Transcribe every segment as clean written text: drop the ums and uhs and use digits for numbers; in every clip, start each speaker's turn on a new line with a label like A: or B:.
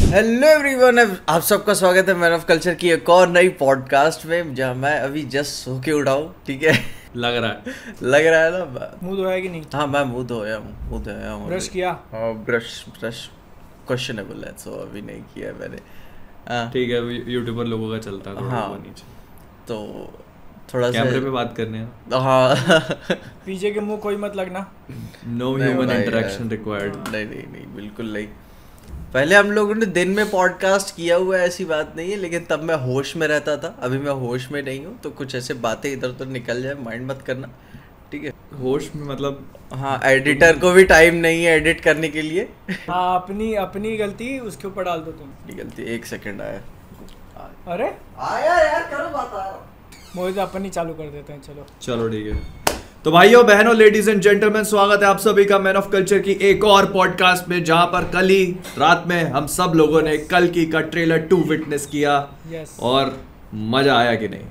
A: Hello everyone, आप सबका स्वागत है मैन ऑफ कल्चर की एक और नई पॉडकास्ट में, जहाँ मैं अभी जस्ट सो के उठा हूँ। ठीक है,
B: लग रहा है
A: ना।
C: मुंह धोया कि नहीं?
A: हाँ, मैं मुंह धोया हूँ।
C: ब्रश किया?
A: हाँ, ब्रश क्वेश्चनेबल है, सो अभी नहीं किया मैंने।
B: ठीक है, यूट्यूबर लोगों का चलता है।
A: हाँ,
B: नीचे
A: तो थोड़ा सा
B: कैमरे पे बात करने हैं।
A: हाँ
C: पीछे के मुंह कोई मत लगना।
B: No human interaction required.
A: नहीं, बिल्कुल नहीं। पहले हम लोगों ने दिन में पॉडकास्ट किया हुआ है, ऐसी बात नहीं है, लेकिन तब मैं होश में रहता था। अभी मैं होश में नहीं हूँ, तो कुछ ऐसे बातें इधर उधर निकल जाए, माइंड मत करना, ठीक है।
B: होश में मतलब?
A: हाँ, एडिटर को भी टाइम नहीं है एडिट करने के लिए।
C: हाँ, अपनी गलती उसके ऊपर डाल दो तुम।
A: गलती 1 सेकंड आया।
C: अरे
A: आया यार, करो बात।
C: मोहित अपन ही चालू कर देते हैं।
B: चलो ठीक है। तो भाइयों बहनों, लेडीज एंड जेंटलमैन, स्वागत है आप सभी का मैन ऑफ कल्चर की एक और पॉडकास्ट में, जहां पर कल ही रात में हम सब लोगों ने कल की का ट्रेलर 2 विटनेस किया। और मजा आया कि नहीं?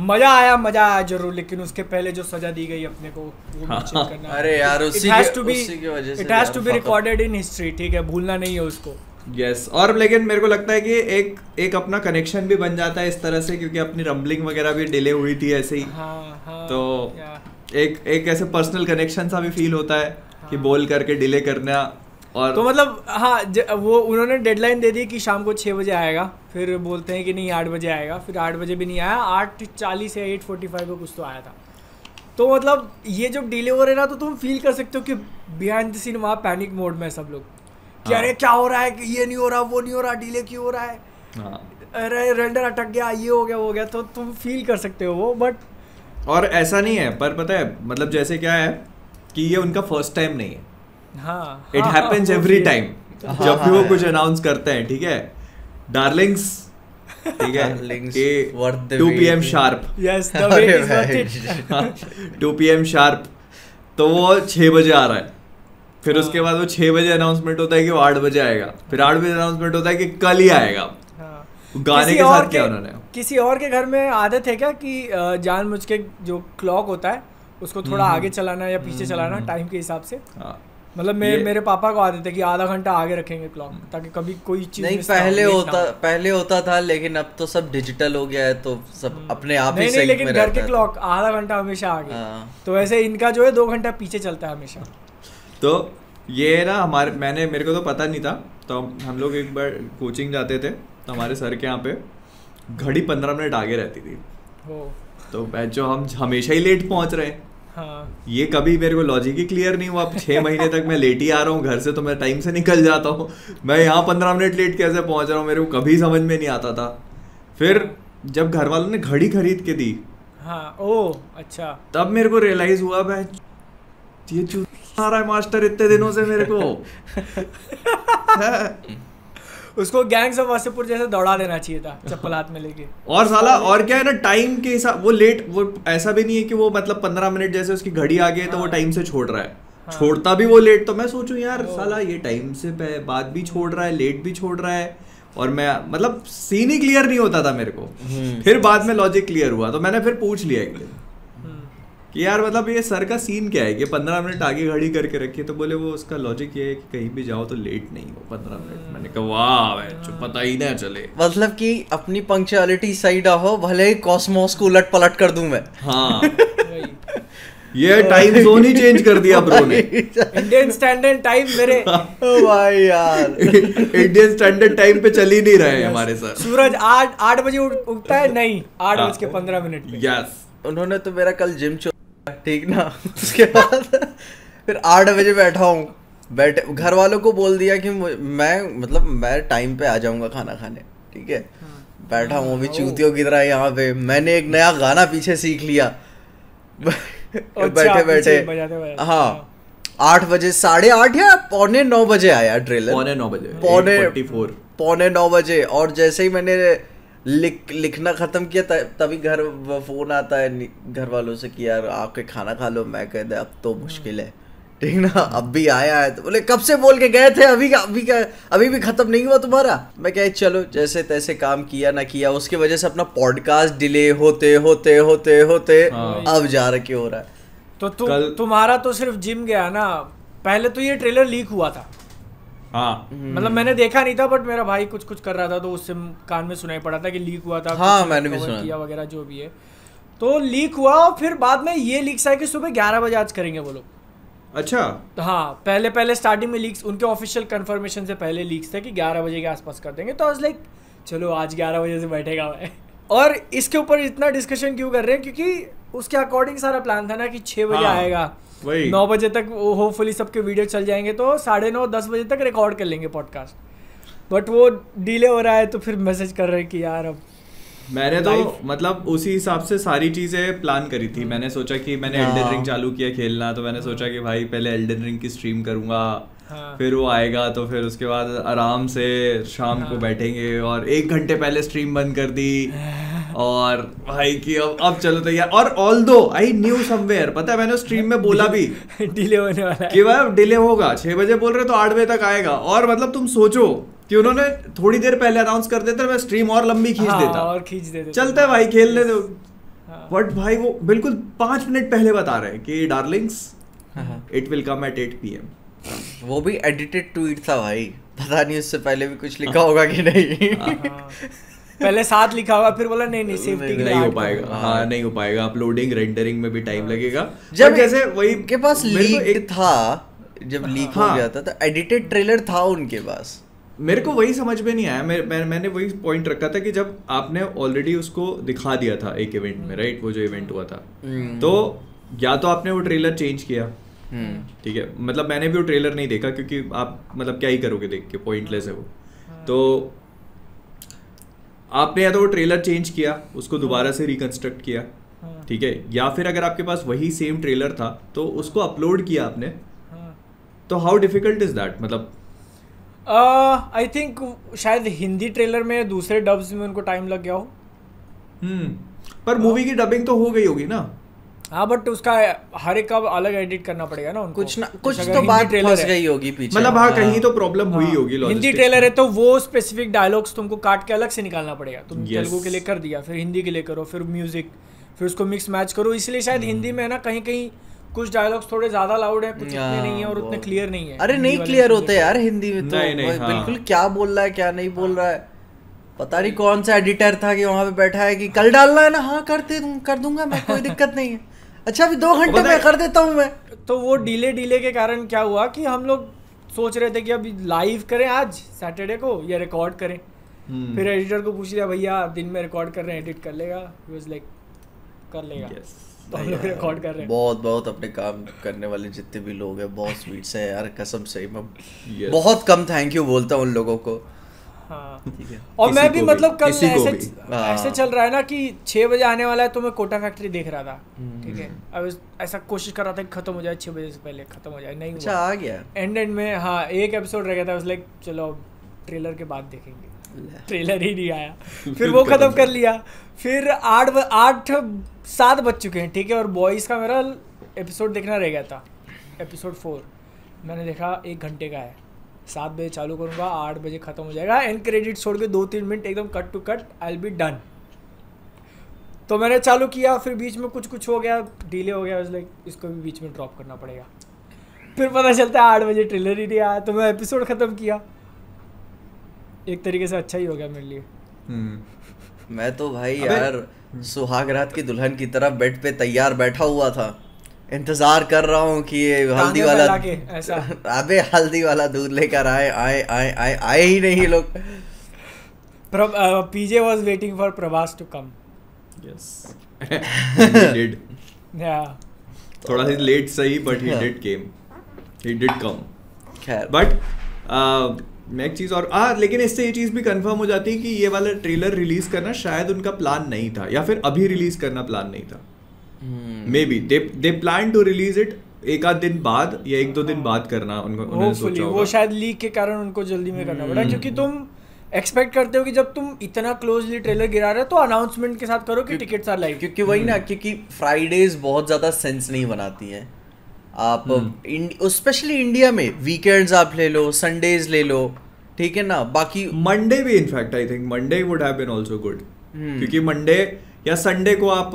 C: मजा आया जरूर, लेकिन उसके पहले जो सजा दी गई अपने को वो मेंशन करना।
A: अरे यार, उसी की वजह से
C: it has to be recorded in history, ठीक है, भूलना नहीं है उसको।
B: यस और लेकिन मेरे को लगता है कि एक अपना कनेक्शन भी बन जाता है इस तरह से, क्योंकि अपनी रंबलिंग वगैरह भी डिले हुई थी ऐसे ही।
C: हाँ,
B: तो एक ऐसे पर्सनल कनेक्शन सा भी फील होता है कि बोल करके डिले करना। और
C: तो मतलब हाँ, वो उन्होंने डेडलाइन दे दी कि शाम को 6 बजे आएगा, फिर बोलते हैं कि नहीं 8 बजे आएगा, फिर 8 बजे भी नहीं आया, 8:40 या 8:45 को कुछ तो आया था। तो मतलब ये जब डिले हो रहे ना, तो तुम फील कर सकते हो कि बिहाइंड द सीन वहाँ पैनिक मोड में सब लोग कि अरे क्या हो रहा है, कि ये नहीं हो रहा, वो नहीं हो रहा, डिले क्यों हो रहा है, अरे रेंडर अटक गया, ये हो गया। तो तुम फील कर सकते हो वो। बट
B: और ऐसा नहीं है, पर पता है मतलब जैसे क्या है कि ये उनका फर्स्ट टाइम नहीं है।
C: हाँ,
B: इट हैपेंस एवरी टाइम जब भी वो कुछ अनाउंस करते हैं, ठीक है डार्लिंग्स, ठीक है, कि 2 PM sharp.
C: Yes,
B: 2 PM sharp, तो वो 6 बजे आ रहा है। फिर उसके बाद वो 6 बजे अनाउंसमेंट होता है कि वो 8 बजे आएगा, फिर 8 बजे अनाउंसमेंट होता है कि कल ही आएगा। गाने के साथ क्या उन्होंने
C: किसी और के घर में आदत है क्या कि जानबूझ के जो क्लॉक होता है उसको थोड़ा आगे चलाना या पीछे चलाना टाइम के हिसाब से? मतलब मेरे पापा को आदत है कि आधा घंटा आगे रखेंगे क्लॉक, ताकि कभी कोई चीज
A: नहीं। पहले होता था, लेकिन अब तो सब डिजिटल हो गया है, तो सब अपने आप ही
C: नहीं, लेकिन घर के क्लॉक आधा घंटा हमेशा आगे। तो वैसे इनका जो है 2 घंटा पीछे चलता है हमेशा।
B: तो ये ना मेरे को तो पता नहीं था। तो हम लोग एक बार कोचिंग जाते थे, तो हमारे सर के यहाँ पे घड़ी 15 मिनट आगे रहती थी। तो जो हम हमेशा ही लेट पहुंच रहे हैं।
C: हाँ।
B: ये कभी मेरे को लॉजिक ही क्लियर नहीं हुआ। 6 महीने तक मैं लेट ही आ रहा हूँ घर से, तो मैं टाइम से निकल जाता हूँ, मैं यहाँ 15 मिनट लेट कैसे पहुंच रहा हूँ, मेरे को कभी समझ में नहीं आता था। फिर जब घर वालों ने घड़ी खरीद के दी,
C: हाँ, ओ अच्छा,
B: तब मेरे को रियलाइज हुआ भाई ये चूत आ रहा है मास्टर इतने दिनों से मेरे को।
C: उसको गैंग्स ऑफ वासेपुर जैसे दौड़ा देना चाहिए था चप्पल हाथ में लेके।
B: और साला और क्या है ना, टाइम के हिसाब वो लेट, वो ऐसा भी नहीं है कि वो मतलब 15 मिनट जैसे उसकी घड़ी आ गई है तो वो टाइम से छोड़ रहा है। छोड़ता भी वो लेट। तो मैं सोचूं यार साला ये टाइम से बाद भी छोड़ रहा है, लेट भी छोड़ रहा है, और मैं मतलब सीन ही क्लियर नहीं होता था मेरे को। फिर बाद में लॉजिक क्लियर हुआ, तो मैंने फिर पूछ लिया एक दिन कि यार मतलब ये सर का सीन क्या है कि 15 मिनट आगे घड़ी करके रखी है। तो बोले वो उसका लॉजिक ये है कि कहीं भी जाओ तो लेट नहीं हो 15 मिनट। मैंने कहा वाह, जो पता ही ना चले, मतलब
A: कि अपनी पंक्चुअलिटी सही ना हो, भले ही कॉस्मोस को उलट पलट कर दूं मैं।
B: हाँ ये टाइम जोन ही चेंज कर दिया ब्रो ने।
C: इंडियन स्टैंडर्ड टाइम मेरे
A: भाई यार,
B: इंडियन स्टैंडर्ड टाइम पे चल ही नहीं रहे हमारे सर।
C: सूरज 8 बजे उगता है, नहीं 8:15 पे।
B: यस,
A: उन्होंने तो मेरा कल जिम ठीक ना। उसके बाद फिर 8 बजे बैठा हूँ, घर वालों को बोल दिया कि मैं टाइम पे आ जाऊंगा खाना खाने, ठीक है। बैठा हूँ अभी चूतियों की तरह यहाँ पे। मैंने एक नया गाना पीछे सीख लिया बैठे बैठे। हाँ, 8 बजे 8:30 या 8:45 बजे आया ट्रेलर।
B: 8:45
A: पौने 9 बजे। और जैसे ही मैंने लिखना खत्म किया, तभी फोन आता है घर वालों से कि यार आके खाना खा लो। मैं कहते अब तो मुश्किल है, ठीक ना। अब भी आया है तो बोले कब से बोल के गए थे, अभी भी खत्म नहीं हुआ तुम्हारा। मैं कह चलो जैसे तैसे काम किया ना किया, उसकी वजह से अपना पॉडकास्ट डिले होते होते होते होते अब जा रखे हो रहा है।
C: तो तुम्हारा तो सिर्फ जिम गया ना, पहले तो ये ट्रेलर लीक हुआ था
B: हाँ
C: मतलब मैंने देखा नहीं था बट मेरा भाई कुछ कुछ कर रहा था तो उससे कान में सुनाई पड़ा था कि लीक हुआ था।
A: हाँ,
C: कुछ
A: मैंने भी
C: cover
A: सुना।
C: किया वगैरह जो भी है। तो लीक हुआ और फिर बाद में ये लीक्स आया कि सुबह 11 बजे आज करेंगे वो लोग।
B: अच्छा
C: हाँ, पहले स्टार्टिंग में लीक्स उनके ऑफिशियल कंफर्मेशन से पहले लीक्स थे कि 11 बजे के आसपास कर देंगे। तो आज लाइक चलो आज 11 बजे से बैठेगा मैं। और इसके ऊपर इतना डिस्कशन क्यों कर रहे हैं, क्योंकि उसके अकॉर्डिंग सारा प्लान था ना कि 6 बजे
B: हाँ,
C: आएगा,
B: वही
C: 9 बजे तक होपफुली सबके वीडियो चल जाएंगे तो 9:30 10 बजे तक रिकॉर्ड कर लेंगे पॉडकास्ट। बट वो डिले हो रहा है तो फिर मैसेज कर रहे हैं कि यार अब
B: मैंने तो मतलब उसी हिसाब से सारी चीजें प्लान करी थी। मैंने सोचा कि मैंने एल्डन रिंग चालू किया खेलना, तो मैंने सोचा कि भाई पहले एल्डन रिंग की स्ट्रीम करूंगा, फिर वो आएगा तो फिर उसके बाद आराम से शाम को बैठेंगे और 1 घंटे पहले स्ट्रीम बंद कर दी और भाई कि अब चलो तैयार। और ऑल्दो आई न्यू समवेयर, पता है मैंने स्ट्रीम में बोला भी
C: डिले होने वाला है
B: कि भाई डिले होगा, 6 बजे बोल रहे तो 8 बजे तक आएगा। और मतलब तुम सोचो कि उन्होंने थोड़ी देर पहले अनाउंस कर देते मैं स्ट्रीम और लंबी खींच देता
C: और खींच देते
B: चलता है भाई खेलने दो। बट भाई वो बिल्कुल 5 मिनट पहले बता रहे हैं कि darlings it will come at 8 PM।
A: वो भी एडिटेड ट्वीट था भाई, पता नहीं उससे पहले भी कुछ लिखा होगा कि नहीं।
C: पहले 7 लिखा होगा फिर बोला नहीं सेफ्टी के लिए
B: नहीं हो
C: 8
B: पाएगा।
C: करो।
B: हाँ नहीं हो पाएगा, अपलोडिंग रेंडरिंग में भी टाइम लगेगा।
A: जब
B: जैसे वही
A: उनके पास
B: मेरे को
A: लीक था, जब लीक हो
B: हाँ।
A: गया था तो एडिटेड ट्रेलर था उनके पास।
B: मेरे को वही समझ में नहीं आया। मैंने वही पॉइंट रखा था कि जब आपने ऑलरेडी उसको दिखा दिया था एक इवेंट में, राइट, वो जो इवेंट हुआ था, तो या तो आपने वो ट्रेलर चेंज किया, ठीक है, मतलब मैंने भी वो ट्रेलर नहीं देखा क्योंकि आप मतलब क्या ही करोगे देख के, पॉइंटलेस है वो। तो आपने या तो वो ट्रेलर चेंज किया, उसको दोबारा से रिकंस्ट्रक्ट किया, ठीक है, या फिर अगर आपके पास वही सेम ट्रेलर था तो उसको अपलोड किया आपने, तो हाउ डिफिकल्ट इज दैट? मतलब
C: आई थिंक शायद हिंदी ट्रेलर में दूसरे डब्स में उनको टाइम लग गया हो।
B: पर मूवी की डबिंग तो हो गई होगी ना।
C: हाँ बट उसका हर एक का अलग एडिट करना पड़ेगा ना उनको।
A: कुछ
C: अगर
A: तो
C: हिंदी
A: बात
C: ट्रेलर
A: फंस
C: है,
A: गई होगी पीछे।
B: मतलब हाँ कहीं तो प्रॉब्लम हुई होगी
C: हिंदी
B: logistics
C: ट्रेलर
B: में।
C: है तो वो स्पेसिफिक डायलॉग्स तुमको काट के अलग से निकालना पड़ेगा। तुम
B: Yes.
C: तेलुगु के लिए कर दिया, फिर हिंदी के लिए करो, फिर म्यूजिक, फिर उसको मिक्स मैच करो। इसलिए शायद हिंदी में है ना कहीं कहीं कुछ डायलॉग्स थोड़े ज्यादा लाउड है, कुछ इतने नहीं है और उतने क्लियर नहीं है।
A: अरे नहीं क्लियर होते यार हिंदी में तो।
B: नहीं,
A: वो
B: हाँ।
A: बिल्कुल क्या बोल रहा है क्या नहीं बोल रहा है, पता नहीं कौन सा एडिटर था कि वहां पे बैठा है कि कल डालना है ना, हाँ कर दूंगा मैं, कोई दिक्कत नहीं है। अच्छा अभी 2 घंटे में कर देता हूँ मैं।
C: तो वो डिले के कारण क्या हुआ कि हम लोग सोच रहे थे कि अभी लाइव करें आज सैटरडे को या रिकॉर्ड करें। फिर एडिटर को पूछ लिया, भैया दिन में रिकॉर्ड कर रहे हैं, एडिट कर लेगा? ही वाज लाइक कर लेगा। तो हम लोग रिकॉर्ड कर रहे हैं।
A: बहुत अपने काम करने वाले जितने भी लोग हैं बहुत स्वीट से यार, कसम से मैं
B: Yes.
A: बहुत कम थैंक यू बोलता हूँ उन लोगों को।
C: हाँ।
A: ठीक है।
C: और मैं भी मतलब कल
B: किसी को
C: ऐसे चल रहा है ना कि 6 बजे आने वाला है तो मैं कोटा फैक्ट्री देख रहा था, ठीक है। अब ऐसा कोशिश कर रहा था कि खत्म हो जाए 6 बजे से पहले खत्म हो जाए, नहीं
A: अच्छा
C: हुआ।
A: आ गया
C: एंड में हाँ एक एपिसोड रह गया था, लाइक चलो ट्रेलर के बाद देखेंगे, ट्रेलर ही नहीं आया। फिर वो खत्म कर लिया। फिर 7 बज चुके हैं, ठीक है, और बॉयज़ का मेरा एपिसोड देखना रह गया था, एपिसोड 4 मैंने देखा 1 घंटे का है। 7 बजे चालू करूँगा, 8 बजे खत्म हो जाएगा। एंड क्रेडिट छोड़ के 2-3 मिनट एकदम cut to cut, I will be done. तो मैंने चालू किया, फिर बीच में कुछ हो गया, डिले हो गया, लाइक इसको भी बीच में ड्रॉप करना पड़ेगा। फिर पता चलता है 8 बजे ट्रेलर ही नहीं आया, तो मैं एपिसोड ख़त्म किया। एक तरीके से अच्छा ही हो गया मेरे लिए।
A: मैं तो भाई यार सुहागरात की दुल्हन की तरह बेड पे तैयार बैठा हुआ था, इंतजार कर रहा हूँ कि ये हल्दी वाला
C: ऐसा
A: अबे हल्दी वाला दूध लेकर आए ही नहीं ये लोग।
C: PJ was waiting for Prabhas to come.
B: Yes. He did.
C: Yeah.
B: थोड़ा सी लेट सही but he did came. He did come.
A: खैर
B: बट मैं एक चीज और लेकिन इससे ये चीज भी कंफर्म हो जाती है कि ये वाला ट्रेलर रिलीज करना शायद उनका प्लान नहीं था, या फिर अभी रिलीज करना प्लान नहीं था। Maybe they plan to release it 1 आध दिन बाद या 1-2 दिन बाद करना उन्होंने सोचा होगा।
C: वो शायद लीक के कारण उनको जल्दी में करना पड़ा, क्योंकि तुम एक्सपेक्ट करते हो कि जब तुम इतना क्लोजली ट्रेलर गिरा रहे हो तो अनाउंसमेंट के साथ करो कि टिकट्स आर लाइव।
A: क्योंकि वही ना, क्योंकि फ्राइडेज बहुत ज्यादा सेंस नहीं बनाती हैं। आप स्पेशली इंडिया में वीकेंड्स आप ले लो, संडेज ले लो, ठीक है ना, बाकी
B: मंडे भी in fact I think Monday would have been also good, क्योंकि मंडे या संडे को आप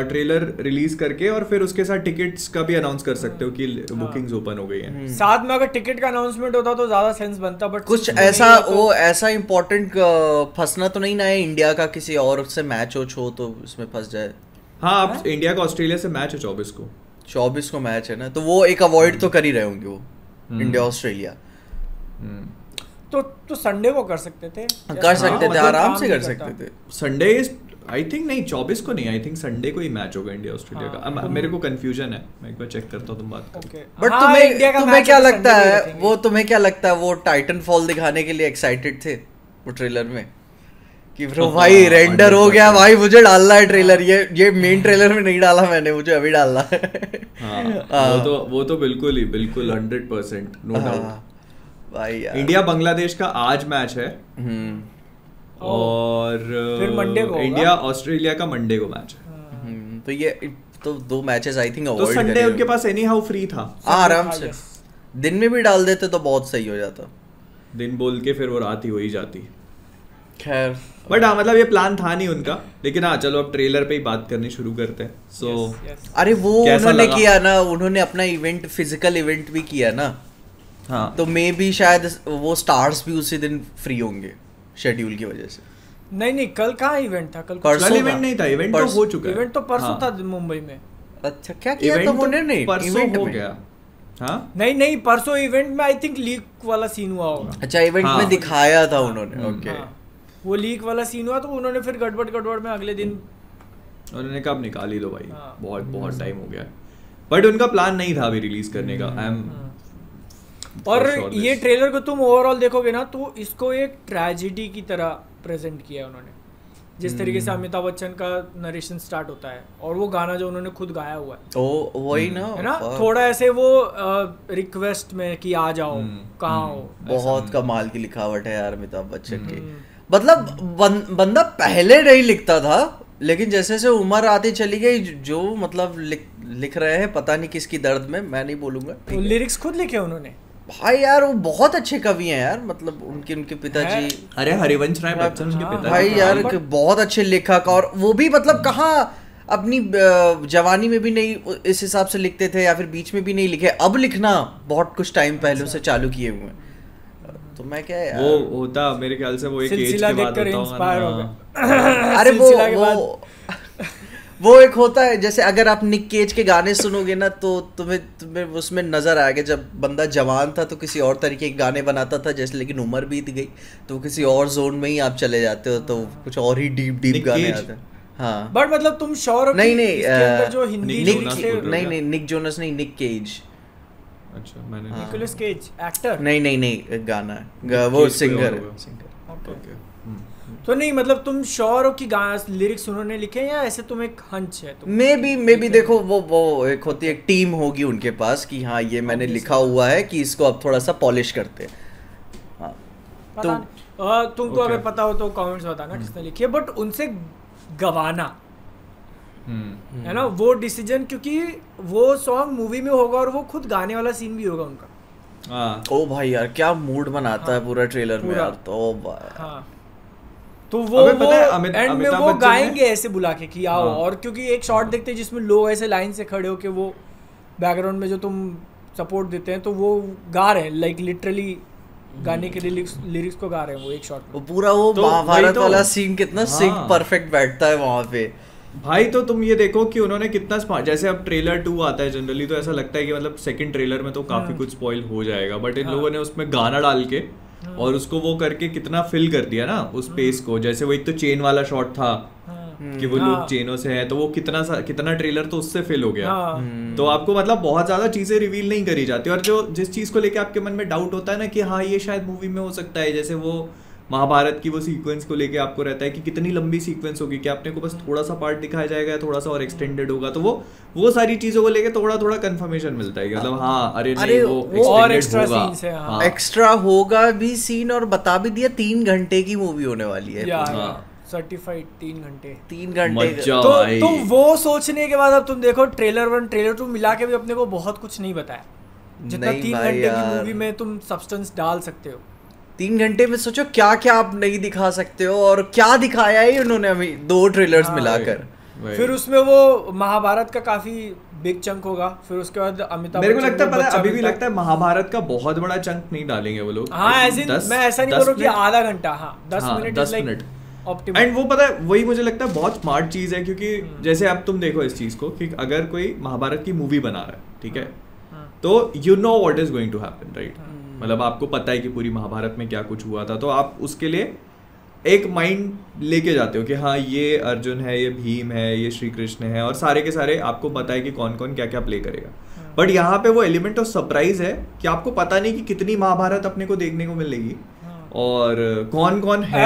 B: ट्रेलर रिलीज करके और फिर उसके साथ टिकट्स का भी अनाउंस कर सकते हो कि बुकिंग्स ओपन हो गई हैं।
C: साथ में अगर टिकट का अनाउंसमेंट होता तो ज्यादा सेंस बनता, बट
A: कुछ ऐसा वो ऐसा इम्पोर्टेंट फंसना तो नहीं ना है इंडिया का किसी और से मैच हो तो इसमें फंस जाए।
B: हाँ, आप इंडिया का ऑस्ट्रेलिया से मैच है
A: 24 को मैच है ना, तो वो एक अवॉइड तो कर ही रहे होंगे वो इंडिया ऑस्ट्रेलिया।
C: तो संडे को कर सकते थे,
A: कर सकते थे,
B: मतलब
A: आराम
C: काम
A: से
C: नहीं
A: कर
C: करता।
A: सकते थे।
B: संडे आई थिंक नहीं 24 को नहीं, आई थिंक संडे को ही मैच होगा इंडिया ऑस्ट्रेलिया का। अब मेरे को कंफ्यूजन है, मैं एक बार चेक करता हूँ, तुम बात करो।
C: Okay.
A: बट
C: हाँ,
A: तुम्हें
C: इंडिया का
A: तुम्हें
C: मैच
A: क्या
C: तो
A: लगता
C: संडे को ही
A: है
C: रखेंगे।
A: वो तुम्हें क्या लगता है वो टाइटन फॉल दिखाने के लिए एक्साइटेड थे वो ट्रेलर में कि ब्रो भाई रेंडर हो गया भाई, मुझे डालना है ट्रेलर, ये मेन ट्रेलर में नहीं डाला मैंने, मुझे अभी डालना है।
B: हाँ, वो तो बिल्कुल 100% नो डाउट।
A: भाई यार
B: इंडिया बांग्लादेश का आज मैच है और
C: फिर मंडे को होगा।
B: इंडिया ऑस्ट्रेलिया का मंडे को मैच है।
A: तो ये तो 2 मैचेस आई थिंक
B: तो
A: अवॉइड
B: संडे उनके पास एनी हाउ फ्री था,
A: आराम से दिन में भी डाल देते तो बहुत सही हो जाता।
B: दिन बोल के फिर वो रात ही हो ही जाती।
A: खैर
B: बट हाँ, मतलब ये प्लान था नहीं उनका, लेकिन हाँ चलो अब ट्रेलर पे ही बात करनी शुरू करते हैं। सो
A: अरे वो
B: कैसा
A: उन्होंने
B: लगा?
A: किया ना, उन्होंने अपना इवेंट फिजिकल इवेंट भी किया ना,
B: हाँ
A: तो मे भी शायद वो स्टार्स भी उसी दिन फ्री होंगे शेड्यूल की वजह से।
C: नहीं कल कहाँ इवेंट था, कल
A: परसों
B: कल
A: था।
B: इवेंट नहीं था, इवेंट तो हो चुका है।
C: इवेंट तो परसों
B: हाँ।
C: था मुंबई में।
A: अच्छा क्या किया
B: इवेंट
A: था
B: तो
A: उन्होंने
B: परसों
A: इवेंट
B: हो
A: में?
B: गया। हाँ
C: नहीं परसों इवेंट में आई थिंक लीक वाला सीन हुआ होगा।
A: अच्छा इवेंट
B: हाँ।
A: में दिखाया था उन्होंने, ओके।
C: हाँ, वो लीक वाला सीन हुआ तो उन्होंने फिर गड़बड़ में अगले दिन
B: उन्होंने कब निकाली दो भाई,
C: हाँ।
B: बहुत टाइम हो गया। बट उनका प्लान नहीं था अभी रिलीज करने का। आई एम
C: और ये ट्रेलर को तुम ओवरऑल देखोगे ना तो इसको एक ट्रेजेडी की तरह प्रेजेंट किया है उन्होंने, जिस तरीके से अमिताभ बच्चन का नरेशन स्टार्ट होता है और वो गाना जो उन्होंने खुद गाया हुआ है
A: ओ वही ना,
C: है ना, थोड़ा ऐसे वो रिक्वेस्ट में कि आ जाओ कहाँ हो।
A: बहुत कमाल की लिखावट है यार अमिताभ बच्चन की। मतलब बंदा पहले नहीं लिखता था, लेकिन जैसे जैसे उम्र आती चली गई जो मतलब लिख रहे हैं पता नहीं किसकी दर्द में, मैं नहीं बोलूंगा।
C: तो लिरिक्स खुद लिखे उन्होंने
A: भाई यार वो बहुत अच्छे कवि हैं यार, मतलब उनके पिताजी
B: अरे हरिवंश राय बच्चन उनके पिता
A: भाई यार बहुत अच्छे लेखक, और वो भी मतलब कहाँ अपनी जवानी में भी नहीं इस हिसाब से लिखते थे या फिर बीच में भी नहीं लिखे, अब लिखना बहुत कुछ टाइम पहले से चालू किए हुए हैं। तो मैं क्या यार
B: वो होता मेरे ख्याल से वो एक एज
C: सिलसिला
B: के बाद
C: देखकर
B: होता
C: इंस्पायर हो
B: होगा
C: गया।
A: अरे
C: सिलसिला के बाद
A: वो एक होता है जैसे अगर आप निक केज के गाने सुनोगे ना तो तुम्हें उसमें नजर आएगा जब बंदा जवान था तो किसी और तरीके के गाने बनाता था, जैसे लेकिन उम्र बीत गई तो किसी और जोन में ही आप चले जाते हो तो कुछ और ही डीप
B: निक
A: गाने
B: केज?
A: आते हैं। हाँ
C: बट मतलब तुम श्योर हो कि
A: नहीं
C: इसके अंदर जो हिंदी
B: निक
C: lyrics
B: जोनास
C: थे-
B: बोल रहे हो
A: नहीं निक जोनस नहीं, निक केज।
B: अच्छा मैंने
C: निकोलस केज एक्टर
A: नहीं गाना है वो
B: केज कोई
A: सिंगर
B: और होगा।
A: सिंगर।
B: ओके
C: तो नहीं मतलब तुम श्योर हो कि लिरिक्स उन्होंने लिखे हैं या ऐसे तुम एक हंच है तुम
A: मे बी देखो वो एक होती है टीम होगी उनके पास कि हाँ ये मैंने लिखा हुआ है कि इसको अब थोड़ा सा पॉलिश करते हैं। हाँ
C: पता नहीं। तुमको अगर पता हो तो कमेंट्स बताना किसने लिखी है, बट उनसे गवाना है ना वो डिसीजन, क्योंकि वो सॉन्ग मूवी में होगा और वो खुद गाने वाला सीन भी होगा उनका।
B: हाँ
A: ओ भाई यार क्या मूड बनाता है पूरा ट्रेलर में
C: पूरा।
A: यार, तो भाई
C: हाँ तो वो
B: अबे पता है,
C: एंड में
B: अमिताभ
C: वो
B: बच्चन
C: गाएंगे ऐसे बुला के कि आओ,
B: हाँ।
C: और क्योंकि एक शॉट देखते हैं जिसमें लोग ऐसे लाइन से खड़े हो के वो बैकग्राउंड में जो तुम सपोर्ट देते हैं तो वो गा रहे हैं लाइक लिटरली गाने के लिरिक्स को गा रहे हैं वो एक शॉट में।
A: वो पूरा वो
B: तो
A: महाभारत
B: वही तो।
A: वाला सीन कितना सिंक
B: हाँ।
A: परफेक्ट बैठता है वहां पे
B: भाई। तो तुम ये देखो कि उन्होंने कितना स्मार्ट, जैसे अब ट्रेलर 2 आता है जनरली तो ऐसा लगता है कि मतलब सेकंड ट्रेलर में तो काफी कुछ स्पॉइल हो जाएगा, बट इन लोगों ने उसमें गाना डाल के और उसको वो करके कितना फिल कर दिया ना उस स्पेस को। जैसे वो एक तो चेन वाला शॉट था कि वो लोग चेनों से हैं, तो वो कितना ट्रेलर तो उससे फिल हो गया। तो आपको मतलब बहुत ज्यादा चीजें रिवील नहीं करी जाती, और जो जिस चीज को लेके आपके मन में डाउट होता है ना कि हाँ ये शायद मूवी में हो सकता है, जैसे वो महाभारत की वो सीक्वेंस को लेके आपको रहता है कि कितनी लंबी सीक्वेंस होगी, कि आपने को बस थोड़ा सा पार्ट दिखाया जाएगा, थोड़ा सा और एक्सटेंडेड होगा, तो वो सारी चीजों को लेके थोड़ा कंफर्मेशन मिलता है कि मतलब हाँ अरे नहीं वो
C: और
B: extended
C: extra
B: होगा।
C: scenes है, हाँ।
B: हाँ।
A: एक्स्ट्रा होगा भी सीन, और बता भी दिया 3 घंटे की मूवी होने वाली है।
C: सर्टिफाइड 3 घंटे
A: 3 घंटे
B: मजा
C: तो
B: भाई।
C: वो सोचने के बाद अब तुम देखो ट्रेलर 1 ट्रेलर 2 मिला के भी अपने को बहुत कुछ नहीं बताया, जितना
A: नहीं
C: 3
A: भाई
C: घंटे की
A: यार।
C: मूवी में तुम सब्सटेंस डाल सकते हो।
A: 3 घंटे में सोचो क्या क्या आप नहीं दिखा सकते हो, और क्या दिखाया है उन्होंने अभी 2 ट्रेलर्स मिलाकर।
C: फिर उसमें वो महाभारत का काफी बिग चंक होगा, फिर उसके बाद अमिताभ
B: मेरे को लगता है, पता है अभी भी लगता है महाभारत का बहुत बड़ा चंक नहीं डालेंगे वो लोग।
C: हाँ ऐसे मैं ऐसा नहीं बोल रहा कि आधा घंटा, हाँ 10 मिनट ऑप्टिमम।
B: एंड वो पता है वही मुझे लगता है बहुत स्मार्ट चीज है, क्योंकि जैसे अब तुम देखो इस चीज को कि अगर कोई महाभारत की मूवी बना रहा है, ठीक है, तो you know what is going to happen, right. मतलब आपको पता है कि पूरी महाभारत में क्या कुछ हुआ था, तो आप उसके लिए एक माइंड लेके जाते हो कि हाँ ये अर्जुन है, ये भीम है, ये श्री कृष्ण है, और सारे के सारे आपको पता है कि कौन कौन क्या क्या प्ले करेगा। बट यहाँ पे वो एलिमेंट ऑफ सरप्राइज है कि आपको पता नहीं कि कितनी महाभारत अपने को देखने को मिलेगी और कौन कौन है।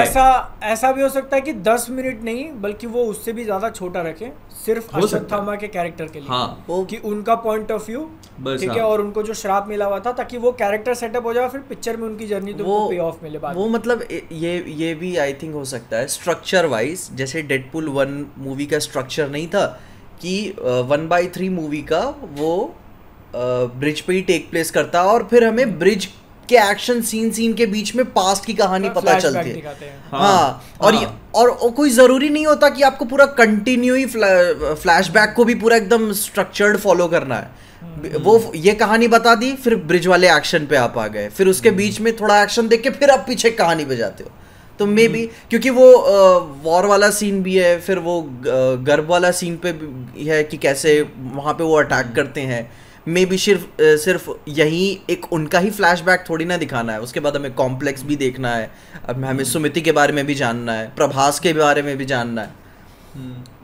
C: ऐसा भी हो सकता है कि 10 मिनट नहीं बल्कि वो उससे भी ज्यादा छोटा रखे, सिर्फ अश्वत्थामा के कैरेक्टर के लिए,
B: हाँ,
C: कि उनका पॉइंट ऑफ व्यू, ठीक है, और उनको जो श्राप मिला हुआ था, ताकि वो कैरेक्टर सेटअप हो जाए, फिर पिक्चर में उनकी जर्नी तो पे ऑफ मिले बाद।
A: वो मतलब ये भी आई थिंक हो सकता है स्ट्रक्चर वाइज, जैसे डेडपूल 1 मूवी का स्ट्रक्चर नहीं था कि 1/3 मूवी का वो ब्रिज पे ही टेक प्लेस करता, और फिर हमें ब्रिज के एक्शन सीन के बीच में पास्ट की कहानी पता चलती है। हाँ, और कोई जरूरी नहीं होता कि आपको पूरा कंटिन्यू ही फ्लैशबैक को भी पूरा एकदम स्ट्रक्चर्ड फॉलो करना है। वो ये कहानी बता दी, फिर ब्रिज वाले एक्शन पे आप आ गए, फिर उसके बीच में थोड़ा एक्शन देख के फिर आप पीछे कहानी पे जाते हो। तो मे बी क्योंकि वो वॉर वाला सीन भी है, फिर वो गर्भ वाला सीन पे भी है कि कैसे वहाँ पे वो अटैक करते हैं। मे बी सिर्फ यही एक उनका ही फ्लैशबैक थोड़ी ना दिखाना है, उसके बाद हमें कॉम्प्लेक्स भी देखना है, अब हमें सुमिति के बारे में भी जानना है, प्रभास के बारे में भी जानना है।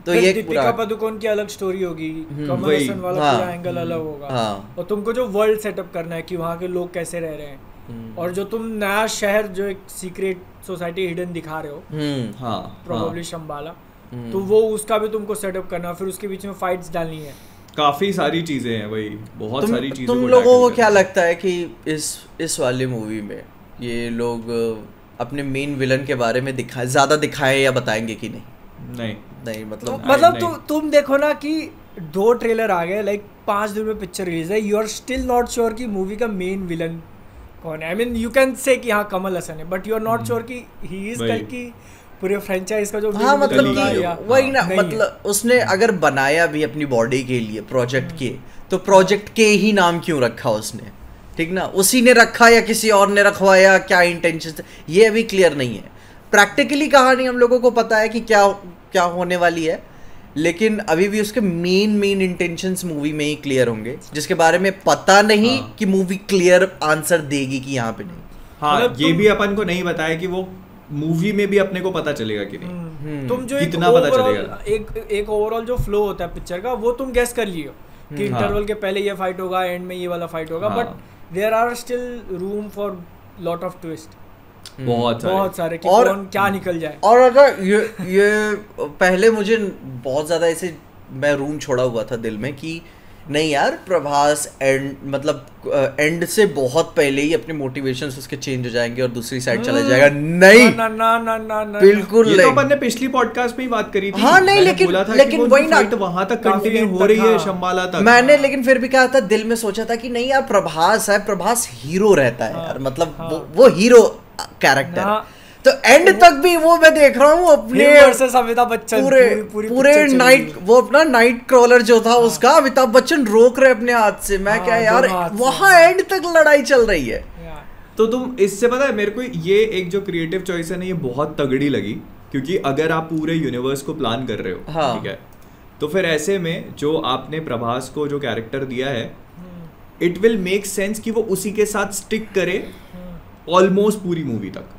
A: तो ये
C: दीपिका पादुकोण की अलग स्टोरी होगी, कमल हसन वाला पूरा एंगल अलग होगा, और तुमको जो वर्ल्ड सेटअप करना है कि वहाँ के लोग कैसे रह रहे हैं, और जो तुम नया शहर जो एक सीक्रेट सोसाइटी हिडन दिखा रहे हो, प्रोबेबली शंबाला, तो वो उसका भी तुमको सेटअप करना, फिर उसके बीच में फाइट्स डालनी है,
B: काफी सारी चीजें हैं, वही बहुत सारी चीजें।
A: तुम लोगों को क्या लगता है कि इस वाली मूवी में ये लोग अपने मेन विलन के बारे में ज्यादा दिखाए या बताएंगे कि नहीं? नहीं
C: मतलब तुम देखो ना कि 2 ट्रेलर आ गए, लाइक 5 दिन में पिक्चर रिलीज है, you are still not sure कि मूवी का मेन विलन कौन है। I mean you can say कि हाँ कमल हसन है, but you are not sure कि ही इज कल की पूरे फ्रेंचाइज का जो,
A: हाँ मतलब वही ना, मतलब उसने अगर बनाया भी अपनी बॉडी के लिए प्रोजेक्ट के, तो प्रोजेक्ट के ही नाम क्यों रखा उसने, ठीक ना, उसी ने रखा या किसी और ने रखवाया, क्या इंटेंशन, ये अभी क्लियर नहीं है। प्रैक्टिकली कहानी हम लोगों को पता है कि क्या होने वाली है, लेकिन अभी भी उसके मेन इंटेंशंस मूवी में ही क्लियर होंगे, जिसके बारे में पता नहीं कि मूवी क्लियर आंसर देगी कि यहाँ पे नहीं।
B: हाँ, ये भी अपन को नहीं बताया कि वो मूवी में भी अपने को पता चलेगा कि नहीं,
C: तुम जो
B: कितना पता चलेगा।
C: एक ओवरऑल जो फ्लो होता है पिक्चर का, वो तुम गेस कर लियो कि इंटरवल के पहले ये फाइट होगा, एंड में ये वाला फाइट होगा, but there are still room for lot of twist, बहुत सारे कि कौन क्या निकल जाए।
A: और अगर ये पहले मुझे बहुत ज्यादा ऐसे मैं रूम छोड़ा हुआ था दिल में कि नहीं यार, प्रभास एंड से बहुत पहले ही अपने मोटिवेशंस उसके चेंज हो जाएंगे और दूसरी साइड चला जाएगा। नहीं ना, बिल्कुल नहीं।
B: ये तो अपन ने पिछली पॉडकास्ट में ही बात करी थी।
A: हाँ नहीं, लेकिन वही ना,
B: वहां तक कंटिन्यू हो रही है शंबाला तक।
A: मैंने लेकिन फिर भी कहा था, दिल में सोचा था कि नहीं यार, प्रभास है, प्रभास हीरो रहता है यार, मतलब वो हीरो कैरेक्टर। तो एंड तक भी वो मैं देख रहा हूँ अपने
C: अमिताभ बच्चन
A: पूरे नाइट, वो अपना नाइट क्रॉलर जो था उसका अमिताभ बच्चन रोक रहे अपने हाथ से। मैं क्या यार, वहां एंड तक लड़ाई चल रही है।
B: तो तुम इससे पता है मेरे को ये एक जो क्रिएटिव चॉइस है ना, ये बहुत तगड़ी लगी, क्योंकि अगर आप पूरे यूनिवर्स को प्लान कर रहे हो, ठीक है, तो फिर ऐसे में जो आपने प्रभास को जो कैरेक्टर दिया है, इट विल मेक सेंस कि वो उसी के साथ स्टिक करे ऑलमोस्ट पूरी मूवी तक।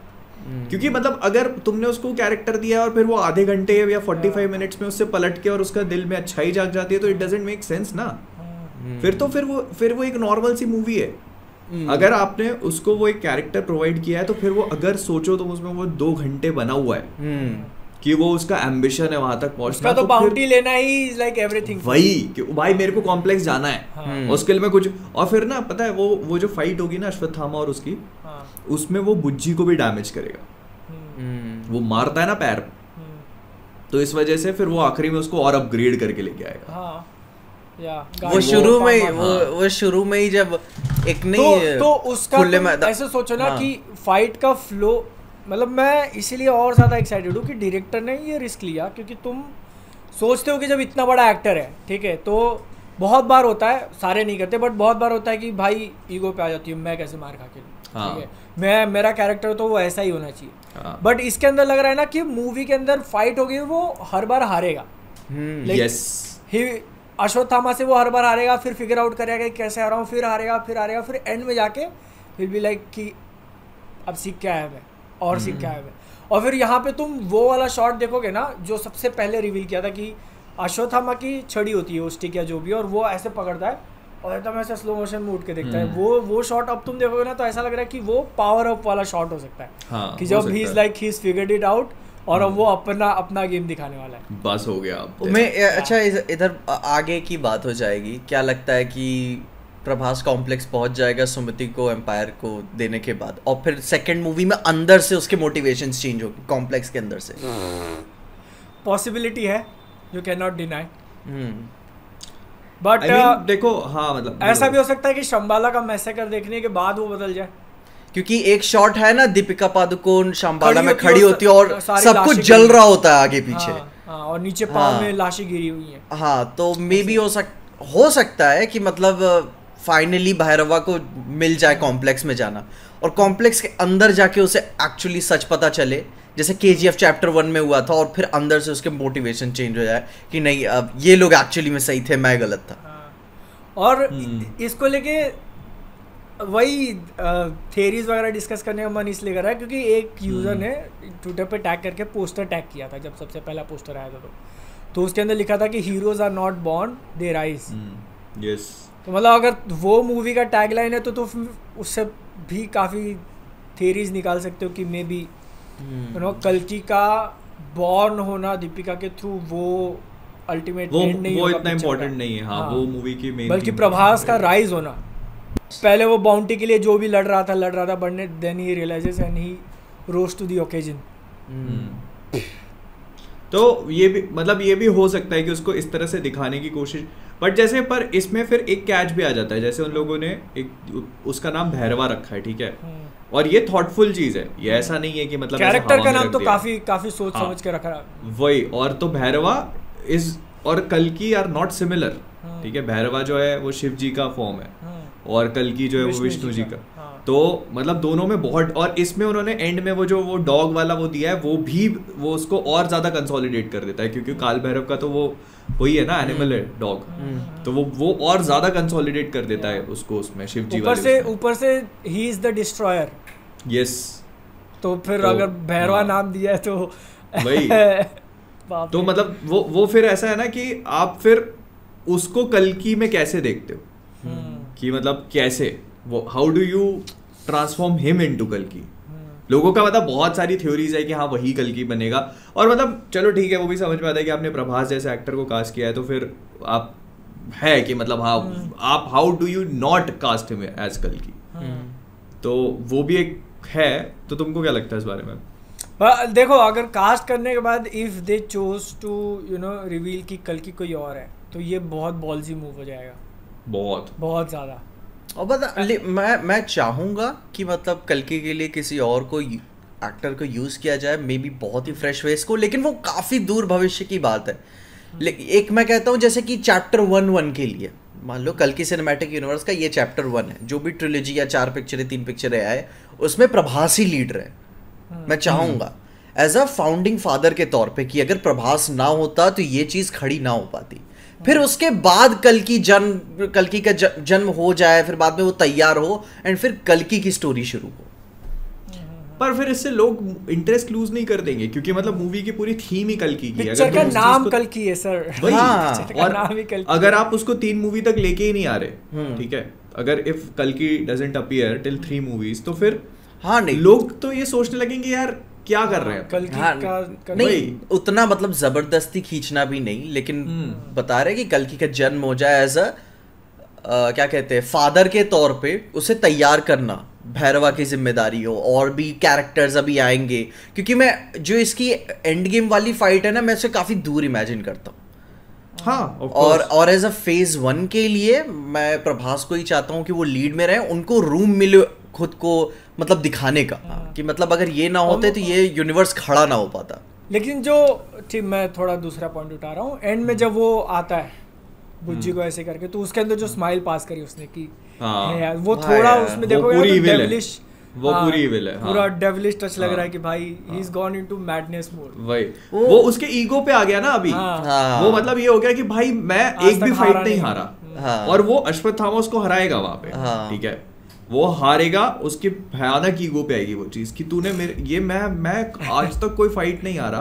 B: क्योंकि मतलब अगर तुमने उसको कैरेक्टर दिया और फिर वो आधे घंटे या 45 मिनट्स में उससे पलट के और उसका दिल में अच्छाई जाग जाती है, तो इट डजंट मेक सेंस ना। फिर वो एक नॉर्मल सी मूवी है। अगर आपने उसको वो एक कैरेक्टर प्रोवाइड किया है, तो फिर वो अगर सोचो तो उसमें वो 2 घंटे बना हुआ है कि वो उसका एम्बिशन है वहां तक पहुंचना,
C: तो बाउंटी लेना ही लाइक एवरीथिंग,
B: वही कि भाई मेरे को कॉम्प्लेक्स जाना है, उसके लिए मैं कुछ। और फिर ना पता है वो जो फाइट होगी ना अश्वत्थामा और उसकी, उसमें वो बुज्जी को भी डैमेज करेगा, वो मारता है ना पैर, तो इस वजह से फिर वो आखिरी में उसको और अपग्रेड करके लेके आएगा।
A: वो शुरू में ही जब एक नहीं
C: तो उसका
A: खुले
C: तुम
A: मैदान
C: ऐसे सोचो ना
A: हाँ।
C: कि फाइट का फ्लो, मतलब मैं इसीलिए और ज़्यादा एक्साइटेड हूँ कि डायरेक्टर ने ये रिस्क लिया, क्योंकि तुम सोचते हो कि जब इतना बड़ा एक्टर है, ठीक है, तो बहुत बार होता है, सारे नहीं करते बट बहुत बार होता है कि भाई ईगो पे आ जाती है, मैं कैसे मार खा के लूँ,
B: हाँ।
C: ठीक है, मेरा कैरेक्टर तो वो ऐसा ही होना चाहिए।
B: हाँ।
C: बट इसके अंदर लग रहा है ना कि मूवी के अंदर फाइट होगी, वो हर बार हारेगा। Like,
B: यस
C: अश्वत्थामा से वो हर बार हारेगा, फिर फिगर आउट करेगा कि कैसे हारा हूँ, फिर हारेगा, फिर एंड में जाके विल बी लाइक कि अब सीख के आया मैं, और सीख के आया मैं। और फिर यहाँ पे तुम वो वाला शॉट देखोगे ना जो सबसे पहले रिवील किया था कि अश्वत्थामा की छड़ी होती है, वो स्टिक या जो भी, और वो ऐसे पकड़ता है और एकदम ऐसे स्लो मोशन में उठ के देखता है, वो शॉट अब तुम देखोगे ना तो ऐसा लग रहा है कि वो पावर अप वाला शॉट हो सकता है।
B: हाँ,
C: कि जब he is like he is figured it out और अब वो अपना गेम दिखाने वाला है।
B: बस हो गया अब
A: मैं अच्छा इधर आगे की बात हो जाएगी। क्या लगता है कि प्रभास कॉम्प्लेक्स पहुंच जाएगा सुमति को एम्पायर को देने के बाद, और फिर सेकंड मूवी में अंदर से उसके मोटिवेशंस चेंज होगी कॉम्प्लेक्स के अंदर से?
C: पॉसिबिलिटी है, you can not deny. But
B: देखो हाँ मतलब
C: ऐसा भी हो सकता है कि शंबाला का मैसेकर देखने के बाद वो बदल जाए,
A: क्योंकि एक शॉट है ना दीपिका पादुकोण शंबाला में
C: खड़ी
A: खड़ी होती है और
C: सारी
A: सब
C: लाशें
A: कुछ जल
C: गिरी
A: रहा होता है आगे पीछे।
C: हाँ, और नीचे पाँव
A: हाँ।
C: में लाशें गिरी हुई हैं।
A: हाँ, तो मे बी हो सकता है कि मतलब फाइनली भैरवा को मिल जाए कॉम्प्लेक्स में जाना, और कॉम्प्लेक्स के अंदर जाके उसे एक्चुअली सच पता चले, जैसे KGF चैप्टर 1 में हुआ था, और फिर अंदर से उसके मोटिवेशन चेंज हो जाए कि नहीं अब ये लोग एक्चुअली में सही थे, मैं गलत था।
C: और इसको लेके वही थियरीज वगैरह डिस्कस करने का मन इसलिए कर रहा है क्योंकि एक यूज़र ने ट्विटर पे टैग करके पोस्टर टैग किया था जब सबसे पहला पोस्टर आया था, तो उसके अंदर लिखा था कि heroes are not born they rise.
B: Yes,
C: तो मतलब अगर वो मूवी का टैगलाइन है तो उससे भी काफ़ी थियरीज निकाल सकते हो कि मे बी यू नो कल्कि का बॉर्न होना दीपिका के थ्रू वो अल्टीमेट एंड नहीं
B: वो
C: होगा
B: इतना
C: picture
B: इम्पोर्टेंट
C: का।
B: नहीं है। हाँ,
C: हाँ।
B: वो मूवी की मेन
C: बल्कि प्रभास का राइज होना। पहले वो बाउंटी के लिए जो भी लड़ रहा था but then he realises and he rose to the occasion.
B: तो ये भी मतलब ये भी हो सकता है कि उसको इस तरह से दिखाने की कोशिश, बट जैसे पर इसमें फिर एक कैच भी आ जाता है, जैसे उन लोगों ने एक उसका नाम भैरवा रखा है, ठीक है, और ये थॉटफुल चीज है, ये ऐसा नहीं है कि मतलब
C: कैरेक्टर का नाम तो काफी सोच समझ के रखा
B: वही। और तो भैरवा इज और कल्कि आर नॉट सिमिलर, ठीक है, भैरवा जो है वो शिव जी का फॉर्म है और कल्कि जो है वो विष्णु जी का। तो मतलब दोनों में बहुत, और इसमें उन्होंने एंड में वो डॉग वाला वो दिया है, वो उसको और ज्यादा कंसोलिडेट कर देता है, क्योंकि काल भैरव का तो वो वही है ना, एनिमल है डॉग, तो वो और ज्यादा कंसोलिडेट कर देता है उसको उसमें शिव जी वाले।
C: ऊपर से he is the destroyer.
B: Yes,
C: तो फिर अगर भैरवा नाम दिया है तो
B: वही तो मतलब वो फिर ऐसा है ना कि आप फिर उसको कल्कि में कैसे देखते हो, कि मतलब कैसे वो how do you transform him into कल्कि। लोगों का मतलब बहुत सारी थ्योरीज है कि हाँ वही कल्कि बनेगा, और मतलब चलो ठीक है, वो भी समझ में आता है कि आपने प्रभास जैसे एक्टर को कास्ट किया है, तो फिर आप है कि मतलब हाँ आप how do you not cast him as कल्कि, तो वो भी एक है। तो तुमको क्या लगता है इस बारे में?
C: देखो, अगर कास्ट करने के बाद if they chose to you know reveal कि कल्कि कोई और है, तो ये बहुत बॉल्जी मूव हो जाएगा, बहुत ज्यादा।
A: और बता मैं चाहूँगा कि मतलब कल्कि के लिए किसी और को एक्टर को यूज़ किया जाए, मे बी बहुत ही फ्रेश फेस को, लेकिन वो काफ़ी दूर भविष्य की बात है। एक मैं कहता हूँ जैसे कि चैप्टर 1 के लिए मान लो कल्कि सिनेमैटिक यूनिवर्स का ये चैप्टर 1 है, जो भी ट्रिलॉजी या 4 पिक्चरें 3 पिक्चरें आए उसमें प्रभास ही लीड रहे। मैं चाहूँगा एज अ फाउंडिंग फादर के तौर पे कि अगर प्रभास ना होता तो ये चीज़ खड़ी ना हो पाती। फिर उसके बाद कल्कि का जन्म हो जाए, फिर बाद में वो तैयार हो एंड फिर कल्कि की स्टोरी शुरू हो।
B: पर फिर इससे लोग इंटरेस्ट लूज नहीं कर देंगे, क्योंकि मतलब मूवी की पूरी थीम ही कल्कि की है।
C: पिक्चर का नाम कल्कि है सर,
B: वही।
A: हाँ।
B: और अगर आप उसको 3 मूवी तक लेके ही नहीं आ रहे, ठीक है, अगर इफ कल्कि डजंट अपीयर टिल 3 मूवीज, तो फिर
A: हाँ नहीं,
B: लोग तो ये सोचने लगेंगे यार क्या कर रहे हैं
C: कल्कि
A: हाँ,
C: का
A: नहीं उतना मतलब जबरदस्ती खींचना भी नहीं, लेकिन बता रहे कि कल्कि का जन्म हो जाए एज अ क्या कहते हैं फादर के तौर पे, उसे तैयार करना भैरवा की जिम्मेदारी हो। और भी कैरेक्टर्स अभी आएंगे, क्योंकि मैं जो इसकी एंड गेम वाली फाइट है ना, मैं उसे काफी दूर इमेजिन करता हूँ
B: हाँ of course.
A: और एज अ फेज 1 के लिए मैं प्रभास को ही चाहता हूँ कि वो लीड में रहे, उनको रूम मिले खुद को मतलब दिखाने का, कि मतलब अगर ये ना होते तो ये यूनिवर्स खड़ा ना हो पाता।
C: लेकिन जो ठीक, मैं थोड़ा दूसरा पॉइंट उठा रहा हूँ, एंड में जब वो आता है बुज्जी को ऐसे करके, तो उसके अंदर जो स्माइल पास करी उसने की है यार, वो थोड़ा उसमें देखो यार डेविलिश,
B: वो पूरी इविल है,
C: पूरा डेविलिश टच लग रहा है कि भाई he is gone into madness mode.
B: वही वो उसके ईगो पे आ गया ना अभी। वो मतलब ये हो गया कि भाई मैं एक भी फाइट नहीं हारा, और वो अश्वत्थामा उसको हराएगा वहां पे, ठीक है, वो हारेगा, उसकी भयानक ईगो पे आएगी वो चीज कि तूने मेरे ये मैं आज तक कोई फाइट नहीं हारा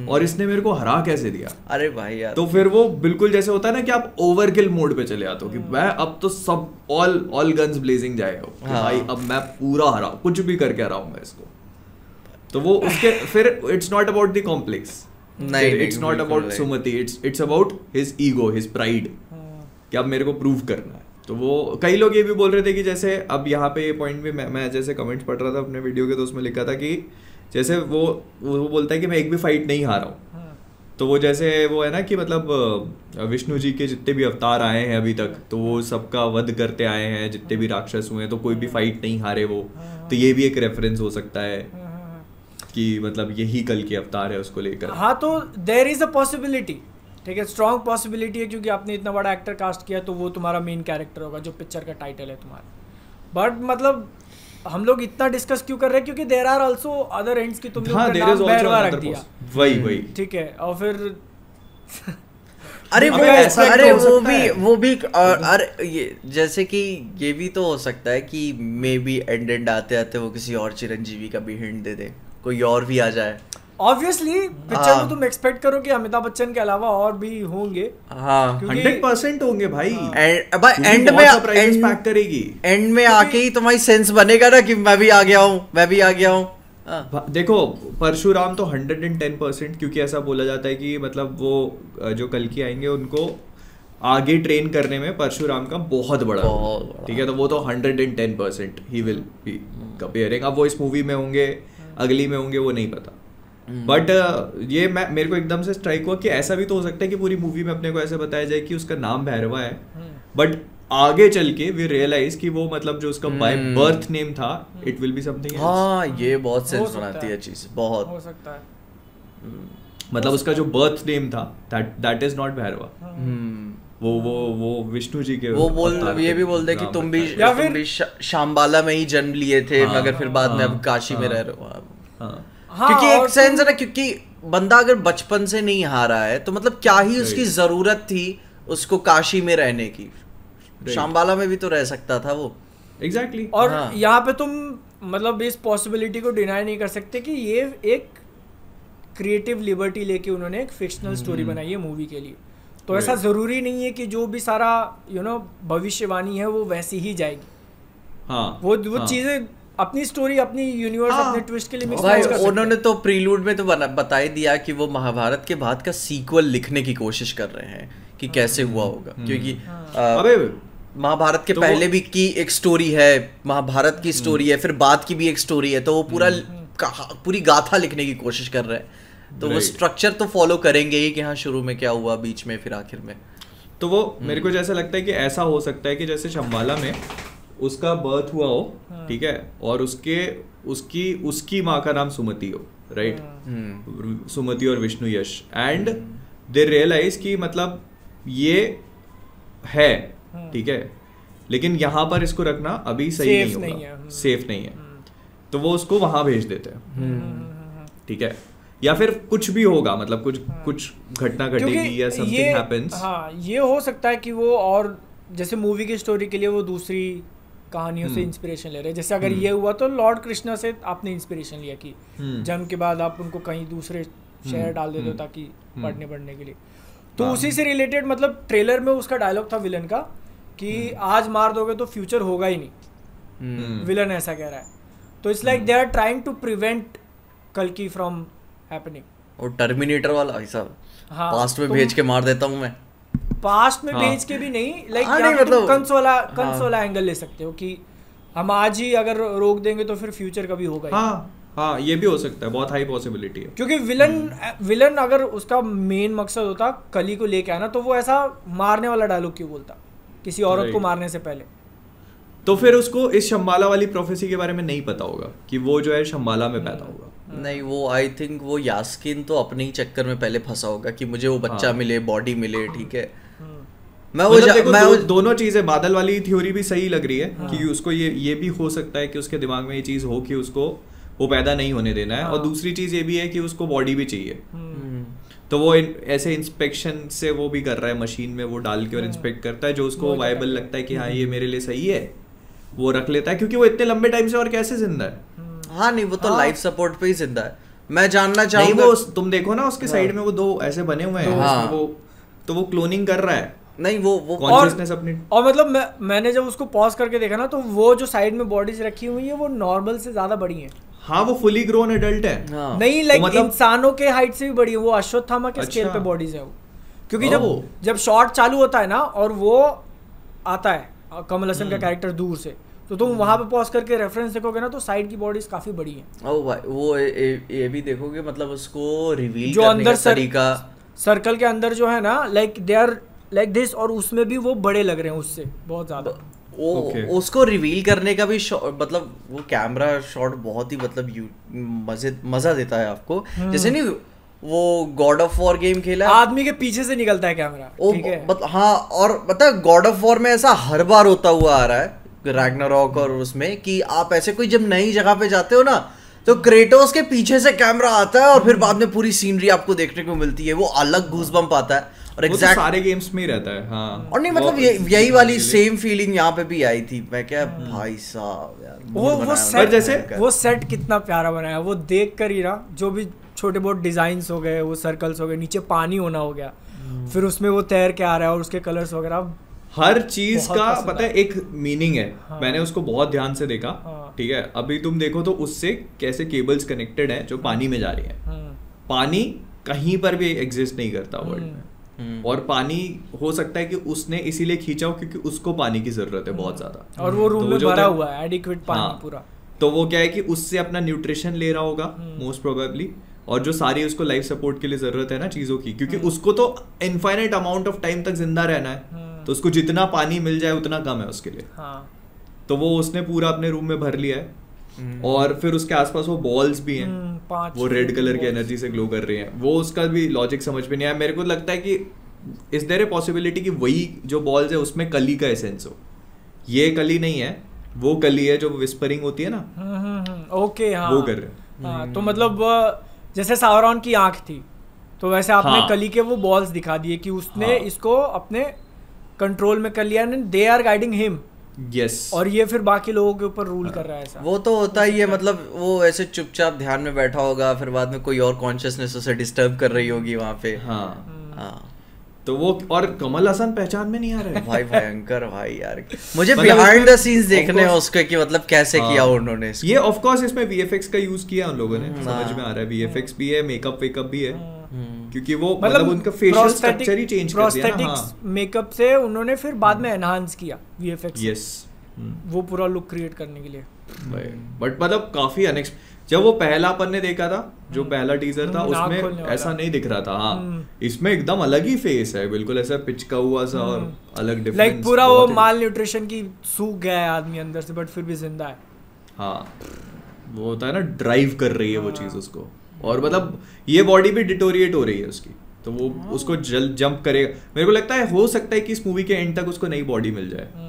B: और इसने मेरे को हरा कैसे दिया।
A: अरे भाई यार,
B: तो फिर वो बिल्कुल जैसे होता है ना कि आप ओवरकिल मोड पे चले आते हो कि मैं अब तो सब ऑल गन्स ब्लेजिंग जाएगा कि भाई अब मैं पूरा हरा, कुछ भी करके हराऊंगा इसको। तो वो उसके फिर it's not about the complex,
A: नहीं,
B: it's not about Sumati, it's about his ego, his pride, कि अब मेरे को प्रूव करना है। तो वो कई लोग ये भी बोल रहे थे कि जैसे अब यहाँ पे ये पॉइंट भी मैं जैसे कमेंट्स पढ़ रहा था अपने वीडियो के, तो उसमें लिखा था कि जैसे वो बोलता है कि मैं एक भी फाइट नहीं हारा हूँ, तो वो जैसे वो है ना कि मतलब विष्णु जी के जितने भी अवतार आए हैं अभी तक, तो वो सबका वध करते आए हैं, जितने भी राक्षस हुए हैं, तो कोई भी फाइट नहीं हारे वो। तो ये भी एक रेफरेंस हो सकता है कि मतलब यही कल के अवतार है उसको लेकर।
C: हाँ, तो देयर इज अ पॉसिबिलिटी, ठीक है, स्ट्रॉन्ग पॉसिबिलिटी है, क्योंकि आपने इतना बड़ा एक्टर कास्ट किया तो वो तुम्हारा मेन कैरेक्टर होगा जो पिक्चर का टाइटल है तुम्हारा। बट मतलब हम लोग इतना डिस्कस क्यों कर रहे हैं, क्योंकि there are also other ends की तुमने उनका नाम बैरवा रख दिया,
B: वही ठीक
C: है, और फिर
A: अरे वो भी अरे ये जैसे कि ये भी तो हो सकता है कि मे बी एंड आते आते वो किसी और चिरंजीवी का भी हिंट दे दे, कोई और भी आ जाए।
C: ऑब्वियसली पिक्चर में तुम एक्सपेक्ट करो कि अमिताभ बच्चन के अलावा और भी होंगे।
B: हाँ, 100% होंगे भाई।
A: एंड में
B: पैक करेगी,
A: एंड में आके ही तुम्हारी सेंस बनेगा ना कि मैं भी आ गया हूँ।
B: देखो परशुराम तो 110%, क्योंकि ऐसा बोला जाता है कि मतलब वो जो कल की आएंगे उनको आगे ट्रेन करने में परशुराम का बहुत बड़ा, ठीक है, तो वो तो 110% ही विल बी अपीयरिंग। अब वो इस मूवी में होंगे, अगली में होंगे, वो नहीं पता। बट ये मेरे को एकदम से स्ट्राइक हुआ कि ऐसा भी तो हो सकता है कि पूरी मूवी में अपने को ऐसे बताया जाए कि उसका नाम भैरवा है, बट आगे चल के वी रियलाइज कि वो मतलब जो उसका बाय बर्थ नेम था it will be something else.
A: हाँ, ये बहुत सेंस बनाती है चीज, बहुत
C: हो सकता है।
B: मतलब उसका जो बर्थ नेम था दैट इज नॉट भैरवा। वो विष्णु जी के
A: ये भी बोल दे कि तुम भी शाम्बाला में ही जन्म लिए थे, मगर फिर बाद में अब काशी में रह रहे हो। क्योंकि एक सेंस है ना, क्योंकि बंदा अगर बचपन से नहीं हारा है तो मतलब क्या ही उसकी जरूरत थी उसको काशी में रहने की, शाम्बाला में भी तो रह सकता था वो।
B: एग्जैक्टली।
C: और यहाँ पे तुम मतलब इस पॉसिबिलिटी को डिनाई नहीं कर सकते कि ये एक क्रिएटिव लिबर्टी लेके उन्होंने एक फिक्शनल स्टोरी बनाई है मूवी के लिए। तो ऐसा जरूरी नहीं है कि जो भी सारा भविष्यवाणी है वो वैसी ही जाएगी। वो चीजें अपनी स्टोरी, अपनी यूनिवर्स, अपने ट्विस्ट के लिए मिक्स कर सकते हैं।
A: उन्होंने तो प्रीलूड में तो बता ही दिया कि वो महाभारत के बाद का सीक्वल लिखने की कोशिश कर रहे हैं कि कैसे हुआ होगा, क्योंकि महाभारत के पहले भी की एक स्टोरी है, महाभारत की स्टोरी है, फिर बाद की भी एक स्टोरी है, तो वो पूरी गाथा लिखने की कोशिश कर रहे हैं। तो वो स्ट्रक्चर तो फॉलो करेंगे ही कि हाँ शुरू में क्या हुआ, बीच में, फिर आखिर में।
B: तो वो मेरे को जैसा लगता है कि ऐसा हो सकता है कि जैसे शंबाला में उसका बर्थ हुआ हो, ठीक है, और उसकी माँ का नाम सुमति हो, राइट, सुमति और विष्णु यश, एंड दे रियलाइज कि मतलब ये है, ठीक है, लेकिन यहाँ पर इसको रखना अभी सही नहीं होगा, सेफ नहीं है, तो वो उसको वहां भेज देते हैं, ठीक है, या फिर कुछ भी होगा, मतलब कुछ घटना घटेगी या समथिंग हैपेंस।
C: हाँ, ये हो सकता है कि वो और जैसे मूवी की स्टोरी के लिए वो दूसरी कहानियों से इंस्पिरेशन ले रहे हैं। जैसे अगर ये हुआ तो लॉर्ड कृष्णा से आपने इंस्पिरेशन लिया कि जन्म के बाद आप उनको कहीं दूसरे शहर डाल देते हो ताकि पढ़ने के लिए, तो उसी से रिलेटेड मतलब ट्रेलर में उसका डायलॉग था विलन का कि आज मार दोगे तो फ्यूचर होगा ही नहीं, विलन ऐसा कह रहा है। तो it's like they are trying to prevent कल्कि फ्रॉम हैपनिंग।
A: और टर्मिनेटर वाला हिसाब, पास्ट में भेज के मार देता हूँ मैं,
C: पास्ट में भेज के भी नहीं, लाइक मतलब कंस वाला एंगल ले सकते हो कि हम आज ही अगर रोक देंगे तो फिर फ्यूचर कभी होगा ही।
B: हाँ ये भी हो सकता है, बहुत हाई पॉसिबिलिटी है।
C: क्योंकि विलन अगर उसका मेन मकसद होता कली को लेके आना, तो वो ऐसा मारने वाला डायलॉग क्यों बोलता किसी औरत को मारने से पहले?
B: तो फिर उसको इस शम्बाला वाली प्रोफेसी के बारे में नहीं पता होगा कि वो जो है शम्बाला में पैदा होगा।
A: नहीं, वो आई थिंक वो यास्किन तो अपने ही चक्कर में पहले फंसा होगा कि मुझे वो बच्चा मिले, बॉडी मिले, ठीक है।
B: दोनों चीजें, बादल वाली थ्योरी भी सही लग रही है कि उसको ये भी हो सकता है कि उसके दिमाग में ये चीज हो कि उसको वो पैदा नहीं होने देना है, और दूसरी चीज ये भी है कि उसको बॉडी भी चाहिए। तो वो ऐसे इंस्पेक्शन से वो भी कर रहा है, मशीन में वो डाल के और इंस्पेक्ट करता है, जो उसको वायबल लगता है कि हाँ ये मेरे लिए सही है, वो रख लेता है, क्योंकि वो इतने लंबे टाइम से और कैसे जिंदा है।
A: हाँ नहीं, वो तो लाइफ सपोर्ट पे ही जिंदा है। मैं जानना चाहूंगा,
B: वो तुम देखो ना उसके साइड में वो दो ऐसे बने हुए हैं, तो वो क्लोनिंग कर रहा है।
A: नहीं वो
B: कॉन्शियसनेस अपनी,
C: और मतलब मैंने जब उसको पॉज करके देखा ना, तो वो जो साइड में बॉडीज रखी हुई है वो नॉर्मल से ज्यादा बड़ी है।
B: हाँ वो फुली ग्रोन एडल्ट है।
C: हाँ। नहीं लाइक मतलब इंसानों के हाइट से भी बड़ी है वो, अश्वत्थामा के स्केल पे बॉडीज है वो। क्योंकि जब शॉट चालू होता है ना और वो आता है कमल हसन का कैरेक्टर दूर से, तो तुम वहां पे पॉज करके रेफरेंस देखोगे ना, तो साइड की बॉडीज काफी बड़ी हैं।
A: ओ भाई वो ये भी देखोगे, मतलब उसको रिवील
C: जो
A: करने
C: अंदर
A: का तरीका,
C: सर्कल के अंदर जो है ना, like they are like this, और उसमें भी वो बड़े लग रहे हैं उससे बहुत ज्यादा।
A: उसको रिवील करने का भी मतलब वो कैमरा शॉट बहुत ही मतलब मजा देता है आपको। जैसे नहीं वो गॉड ऑफ वॉर गेम खेला,
C: आदमी के पीछे से निकलता है कैमरा, ठीक है।
A: हाँ, और मतलब गॉड ऑफ वॉर में ऐसा हर बार होता हुआ आ रहा है रैग्नारॉक और उसमें, कि आप ऐसे कोई जब नई जगह पे जाते हो ना, तो क्रेटोस के पीछे से कैमरा आता है और फिर बाद में पूरी सीनरी आपको देखने को मिलती है, वो अलग गूज़बम्प आता है। और
B: एग्जैक्ट सारे गेम्स में ही रहता है। हाँ,
A: और नहीं मतलब यही वाली सेम फीलिंग यहाँ पे भी आई थी। मैं क्या भाई साहब यार,
C: वो सेट, जैसे वो सेट कितना प्यारा बनाया, वो देख कर ही ना, जो भी छोटे बहुत डिजाइन्स हो गए, वो सर्कल्स हो गए, नीचे पानी होना हो गया, फिर उसमें वो तैर के आ रहा है और उसके कलर्स वगैरह,
B: हर चीज का पता है एक मीनिंग है। हाँ। मैंने उसको बहुत ध्यान से देखा। हाँ। ठीक है, अभी तुम देखो तो उससे कैसे केबल्स कनेक्टेड हैं जो पानी में जा रही हैं। हाँ। पानी कहीं पर भी एग्जिस्ट नहीं करता वर्ल्ड में, और पानी हो सकता है कि उसने इसीलिए खींचा हो क्योंकि उसको पानी की जरूरत है बहुत ज्यादा,
C: और वो रूम में भरा हुआ है एडिक्वेट पानी पूरा।
B: तो वो क्या है कि उससे अपना न्यूट्रिशन ले रहा होगा मोस्ट प्रोबेबली, और जो सारी उसको लाइफ सपोर्ट के लिए जरूरत है ना चीजों की, क्योंकि उसको तो इनफाइनाइट अमाउंट ऑफ टाइम तक जिंदा रहना है, तो उसको जितना पानी मिल जाए उतना कम है उसके लिए। हाँ। तो वो उसने पूरा अपने रूम में भर लिया है, और फिर उसके आसपास वो बॉल्स भी हैं, वो रेड कलर की एनर्जी से ग्लो कर रही हैं। वो उसका भी लॉजिक समझ में नहीं आया। मेरे को लगता है कि इज देयर ए पॉसिबिलिटी कि वही जो बॉल्स है उसमें कली का एसेंस हो। ये कली नहीं है, वो कली है जो विस्परिंग होती है ना।
C: ओके, हाँ,
B: वो कर रहे हैं।
C: तो मतलब जैसे सावरॉन की आंख थी, तो वैसे आपने कली के वो बॉल्स दिखा दिए कि उसने इसको अपने कंट्रोल में कर लिया, they are guiding him.
B: Yes,
C: और ये फिर बाकी लोगों के ऊपर रूल कर रहा है। ऐसा
A: वो तो होता ही है, मतलब वो ऐसे चुपचाप ध्यान में बैठा होगा, फिर बाद में कोई और कॉन्शियसनेस उसे डिस्टर्ब कर रही होगी वहाँ पे। हाँ।
B: तो वो, और कमल हसन पहचान में नहीं आ रहा है
A: भाई, भयंकर भाई यार। मुझे बिहाइंड द सीन्स देखने हैं उसके कि मतलब कैसे किया उन्होंने इसको।
B: ये ऑफ कोर्स इसमें वीएफएक्स का यूज किया उन लोगों ने, समझ में आ रहा है। वीएफएक्स भी है, मेकअप भी है, क्योंकि वो मतलब उनका फेशियल स्ट्रक्चर ही चेंज कर दिया ना।
C: प्रोस्थेटिक्स मेकअप से उन्होंने फिर बाद में एनहांस किया वीएफएक्स।
B: यस,
C: वो पूरा लुक क्रिएट करने के लिए।
B: बट मतलब काफी जब वो पहला अपन ने देखा था, जो पहला टीजर था, उसमें ऐसा नहीं दिख रहा था। हाँ, इसमें एकदम अलग ही फेस है, बिल्कुल ऐसा पिचका हुआ सा और अलग डिफरेंस।
C: लाइक पूरा वो माल न्यूट्रिशन की सूख गया है आदमी अंदर से, बट फिर भी जिंदा है।
B: हाँ, वो होता है ना, ड्राइव कर रही है वो चीज उसको, और मतलब ये बॉडी भी डिटोरिएट हो रही है उसकी, तो वो उसको जंप करेगा। मेरे को लगता है हो सकता है कि इस मूवी के एंड तक उसको नई बॉडी मिल जाए।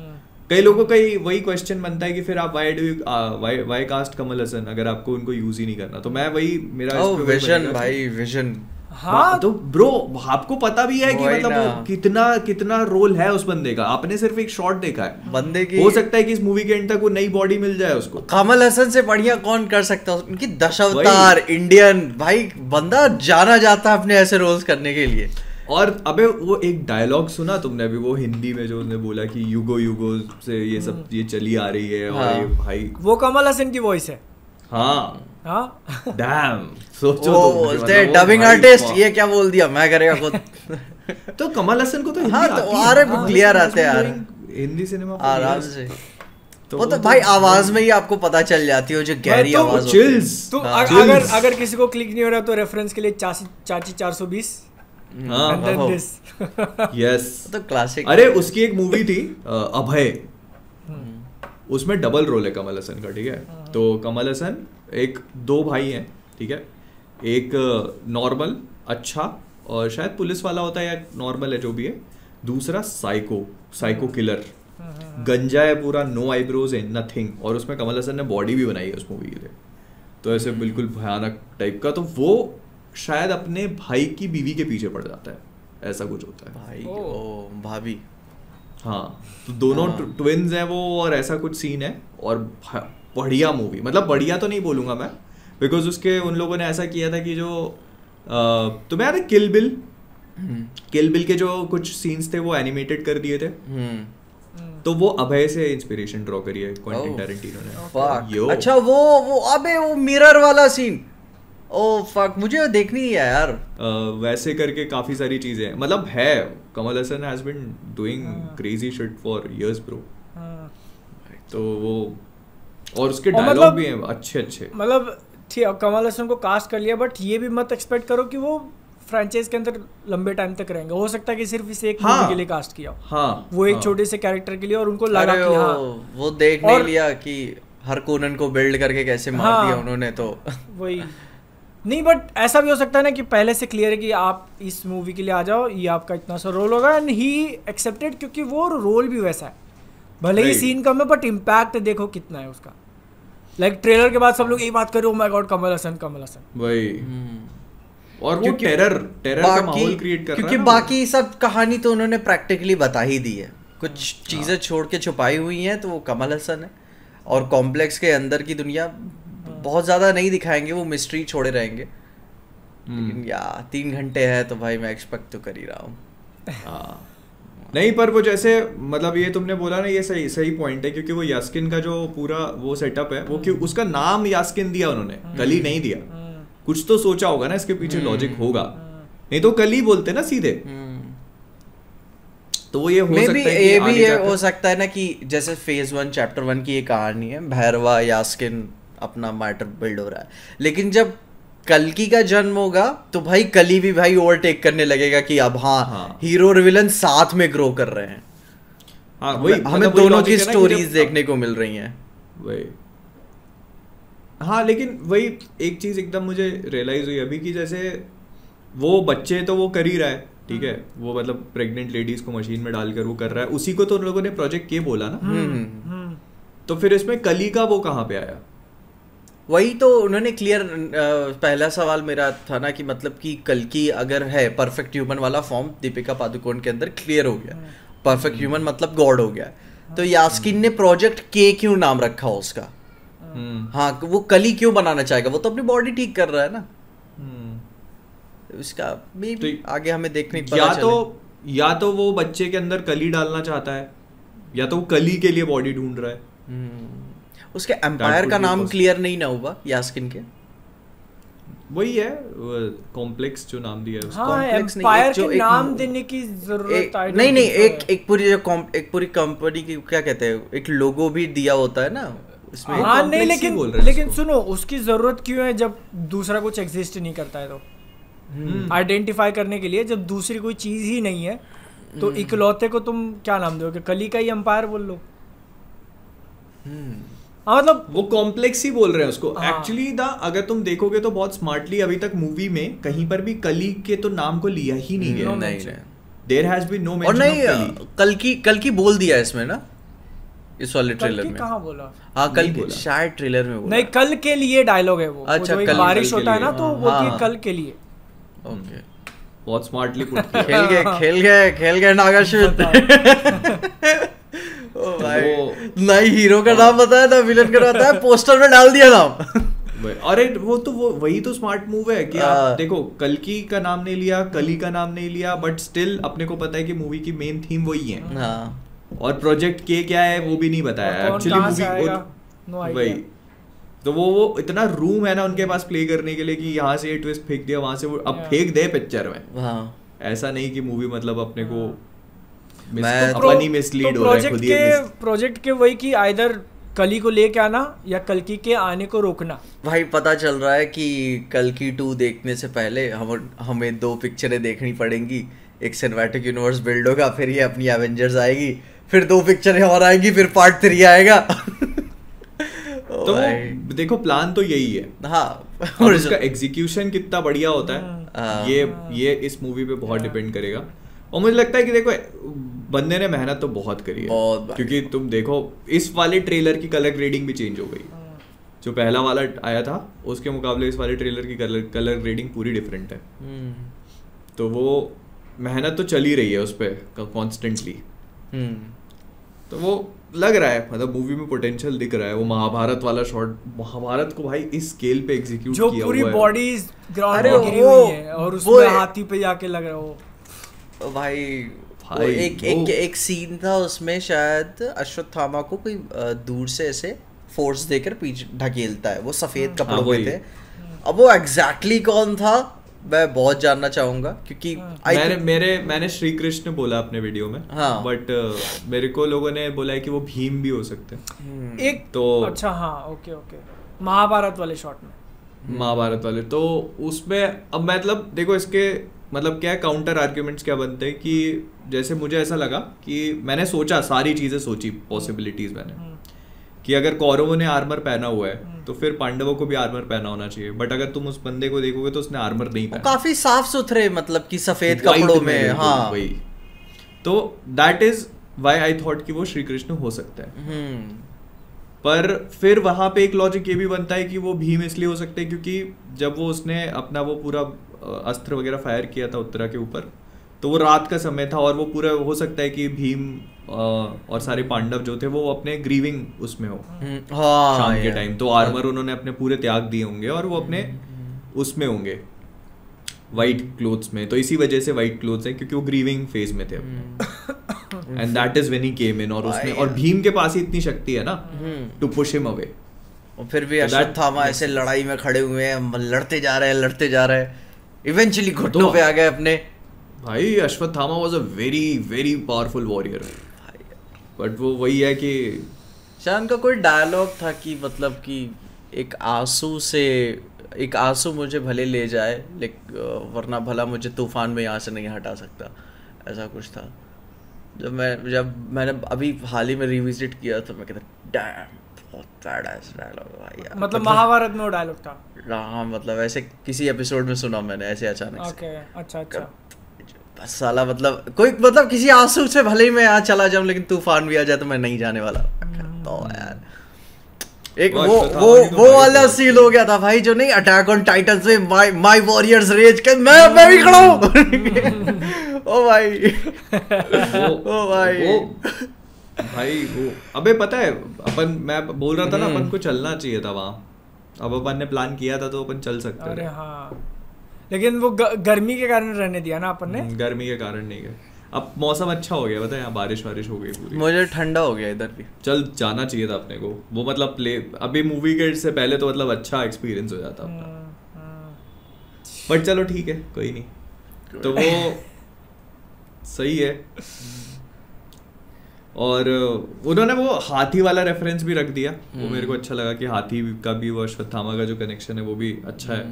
B: कई लोगों का वही क्वेश्चन बनता है कि फिर आप वाई कास्ट कमल हसन अगर आपको उनको यूज ही नहीं करना। तो मैं वही मेरा
A: विजन भाई, विजन।
B: हाँ, तो ब्रो आपको पता भी है कि मतलब कितना रोल है उस बंदे का। आपने सिर्फ एक शॉट देखा है
A: बंदे की,
B: हो सकता है कि इस मूवी के एंड तक वो नई बॉडी मिल जाए उसको।
A: कमल हसन से बढ़िया कौन कर सकता है? उनकी दशावतार इंडियन भाई, बंदा जाना जाता है अपने ऐसे रोल्स करने के लिए।
B: और अबे वो एक डायलॉग सुना तुमने अभी, वो हिंदी में जो उसने बोला कि युगो से ये सब ये चली आ रही है। हाँ। और ये भाई
C: वो कमल हसन की वॉइस है।
B: हाँ, डैम,
A: सोचो बोलते डबिंग आर्टिस्ट, ये क्या बोल दिया, मैं करेगा खुद।
B: तो कमल हसन को तो
A: हाँ, तो क्लियर आते हैं यार
B: हिंदी सिनेमा
A: आराम से। वो तो भाई आवाज में ही आपको पता चल जाती है, जो गहरी
C: तो
A: आवाज होती है।
B: चिल्स
C: तो
B: हाँ,
C: अगर किसी को क्लिक नहीं हो रहा तो रेफरेंस के लिए चाची 420
B: हाँ
C: and then
A: हाँ।
C: this।
B: यस
A: तो क्लासिक।
B: अरे उसकी एक मूवी थी अभय, उसमें डबल रोल है कमल हसन का, ठीक है। तो कमल हसन एक दो भाई हैं, ठीक है। एक नॉर्मल अच्छा और शायद पुलिस वाला होता है या नॉर्मल है जो भी है, दूसरा साइको किलर, गंजा है पूरा, नो आईब्रोज है नथिंग, और उसमें कमल हसन ने बॉडी भी बनाई है उस मूवी के लिए, तो ऐसे बिल्कुल भयानक टाइप का। तो वो शायद अपने भाई की बीवी के पीछे पड़ जाता है, ऐसा कुछ होता है
A: भाई ओ भाभी।
B: हाँ, तो दोनों ट्विन्स हैं वो, और ऐसा कुछ सीन है। और बढ़िया मूवी, मतलब बढ़िया तो नहीं बोलूंगा मैं, बिकॉज उसके उन लोगों ने ऐसा किया था कि जो तुम्हें याद है किल बिल के जो कुछ सीन्स थे वो एनिमेटेड कर दिए थे, तो वो अभय से इंस्पिरेशन ड्रॉ करी है क्वेंटिन टैरेंटिनो ने।
A: फक
B: यो
A: अच्छा वो अबे वो मिरर वाला सीन, ओ फक मुझे देखनी है यार।
B: वैसे करके काफी सारी चीजें हैं, मतलब है Kamal Haasan has been doing crazy shit for years bro. तो वो और उसके डायलॉग
C: मतलब
B: भी हैं अच्छे।
C: मतलब ठीक है, कमल हसन को कास्ट कर लिया, बट ये भी मत एक्सपेक्ट करो कि वो फ्रेंचाइज के अंदर लंबे टाइम तक रहेंगे। हो सकता है कि सिर्फ इस एक मूवी के लिए कास्ट किया,
B: हाँ,
C: वो एक
B: हाँ,
C: छोटे से कैरेक्टर के लिए, और उनको लगा
A: अरे
C: कि हाँ
A: वो देख नहीं लिया कि हर कोनन को बिल्ड करके कैसे मार
C: हाँ,
A: दिया उन्होंने, तो
C: वही नहीं। बट ऐसा भी हो सकता है ना कि पहले से क्लियर है कि आप इस मूवी के लिए आ जाओ, ये आपका इतना सा रोल होगा, एंड ही एक्सेप्टेड, क्योंकि वो रोल भी वैसा है, भले ही सीन कम है बट इम्पैक्ट देखो कितना है उसका। लाइक ट्रेलर के बाद सब लोग यही बात कर रहे हो, माय गॉड कमल हसन।
B: वही। और वो टेरर का माहौल क्रिएट कर रहा है,
A: क्योंकि बाकी सब कहानी तो उन्होंने प्रैक्टिकली बता ही दी है, कुछ चीजें छोड़ के छुपाई हुई हैं, तो वो कमल हसन है। और कॉम्प्लेक्स के अंदर की दुनिया बहुत ज्यादा नहीं दिखाएंगे, वो मिस्ट्री छोड़े रहेंगे। लेकिन यार 3 घंटे है तो भाई मैं एक्सपेक्ट तो कर ही रहा हूँ।
B: नहीं, पर वो जैसे मतलब ये तुमने बोला ना, ये सही पॉइंट है, क्योंकि वो यास्किन का जो पूरा वो सेटअप है, वो क्यों उसका नाम यास्किन दिया उन्होंने, कली नहीं दिया। कुछ तो सोचा होगा ना, इसके पीछे लॉजिक होगा, नहीं तो कली बोलते ना सीधे। तो वो ये हो सकता है कि
A: ये भी
B: आगे
A: हो सकता है ना कि जैसे फेज 1 चैप्टर 1 की ये कहानी है, भैरवा यास्किन अपना मैटर बिल्ड हो रहा है, लेकिन जब कल्कि का जन्म होगा तो भाई कली भी भाई ओवरटेक करने लगेगा कि अब हीरो और विलन साथ में ग्रो कर रहे हैं।
B: हाँ, वही
A: हमें
B: मतलब
A: दोनों की स्टोरीज देखने को मिल रही हैं।
B: वही। हाँ, लेकिन वही एक चीज एकदम मुझे रियलाइज हुई अभी कि जैसे वो बच्चे तो वो कर ही रहा है, ठीक है, वो मतलब प्रेग्नेंट लेडीज को मशीन में डालकर वो कर रहा है, उसी को तो उन लोगों ने प्रोजेक्ट के बोला ना। तो फिर इसमें कली का वो कहाँ पे आया?
A: वही तो उन्होंने क्लियर, पहला सवाल मेरा था ना कि मतलब कि कल्कि अगर है परफेक्ट ह्यूमन वाला फॉर्म दीपिका पादुकोण के अंदर क्लियर हो गया, परफेक्ट ह्यूमन मतलब गॉड हो गया, तो यास्किन ने प्रोजेक्ट के क्यों नाम रखा उसका? हाँ, वो कली क्यों बनाना चाहेगा? वो तो अपनी बॉडी ठीक कर रहा है ना। उसका तो आगे हमें देखने को पता चले।
B: या तो वो बच्चे के अंदर कली डालना चाहता है, या तो वो कली के लिए बॉडी ढूंढ रहा है।
A: उसके एम्पायर का नाम क्लियर नहीं ना हुआ यास्किन के।
B: वही है कॉम्प्लेक्स जो नाम दिया है उसको।
C: हाँ, एम्पायर के नाम देने की जरूरत
A: नहीं एक पूरी कंपनी की क्या कहते हैं, एक लोगो भी दिया होता है ना उसमें।
C: हाँ नहीं, लेकिन सुनो, उसकी जरूरत क्यों है जब दूसरा कुछ एग्जिस्ट नहीं करता है? तो आइडेंटिफाई करने के लिए, जब दूसरी कोई चीज ही नहीं है तो इकलौते को तुम क्या नाम दोगे? कली का ही एम्पायर बोल लो। मतलब
B: वो कॉम्प्लेक्स ही बोल रहे हैं उसको। एक्चुअली अगर तुम देखोगे तो बहुत स्मार्टली अभी तक मूवी में कहीं पर भी कली के तो नाम को लिया ही नहीं गया। There has been no mention of Kali.
A: कल की बोल दिया इसमें ना, इस वाले ट्रेलर में।
C: कहाँ बोला?
A: हाँ, कल शायद ट्रेलर में बोला।
C: नहीं, कल के लिए डायलॉग है वो।
A: अच्छा,
C: जो बारिश होता है ना, तो वो कल के लिए।
B: ओके, बहुत स्मार्टली पुट किया।
A: खेल गए नागाश्विन। ओ भाई, ना हीरो का नाम बताया ना विलन का बताया, पोस्टर में डाल दिया नाम।
B: अरे वो तो वही तो स्मार्ट मूव है कि आप देखो, कल्कि का नाम नहीं लिया, कली का नाम नहीं लिया, बट स्टिल अपने को पता है कि मूवी की मेन थीम वही है।
A: हाँ,
B: और प्रोजेक्ट के क्या है वो भी नहीं बताया एक्चुअली मूवी। वही तो वो इतना रूम है ना उनके पास प्ले करने के लिए कि यहाँ से ये ट्विस्ट फेंक दिया, वहां से वो अब फेंक दे पिक्चर में। ऐसा नहीं कि मूवी मतलब अपने को अपनी मिसलीड हो रहा है खुद ही।
C: प्रोजेक्ट के वही कि आइदर कली को लेके आना या कल्कि के आने को रोकना।
A: भाई पता चल रहा है कि कल्कि 2 देखने से पहले हमें 2 पिक्चरें देखनी पड़ेंगी। एक सिनेमैटिक यूनिवर्स बिल्ड होगा, फिर ये अपनी एवेंजर्स आएगी, फिर 2 पिक्चरें और आएंगी, फिर पार्ट 3 आएगा।
B: तो देखो प्लान तो यही है।
A: हाँ,
B: और उसका एग्जीक्यूशन कितना बढ़िया होता है ये इस मूवी पे बहुत डिपेंड करेगा। और मुझे लगता है कि देखो बंदे ने मेहनत तो बहुत करी है, क्योंकि तुम देखो इस वाले ट्रेलर की कलर ग्रेडिंग भी चेंज हो गई। जो पहला वाला आया था उसके मुकाबले इस वाले ट्रेलर की कलर ग्रेडिंग पूरी डिफरेंट है। तो वो मेहनत तो चल ही रही है उस पर कॉन्स्टेंटली। तो वो लग रहा है, मतलब मूवी में पोटेंशियल दिख रहा है। वो महाभारत वाला शॉट, महाभारत को भाई इस स्केल पे एग्जीक्यूट किया हुआ है,
C: जो पूरी बॉडी ग्राउंड पे गिरी हुई है और उसमें हाथी पे जाके लग रहा हो
A: भाई। एक सीन था उसमें, शायद अश्वत्थामा को कोई दूर से ऐसे फोर्स देकर पीछे ढकेलता है, वो सफेद कपड़ों में थे। अब वो एग्जैक्टली कौन था मैं बहुत जानना चाहूंगा, क्योंकि
B: मैंने श्री कृष्ण बोला अपने वीडियो में। हाँ, बट मेरे को लोगों ने बोला है कि वो भीम भी हो सकते हैं।
C: एक तो अच्छा, हाँ, ओके महाभारत वाले शॉट में,
B: महाभारत वाले तो उसमें अब मतलब देखो इसके मतलब क्या काउंटर आर्ग्यूमेंट्स क्या बनते हैं कि जैसे मुझे ऐसा लगा कि मैंने सोचा, सारी चीजें सोची, पॉसिबिलिटीज मैंने, कि अगर कौरवों ने आर्मर पहना हुआ है तो फिर पांडवों को भी आर्मर पहना होना चाहिए। बट अगर तुम उस बंदे को देखोगे तो उसने आर्मर नहीं पहना,
A: काफी साफ सुथरे, मतलब कि सफेद कपड़ों में। हाँ
B: वही, तो that is why I thought कि वो श्री कृष्ण हो सकता है। पर फिर वहां पे एक लॉजिक ये भी बनता है कि वो भीम इसलिए हो सकते हैं क्योंकि जब वो उसने अपना वो पूरा अस्त्र वगैरह फायर किया था उत्तरा के ऊपर, तो वो रात का समय था और वो पूरा हो सकता है कि भीम और सारे पांडव जो थे वो अपने ग्रीविंग उसमें हो शाम के टाइम, तो आर्मर उन्होंने अपने पूरे त्याग दिए होंगे और वो अपने उसमें होंगे वाइट क्लोथ्स में। तो इसी वजह से वाइट क्लोथ्स है क्योंकि वो ग्रीविंग फेज में थे and that is when he came in. और उसने, और भीम के पास ही इतनी शक्ति है ना टू पुश हिम अवे।
A: और फिर भी अश्वत्थामा ऐसे लड़ाई में खड़े हुए हैं, लड़ते जा रहे हैं, इवेंचुअली घुटनों पे आ गए अपने।
B: भाई Ashwatthama was a very very powerful warrior, but वो वही है कि
A: शायद उनका कोई डायलॉग था कि मतलब कि एक आंसू मुझे भले ले जाए वरना भला मुझे तूफान में यहाँ से नहीं हटा सकता, ऐसा कुछ था। जब मैंने अभी हाल ही में रिविजिट किया तो मैं कहता डैम, बहुत बैडएस डायलॉग भाई यार।
C: मतलब महाभारत में वो डायलॉग था?
A: हाँ, मतलब ऐसे किसी एपिसोड में सुना मैंने ऐसे अचानक से।
C: ओके, अच्छा।
A: बस साला मतलब कोई मतलब किसी आंसू से भले ही मैं यहाँ चला जाऊं लेकिन तूफान भी आ जाए तो मैं नहीं जाने वाला। तो यार एक वो वाला सीन हो गया था भाई, जो नहीं अटैक ऑन टाइटन्स में माय वॉरियर्स रेज के मैं भी खड़ा हूं। ओ भाई
B: भाई वो अबे पता है मैं बोल रहा था ना अपन को चलना चाहिए था वहाँ। अब अपन ने प्लान किया था तो अपन चल सकते थे।
C: अरे हाँ, लेकिन वो गर्मी के कारण रहने दिया ना अपन ने।
B: गर्मी के कारण नहीं गए। अब मौसम अच्छा हो गया, पता है यहाँ बारिश वारिश हो गई पूरी।
A: मुझे ठंडा हो गया इधर भी।
B: चल जाना चाहिए था अपने को वो, मतलब अभी मूवी के से पहले तो मतलब अच्छा एक्सपीरियंस हो जाता अपना। बट चलो ठीक है, कोई नहीं। तो वो सही है। और उन्होंने वो हाथी वाला रेफरेंस भी रख दिया, वो मेरे को अच्छा लगा कि हाथी का भी वो अश्वत्थामा का जो कनेक्शन है वो भी अच्छा है।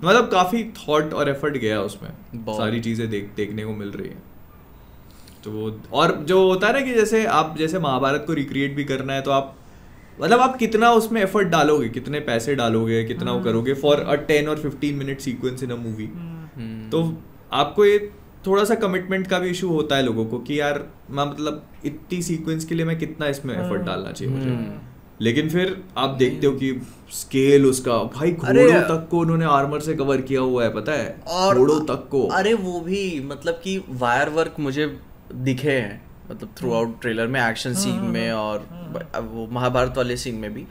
B: मतलब काफी थॉट और एफर्ट गया उसमें, सारी चीजें देखने को मिल रही है। तो वो और जो होता है ना कि जैसे महाभारत को रिक्रिएट भी करना है तो आप मतलब आप कितना उसमें एफर्ट डालोगे, कितने पैसे डालोगे, कितना वो करोगे फॉर अ 10 और 15 minute sequence in a movie. तो आपको ये थोड़ा सा कमिटमेंट का भी इशू होता है लोगों को कि यार मैं मतलब इतनी सीक्वेंस के लिए मैं कितना इसमें एफर्ट डालना चाहिए मुझे। लेकिन फिर आप देखते हो कि स्केल उसका भाई घोड़ों तक को उन्होंने आर्मर से कवर किया हुआ है, पता है, घोड़ों तक को।
A: अरे वो भी मतलब कि वायर वर्क मुझे दिखे हैं, मतलब थ्रू आउट ट्रेलर में, एक्शन सीन में और वो महाभारत वाले सीन में भी।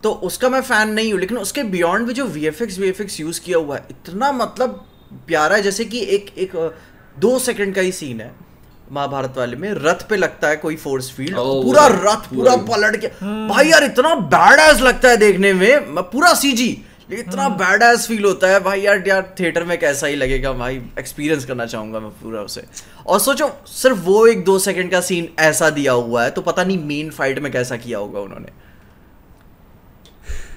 A: तो उसका मैं फैन नहीं हूँ, लेकिन उसके बियॉन्ड भी जो वीएफएक्स यूज किया हुआ है इतना मतलब प्यारा है। जैसे कि एक 2 सेकंड का ही सीन है महाभारत वाले में, रथ पे लगता है कोई फोर्स फील्ड, पूरा रथ पूरा पलट के भाई यार इतना बैडएस लगता है देखने में, पूरा सीजी इतना बैडएस फील होता है भाई यार थिएटर में कैसा ही लगेगा भाई, एक्सपीरियंस करना चाहूंगा मैं पूरा उसे। और सोचो सिर्फ वो 1-2 सेकंड का सीन ऐसा दिया हुआ है तो पता नहीं मेन फाइट में कैसा किया होगा उन्होंने।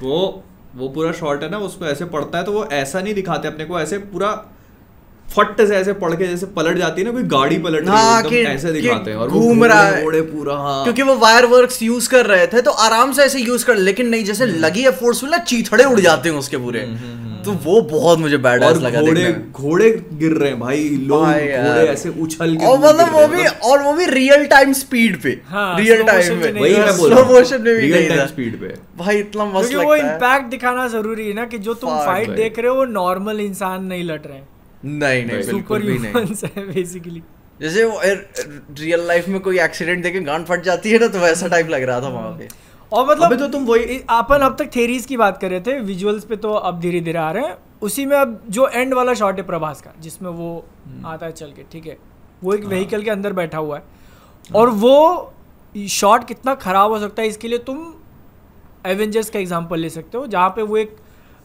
B: वो पूरा शॉट है ना, उसको ऐसे पड़ता है तो वो ऐसा नहीं दिखाते अपने को, ऐसे पूरा फट से ऐसे पड़ के जैसे पलट जाती है ना कोई गाड़ी पलट रही है, एकदम ऐसे दिखाते हैं और
A: घूम रहा है
B: घोड़े पूरा। हाँ
A: क्योंकि वो वायर वर्क्स यूज कर रहे थे तो आराम से ऐसे यूज कर, लेकिन नहीं जैसे लगी है फोर्सफुल ना, चीथड़े उड़ जाते हैं उसके पूरे। तो वो बहुत मुझे बैडएस लगा देखने में।
B: घोड़े गिर रहे हैं भाई, लोग घोड़े ऐसे उछल के,
A: और मतलब वो भी रियल टाइम स्पीड पे, रियल टाइम में,
B: वही मैं बोल
A: स्लो मोशन में भी
B: रियल
A: नहीं
B: टाइम
A: था
B: स्पीड पे
A: भाई, इतना मस्त लगता है।
C: वो इम्पैक्ट दिखाना जरूरी है ना कि जो तुम फाइट
A: भाई।
C: देख रहे हो वो नॉर्मल इंसान नहीं लड़ रहे हैं,
A: नहीं बिल्कुल भी नहीं।
C: ह्यूमंस है बेसिकली।
A: जैसे वो रियल लाइफ में कोई एक्सीडेंट देखे गांड फट जाती है ना, तो वैसा टाइप लग रहा था वहां पे।
C: और मतलब
B: अबे तो तुम वही
C: अपन अब तक थेरीज की बात कर रहे थे, विजुअल्स पे तो अब धीरे धीरे आ रहे हैं। उसी में अब जो एंड वाला शॉट है प्रभास का, जिसमें वो आता है चल के, ठीक है, वो एक व्हीकल के अंदर बैठा हुआ है, और वो शॉट कितना खराब हो सकता है इसके लिए तुम एवेंजर्स का एग्जांपल ले सकते हो, जहाँ पे वो एक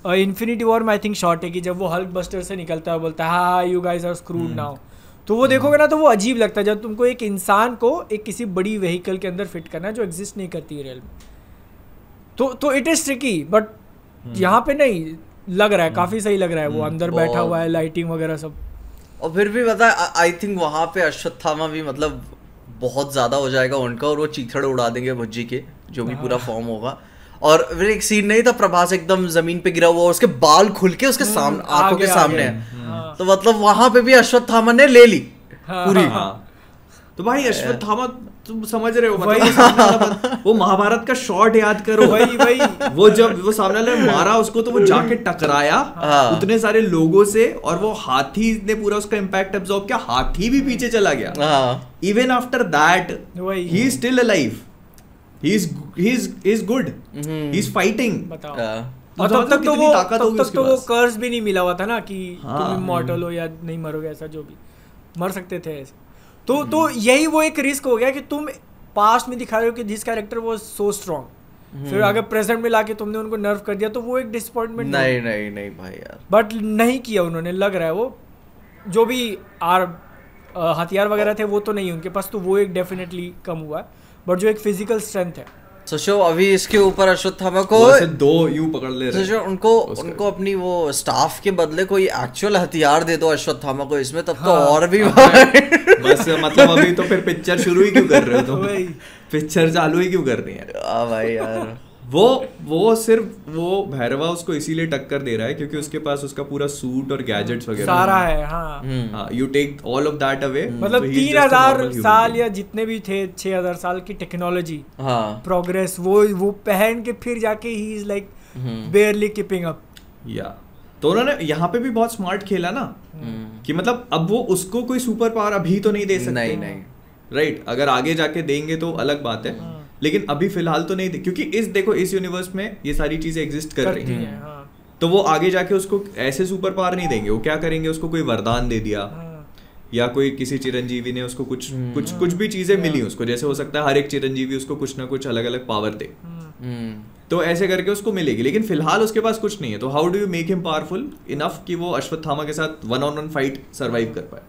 C: इन्फिनिटी वॉर में आई थिंक शॉट है कि जब वो हल्क बस्टर से निकलता है, बोलता है हाँ you guys are screwed now, तो वो देखोगे ना तो वो अजीब लगता है जब तुमको एक इंसान को एक किसी बड़ी व्हीकल के अंदर फिट करना है जो एग्जिस्ट नहीं करती है रियल में। तो इट इज ट्रिकी, बट यहाँ पे नहीं लग रहा है, काफी सही लग रहा है, वो अंदर बैठा हुआ है, लाइटिंग वगैरह सब।
A: और फिर भी पता है आई थिंक वहां पे अश्वत्थामा भी मतलब बहुत ज्यादा हो जाएगा उनका, और वो चीथड़े उड़ा देंगे भुज्जी के, जो भी पूरा फॉर्म होगा। और फिर एक सीन नहीं था, प्रभास एकदम जमीन पे गिरा हुआ और उसके बाल खुल के उसके सामने आंखों के सामने है, तो मतलब वहां पे भी अश्वत्थामा ने ले ली पूरी।
B: तो भाई अश्वत्थामा तुम समझ रहे हो, मतलब वो महाभारत का शॉट याद करो,
C: वही
B: वो जब वो सामने वाले ने मारा उसको तो वो जाके टकराया उतने सारे लोगों से, और वो हाथी ने पूरा उसका इम्पैक्ट एब्जॉर्ब किया, हाथी भी पीछे चला गया। Even after that he is still alive, he is good, he is fighting।
C: बताओ।
B: और
C: तब तक तो वो
B: कर्स
C: कर्स भी नहीं मिला हुआ था ना कि तुम इमॉर्टल हो या नहीं मरोगे, ऐसा जो भी मर सकते थे ऐसे। तो यही वो एक रिस्क हो गया कि तुम पास्ट में दिखा रहे हो कि this character was so strong, फिर अगर प्रेजेंट में लाके तुमने उनको नर्व कर दिया तो वो एक डिसअपॉइंटमेंट।
A: नहीं भाई यार,
C: बट नहीं किया उन्होंने, लग रहा है वो जो भी हथियार वगैरह थे वो तो नहीं उनके पास, तो वो एक डेफिनेटली कम हुआ है, बट जो एक फिजिकल स्ट्रेंथ है।
A: सोचो अभी इसके ऊपर अश्वत्थामा को
B: ऐसे दो यूं पकड़ ले रहे हैं।
A: सोचो उनको अपनी वो स्टाफ के बदले कोई एक्चुअल हथियार दे दो अश्वत्थामा को इसमें, तब तो और भी
B: बस मतलब अभी तो फिर पिक्चर शुरू ही क्यों कर रहे हो तुम? पिक्चर चालू ही क्यों कर रही है
A: भाई यार?
B: वो सिर्फ वो भैरवा उसको इसीलिए टक्कर दे रहा है क्योंकि उसके पास उसका पूरा सूट और गैजेट्स वगैरह
C: सारा है। हाँ
B: you take all of that away,
C: मतलब 3000 साल या जितने भी थे 6000 साल की टेक्नोलॉजी प्रोग्रेस वो पहन के फिर जाके he is like बेयरली keeping up.
B: या तो उन्होंने यहाँ पे भी बहुत स्मार्ट खेला ना कि मतलब अब वो उसको कोई सुपर पावर अभी तो नहीं दे सकते, नहीं राइट, अगर आगे जाके देंगे तो अलग बात है, लेकिन अभी फिलहाल तो नहीं दे, क्योंकि इस यूनिवर्स में ये सारी चीजें एग्जिस्ट कर रही हैं। तो वो आगे जाके उसको ऐसे सुपर पावर नहीं देंगे, वो क्या करेंगे, उसको कोई वरदान दे दिया या कोई किसी चिरंजीवी ने उसको कुछ भी चीजें मिली उसको, जैसे हो सकता है हर एक चिरंजीवी उसको कुछ ना कुछ अलग अलग पावर दे, तो ऐसे करके उसको मिलेगी, लेकिन फिलहाल उसके पास कुछ नहीं है। तो how do you make him powerful enough कि वो अश्वत्थामा के साथ 1-on-1 फाइट सरवाइव कर पाए?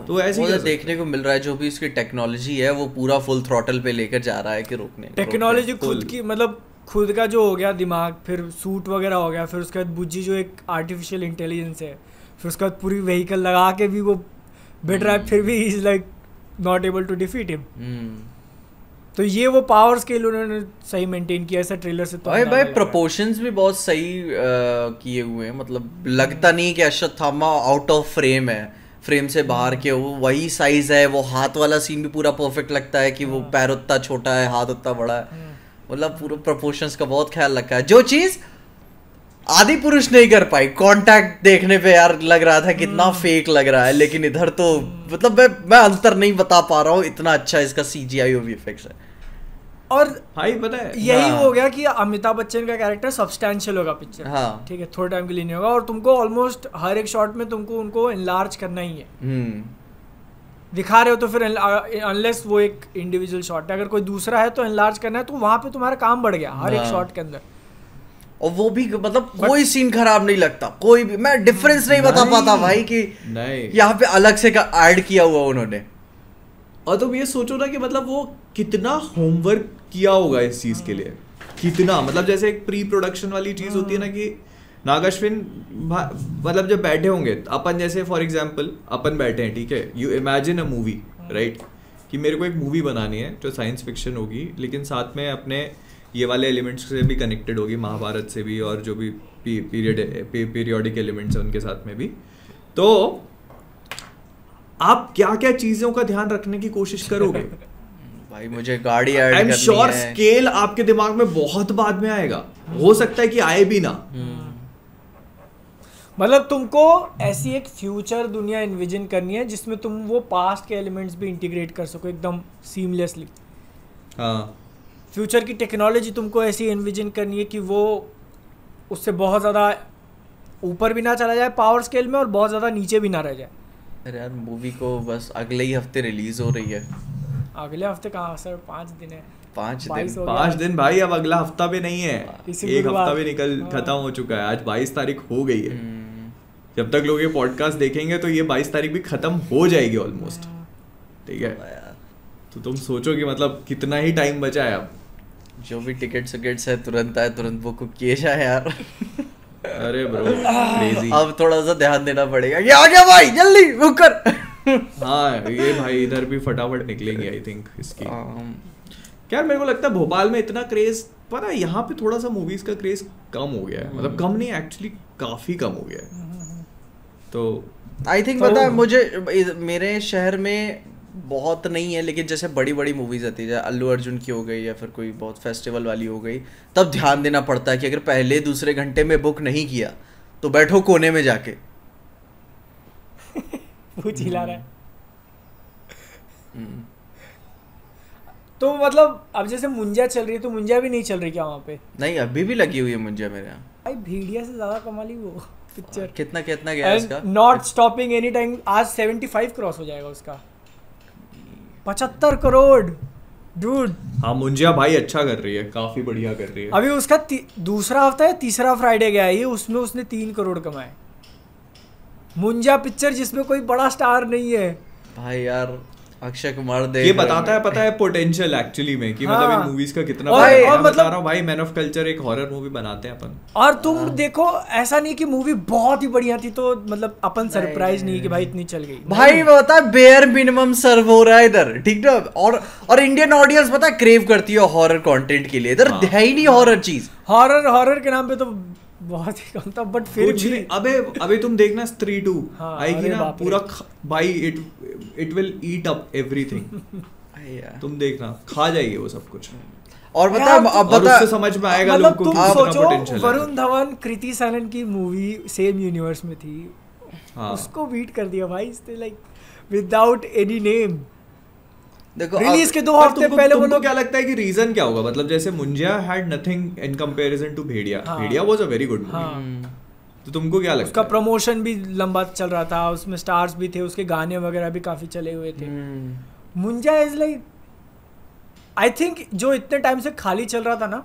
B: तो ऐसे ही
A: देखने को मिल रहा है जो भी इसकी टेक्नोलॉजी है वो पूरा फुल थ्रॉटल पे लेकर जा रहा है कि रोकने
C: टेक्नोलॉजी खुद की, मतलब खुद का जो हो गया दिमाग, फिर सूट वगैरह हो गया, फिर उसके बाद बुज्जी जो एक आर्टिफिशियल इंटेलिजेंस है, फिर उसके बाद पूरी व्हीकल लगा के भी वो बैठ रहा है, फिर भी is like not able to defeat him. तो ये वो पावर स्केल उन्होंने सही मेंटेन किया ऐसा ट्रेलर से। तो
A: भाई प्रोपोर्शंस भी बहुत सही किए हुए हैं, मतलब लगता नहीं कि अश्वत्थामा आउट ऑफ फ्रेम है, फ्रेम से बाहर के वो वही साइज है। वो हाथ वाला सीन भी पूरा परफेक्ट लगता है कि वो पैर उतना छोटा है, हाथ उतना बड़ा है, मतलब पूरा प्रोपोर्शंस का बहुत ख्याल रखा है, जो चीज आदि पुरुष नहीं कर पाई। कांटेक्ट देखने पे यार लग रहा था कितना फेक लग रहा है, लेकिन इधर तो मतलब मैं अंतर नहीं बता पा रहा हूँ, इतना अच्छा इसका CGI और VFX है।
C: और
B: भाई पता है
C: यही हो गया कि अमिताभ बच्चन का कैरेक्टर सब्सटैंशियल होगा पिक्चर, ठीक है, थोड़े टाइम के लिए नहीं होगा, और तुमको ऑलमोस्ट हर एक शॉट में तुमको उनको एनलार्ज करना ही है। दिखा रहे हो तो फिर अनलेस वो एक इंडिविजुअल शॉट है, अगर कोई दूसरा है तो एनलार्ज करना है, तो वहां पे तुम्हारा काम बढ़ गया हर एक शॉट के अंदर।
A: और वो भी मतलब कोई सीन खराब नहीं लगता, कोई भी मैं डिफरेंस नहीं बता पाता भाई कि यहाँ पे अलग से ऐड किया हुआ उन्होंने।
B: और तुम ये सोचो ना कि मतलब वो कितना होमवर्क किया होगा इस चीज के लिए कितना मतलब जैसे एक प्री प्रोडक्शन वाली चीज होती है ना कि नाग अश्विन मतलब जब बैठे होंगे अपन, जैसे फॉर एग्जांपल अपन बैठे हैं, ठीक है, you imagine a movie right, कि मेरे को एक मूवी बनानी है जो साइंस फिक्शन होगी लेकिन साथ में अपने ये वाले एलिमेंट्स से भी कनेक्टेड होगी, महाभारत से भी और जो भी पीरियोडिक एलिमेंट्स हैं उनके साथ में भी। तो आप क्या क्या चीजों का ध्यान रखने की कोशिश करोगे?
A: भाई मुझे गाड़ी ऐड
B: आई एम
A: करनी
B: श्योर
A: है।
B: स्केल आपके दिमाग में बहुत बाद में आएगा, हो सकता है कि आए भी ना।
C: मतलब तुमको ऐसी एक फ्यूचर दुनिया इन्विजन करनी है जिसमें तुम वो पास्ट के एलिमेंट्स भी इंटीग्रेट कर सको एकदम सीमलेसली।
B: हाँ,
C: फ्यूचर की टेक्नोलॉजी तुमको ऐसी इन्विजन करनी है कि वो उससे बहुत ज़्यादा ऊपर भी ना चला जाए पावर स्केल में और बहुत ज़्यादा नीचे भी ना रह जाए।
A: अरे यार मूवी को बस अगले ही हफ्ते रिलीज हो रही है।
C: अगले हफ्ते कहाँ सर, 5 दिन है।
A: 5
C: 22
A: दिन।
C: हो गया।
B: 5 दिन भाई, अब अगला हफ्ता भी नहीं है,
C: इसी
B: एक
C: गुरुवार।
B: हफ्ता भी निकल खत्म हो चुका है। आज 22 तारीख हो गई है। जब तक लोग ये पॉडकास्ट देखेंगे तो ये 22 तारीख भी खत्म हो जाएगी ऑलमोस्ट, ठीक है। तो तुम सोचो कि मतलब कितना ही टाइम बचा है अब।
A: जो भी टिकट्स है तुरंत आए, तुरंत बुक किए जाए यार।
B: अरे ब्रो क्रेजी।
A: अब थोड़ा सा ध्यान देना पड़ेगा। ये आ गया भाई, जल्दी बुक कर।
B: हाँ ये भाई इधर भी फटाफट निकलेंगे आई थिंक इसकी। क्या मेरे को लगता है भोपाल में इतना क्रेज, पता है यहाँ पे थोड़ा सा मूवीज का क्रेज कम हो गया है, मतलब कम नहीं एक्चुअली काफी कम हो गया है। तो
A: आई थिंक पता है मुझे, मेरे शहर में बहुत नहीं है लेकिन जैसे बड़ी बड़ी मूवीज आती है, जैसे अल्लू अर्जुन की हो गई या फिर कोई बहुत फेस्टिवल वाली हो गई, तब ध्यान देना पड़ता है कि अगर पहले दूसरे घंटे में बुक नहीं किया तो बैठो कोने में जाके।
C: वो चिल्ला रहा है। तो मतलब अब जैसे मुंजा चल रही है तो मुंजा भी नहीं चल रही क्या वहाँ पे?
A: नहीं अभी भी लगी हुई है मुंजा मेरे यहाँ।
C: भाई भेड़िया से ज्यादा कमाली वो पिक्चर।
A: कितना कितना गया इसका?
C: Not stopping any time. आज 75 क्रॉस हो जाएगा उसका। 75 करोड़ डूड।
B: हाँ मुंजिया भाई अच्छा कर रही है, काफी बढ़िया कर रही है।
C: अभी उसका दूसरा हफ्ता है, तीसरा फ्राइडे गया है, उसमें उसने 3 करोड़ कमाए। मुंजा पिक्चर जिसमें कोई बड़ा स्टार नहीं है
A: भाई यार। अक्षय कुमार देख,
B: ये बताता है पता है पोटेंशियल एक्चुअली में कि मतलब इन मूवीज का कितना
C: और
B: मतलब
C: मतलब
B: बता रहा हूँ भाई, मैन ऑफ कल्चर एक हॉरर मूवी बनाते हैं अपन।
C: और तुम देखो ऐसा नहीं कि मूवी बहुत ही बढ़िया थी तो मतलब अपन सरप्राइज नहीं कि भाई इतनी चल गई।
A: भाई बता बेयर मिनिमम सर्व हो रहा है इधर, ठीक ना। और इंडियन ऑडियंस पता है क्रेव करती है हॉरर कंटेंट के लिए, इधर है ही नहीं हॉरर चीज।
C: हॉरर के नाम पे तो बहुत ही कम था बट फिर भी।
B: अबे तुम देखना स्त्री 2
C: हाँ,
B: आएगी ना पूरा भाई, it will eat up everything. तुम देखना खा जाएगी वो सब कुछ।
A: और बता अब
B: और
A: बता
B: उससे समझ में आएगा
C: मतलब
B: लोगों को
C: तुम
B: कितना
C: सोचो
B: पोटेंशियल है।
C: वरुण धवन कृति सैनन की मूवी सेम यूनिवर्स में थी।
B: हाँ।
C: उसको बीट कर दिया भाई इसने, लाइक विदाउट एनी नेम।
A: देखो
C: रिलीज के 2
B: और
C: हफ्ते पहले वो
B: तुमको
C: लोग।
B: क्या लगता है कि रीजन क्या होगा? मतलब जैसे Munjya had nothing in comparison to Bhediya.
C: हाँ।
B: Bhediya was a very good movie.
C: हाँ।
B: तो तुमको क्या लगता
C: उसका
B: है?
C: प्रमोशन भी लंबा चल रहा था, उसमें स्टार्स भी थे, उसके गाने वगैरह भी काफी चले हुए थे। मुंजा इज लाइक आई थिंक जो इतने टाइम से खाली चल रहा था ना,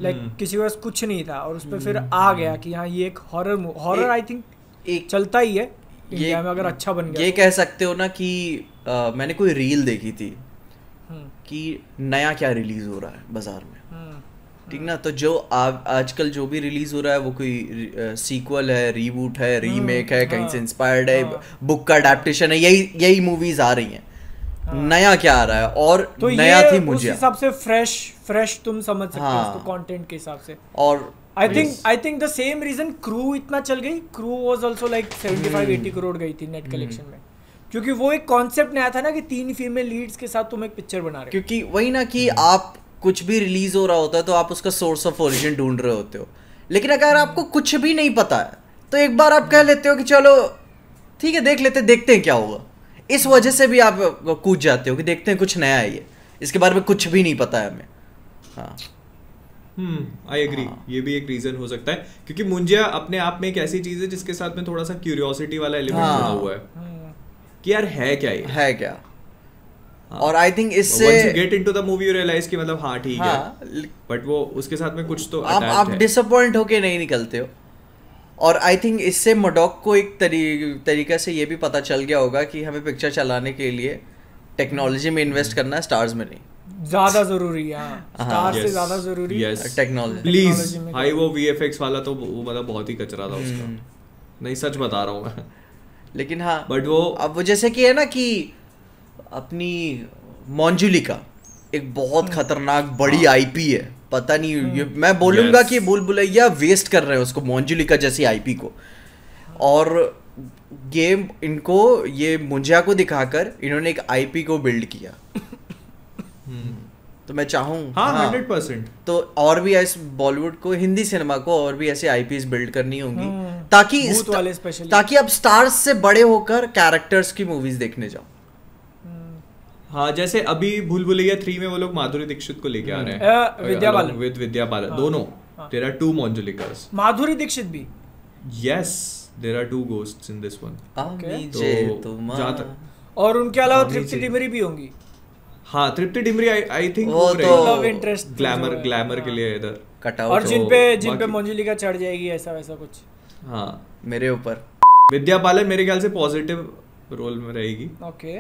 C: लाइक किसी के पास कुछ नहीं था और उस पर फिर आ गया कि हाँ ये एक हॉरर आई थिंक
A: एक
C: चलता ही है इंडिया में अगर अच्छा बन गया।
A: ये कह सकते हो ना कि मैंने कोई रील देखी थी कि नया क्या रिलीज हो रहा है बाजार में, ठीक ना। तो जो आजकल जो भी रिलीज हो रहा है वो कोई सीक्वल है, रीबूट है, रीमेक है, कहीं से इंस्पायर्ड है, बुक का अडेप्टेशन है, यही मूवीज आ रही हैं। नया क्या आ रहा है? और
C: तो
A: नया
C: ये
A: थी
C: उस
A: मुझे
C: हिसाब से फ्रेश तुम समझ सकते हो उसको कंटेंट के हिसाब से।
A: और
C: I think the same reason Crew इतना चल गई। Crew was also like 75-80 crore गई थी नेट कलेक्शन में, क्योंकि वो एक कॉन्सेप्ट नया था ना कि 3 फीमेल लीड्स के साथ तुम एक पिक्चर बना रहे हो।
A: क्योंकि वही ना कि आप कुछ भी रिलीज हो रहा होता है तो आप उसका सोर्स ऑफ ओरिजिन ढूंढ रहे होते हो, लेकिन अगर आपको कुछ भी नहीं पता है तो एक बार आप कह लेते हो कि चलो ठीक है देखते हैं क्या होगा। इस वजह से भी आप कूद जाते हो कि देखते हैं कुछ नया है, ये इसके बारे में कुछ भी नहीं पता है हमें। हाँ
B: आई एग्री, ये भी एक रीजन हो सकता है क्योंकि मुंजिया अपने आप में एक ऐसी चीज है जिसके साथ में थोड़ा सा क्यूरियोसिटी वाला एलिमेंट जुड़ा हुआ है कि यार है क्या ये,
A: है क्या। और आई थिंक इससे
B: once you get into the movie you realize कि मतलब हाँ ठीक है, बट वो उसके साथ में कुछ तो
A: आप डिसअपॉइंट होके नहीं निकलते हो। और आई थिंक इससे मडॉक को एक तरीका से ये भी पता चल गया होगा कि हमें पिक्चर चलाने के लिए टेक्नोलॉजी में इन्वेस्ट करना है, स्टार्स में नहीं।
C: ज्यादा जरूरी है, स्टार से
B: yes,
C: ज्यादा जरूरी
B: yes.
A: टेक्नोलॉजी
B: प्लीज
C: Technology में
B: भाई वो VFX वाला तो वो मतलब बहुत ही कचरा था उसका, नहीं सच बता रहा हूँ मैं।
A: लेकिन हाँ
B: बट वो
A: अब वो जैसे कि है ना कि अपनी मोंजुलिका एक बहुत खतरनाक बड़ी आईपी है, पता नहीं ये मैं बोलूंगा
B: Yes.
A: कि भूल भुलैया वेस्ट कर रहे हैं उसको, मोंजुलिका जैसी आईपी को, और गेम इनको ये मुंजिया को दिखाकर इन्होंने एक आईपी को बिल्ड किया। तो मैं चाहूँ
B: हाँ 100%।
A: तो और भी ऐसे बॉलीवुड को, हिंदी सिनेमा को और भी ऐसे आईपीज बिल्ड करनी होंगी ताकि
C: भूत वाले स्पेशली,
A: ताकि अब स्टार्स से बड़े होकर कैरेक्टर्स की मूवीज देखने जाओ।
B: हाँ जैसे अभी भूल भुलैया 3 में वो लोग माधुरी दीक्षित को लेके आ रहे हैं,
C: विद्या बालन
B: विद विद्या बालन, दोनों देयर आर 2 मोंजुलिकास।
C: माधुरी दीक्षित भी,
B: yes there are 2 ghosts in this one.
C: और उनके अलावा तृप्ति डिमरी भी होंगी।
B: हाँ तृप्ति डिमरी आई थिंक
A: वो तो
C: लव इंटरेस्ट
B: ग्लैमर के लिए इधर
A: कटआउट
C: और जिन पे मंजुलिका चढ़ जाएगी ऐसा वैसा कुछ।
B: हाँ
A: मेरे ऊपर
B: विद्या बालन मेरे ख्याल से पॉजिटिव रोल में रहेगी।
C: ओके,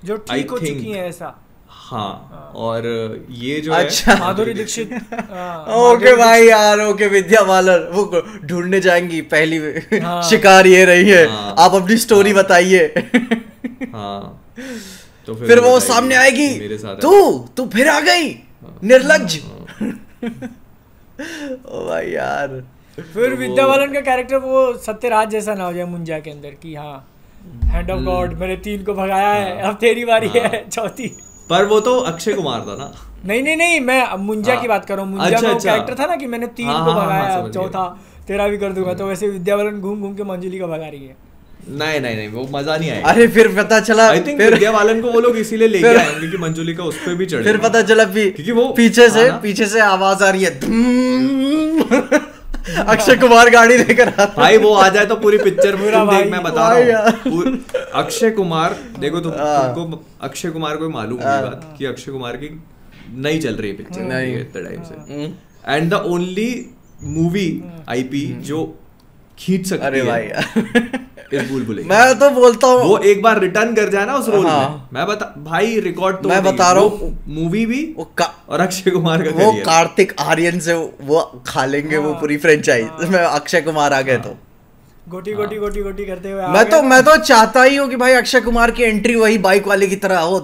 C: जो ठीक हो चुकी है ऐसा।
B: हाँ और ये जो
A: अच्छा
B: है
C: माधुरी दीक्षित
A: ओके भाई यार, ओके विद्या बालन वो ढूंढने जाएंगी, पहली
C: हाँ।
A: शिकार ये रही है,
B: हाँ।
A: आप अपनी स्टोरी बताइए।
B: हाँ तो
A: फिर वो सामने आएगी,
B: मेरे साथ
A: तू फिर आ गई निर्लज्ज। ओ भाई यार,
C: फिर विद्या बालन का कैरेक्टर वो सत्यराज जैसा ना हो जाए मुंजा के अंदर कि हाँ हैंड ऑफ गॉड मैंने 3 को भगाया है, अब तेरी बारी है चौथी।
B: पर वो तो अक्षय कुमार था ना।
C: नहीं मैं मुंजा की बात कर रहा हूँ। मुंजा में वो कैरेक्टर था ना कि मैंने 3 को भगाया, अब चौथा तेरा भी कर दूंगा। तो वैसे विद्या बालन घूम घूम के मंजुली का भगा रही है।
B: नहीं वो मजा नहीं आया।
A: अरे फिर पता चला,
B: आई थिंक विद्या बालन को वो लोग इसीलिए लेके आए होंगे कि मंजुलिका उस पे भी चढ़े।
A: फिर पता चला
B: क्योंकि वो
A: पीछे से आवाज आ रही है, अक्षय कुमार गाड़ी लेकर आता
B: भाई वो आ जाए तो पूरी पिक्चर
C: पूरा
B: देख, मैं बता रहा हूँ
A: भाई
B: अक्षय कुमार देखो तुमको अक्षय कुमार को मालूम है बात कि अक्षय कुमार की नहीं चल रही पिक्चर
A: नहीं
B: इतने टाइम से, and the only movie IP जो खींच सकती
A: अरे
B: है
A: भाई
B: इस भूल भुलैया।
A: मैं तो बोलता हूँ
B: वो एक बार रिटर्न कर जाए ना उस रोल
A: हाँ।
B: में, मैं बता भाई रिकॉर्ड तो
A: मैं बता रहा हूँ
B: मूवी भी और अक्षय कुमार का
A: वो
B: career।
A: कार्तिक आर्यन से वो खा लेंगे वो पूरी फ्रेंचाइज में अक्षय कुमार आ गए तो
C: गोटी करते हुए
A: मैं तो चाहता ही हूँ कि भाई अक्षय कुमार की एंट्री वही बाइक वाले की तरह हो,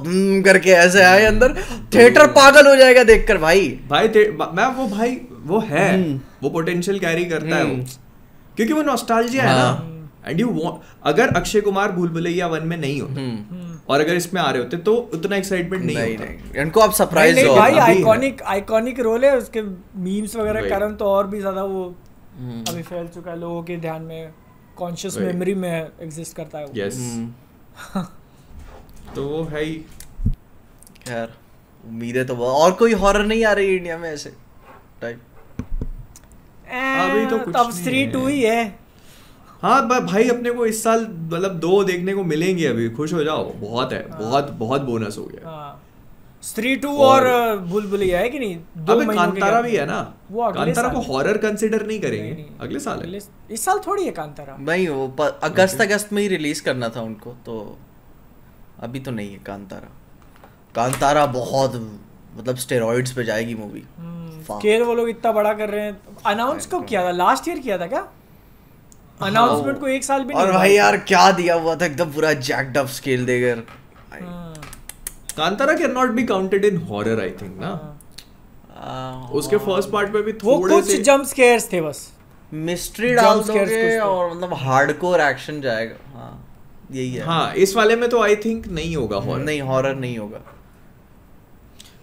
A: करके ऐसे आए अंदर, थिएटर पागल हो जाएगा देखकर भाई।
B: मैं वो भाई वो है वो पोटेंशियल कैरी करता है वो, क्योंकि वो नॉस्टैल्जिया है ना। एंड यू अगर अक्षय कुमार भूल भुलैया 1 में नहीं होते और अगर इसमें आ रहे होते तो उतना एक्साइटमेंट नहीं होता।
A: इनको आप सरप्राइज हो
C: भाई आइकॉनिक रोल है उसके, मीम्स वगैरह कारण तो और भी ज्यादा वो अभी फैल चुका है लोगों के ध्यान में, कॉन्शियस मेमोरी में एग्जिस्ट करता है वो।
B: यस तो वो है ही।
A: खैर उम्मीदें तो और कोई हॉरर नहीं आ रही इंडिया में ऐसे टाइप
B: अभी तो कुछ
C: अब स्त्री 2 ही है।
B: हाँ भाई अपने को इस साल मतलब 2 देखने को मिलेंगे, अभी खुश हो जाओ, बहुत है, बहुत बोनस हो गया।
C: स्त्री 2 और भूल भुलैया है कि नहीं, 2 महीने
B: कांतारा भी है ना,
C: वो
B: कांतारा को हॉरर कंसीडर नहीं करेंगे, अगले साल है।
C: इस साल थोड़ी है कांतारा,
A: नहीं वो अगस्त में ही रिलीज करना था उनको, तो अभी तो नहीं है कांतारा बहुत मतलब स्टेरॉइड्स पे जाएगी मूवी।
C: स्केल वो लोग इतना बड़ा कर रहे हैं। अनाउंस कब किया था, लास्ट ईयर किया था क्या अनाउंसमेंट को, 1 साल भी नहीं।
A: और भाई यार क्या दिया हुआ था, एकदम पूरा जैक्ड अप स्केल देकर।
B: Kantara can not be counted in horror I think ना। उसके फर्स्ट पार्ट में भी
C: थोड़े कुछ जंप स्केयर्स थे, बस
A: मिस्ट्री डाल दोगे और मतलब हार्डकोर एक्शन जाएगा। हाँ यही है।
B: हाँ इस वाले में तो आई थिंक नहीं होगा हॉरर,
A: नहीं हॉरर नहीं होगा,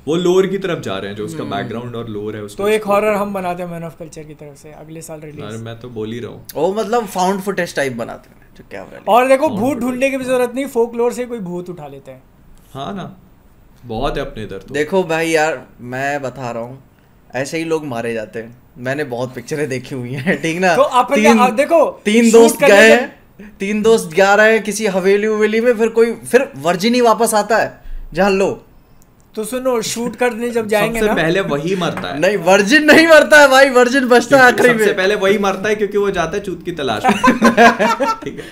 B: वो लोर की तरफ जा रहे हैं, जो उसका बैकग्राउंड और लोर है उसको।
C: तो एक हॉरर हम बनाते हैं मैन ऑफ कल्चर की तरफ से, अगले साल रिलीज।
B: मैं तो बोल ही रहा हूँ
A: वो मतलब फाउंड फुटेज टाइप बनाते हैं जो कैमरा।
C: और देखो भूत ढूंढने की भी जरूरत नहीं, फोकलोर से कोई भूत उठा लेते हैं।
B: हाँ ना, बहुत है अपने इधर तो।
A: देखो भाई यार मैं बता रहा हूँ, ऐसे ही लोग मारे जाते हैं, मैंने बहुत पिक्चरें देखी हुई हैं, ठीक ना।
C: तो अपन देखो
A: 3 दोस्त गए हैं, 3 दोस्त जा रहे हैं किसी हवेली उवेली में, फिर वर्जिन ही वापस आता है, जहाँ लो
C: तो सुनो शूट करने जब जाएंगे
B: सबसे पहले वही मरता है।
A: नहीं वर्जिन नहीं मरता है भाई, वर्जिन बचता है आखिरी में।
B: सबसे पहले वही मरता है क्योंकि वो जाता है चूत की तलाश में। ठीक है,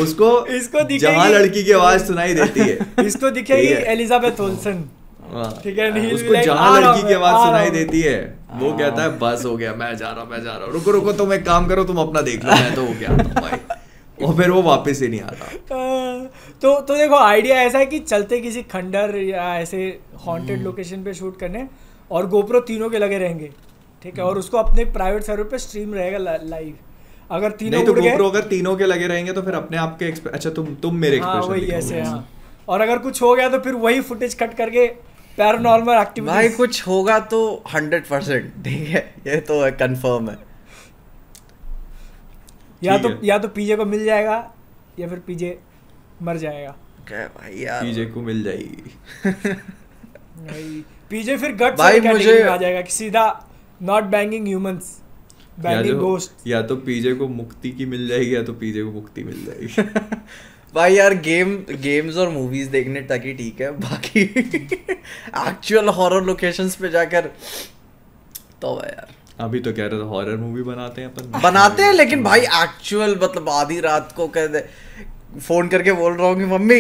B: इसको जहाँ लड़की की आवाज सुनाई देती है
C: इसको दिखेगी एलिजाबेथ ओल्सन, ठीक है, नील
B: उसको
C: like,
B: जहाँ
C: आ रहा
B: लड़की
C: हूँ
B: की
C: मैं,
B: आवाज
C: आ
B: सुनाई
C: रहा हूँ।
B: देती है वो कहता है बस हो गया, मैं जा रहा हूँ, रुको रुको तुम एक काम करो, तुम अपना देख लो, मैं तो हो गया आता हूँ भाई। और फिर वो वापस ही नहीं आता।
C: तो देखो आइडिया ऐसा है कि चलते किसी खंडर या ऐसे हॉन्टेड लोकेशन पे शूट करने, और गोप्रो तीनों के लगे रहेंगे, ठीक है, और उसको अपने प्राइवेट सर्वर पे स्ट्रीम रहेगा लाइव। अगर तीनों
B: नहीं तो
C: उड़ गए,
B: GoPro अगर तीनों के लगे रहेंगे तो फिर अपने आप के अच्छा तुम मेरे
C: हाँ
B: एक्सप्रेशन
C: वही
B: दिखाओगे।
C: ऐसे, हाँ। और अगर कुछ हो गया तो फिर वही फुटेज कट करके पैरानॉर्मल एक्टिविटी।
A: भाई कुछ होगा तो 100%, ठीक है, ये तो कंफर्म है।
C: या तो पीजे को मिल जाएगा या फिर पीजे मर जाएगा।
A: क्या भाई यार,
B: पीजे को मिल जाएगी।
C: पीजे फिर गट
A: भाई मुझे
C: आ जाएगा कि सीधा not banging humans, banging ghost.
B: या तो पीजे को मुक्ति की मिल जाएगी या तो पीजे को मुक्ति मिल जाएगी।
A: भाई यार गेम्स और मूवीज देखने तक ही ठीक है, बाकी एक्चुअल हॉरर लोकेशंस पे जाकर तो यार।
B: अभी तो कह रहे थे हॉरर मूवी बनाते हैं अपन।
A: बनाते हैं, लेकिन भाई एक्चुअल मतलब आधी रात को कह दे फोन करके बोल रहा हूँ कि मम्मी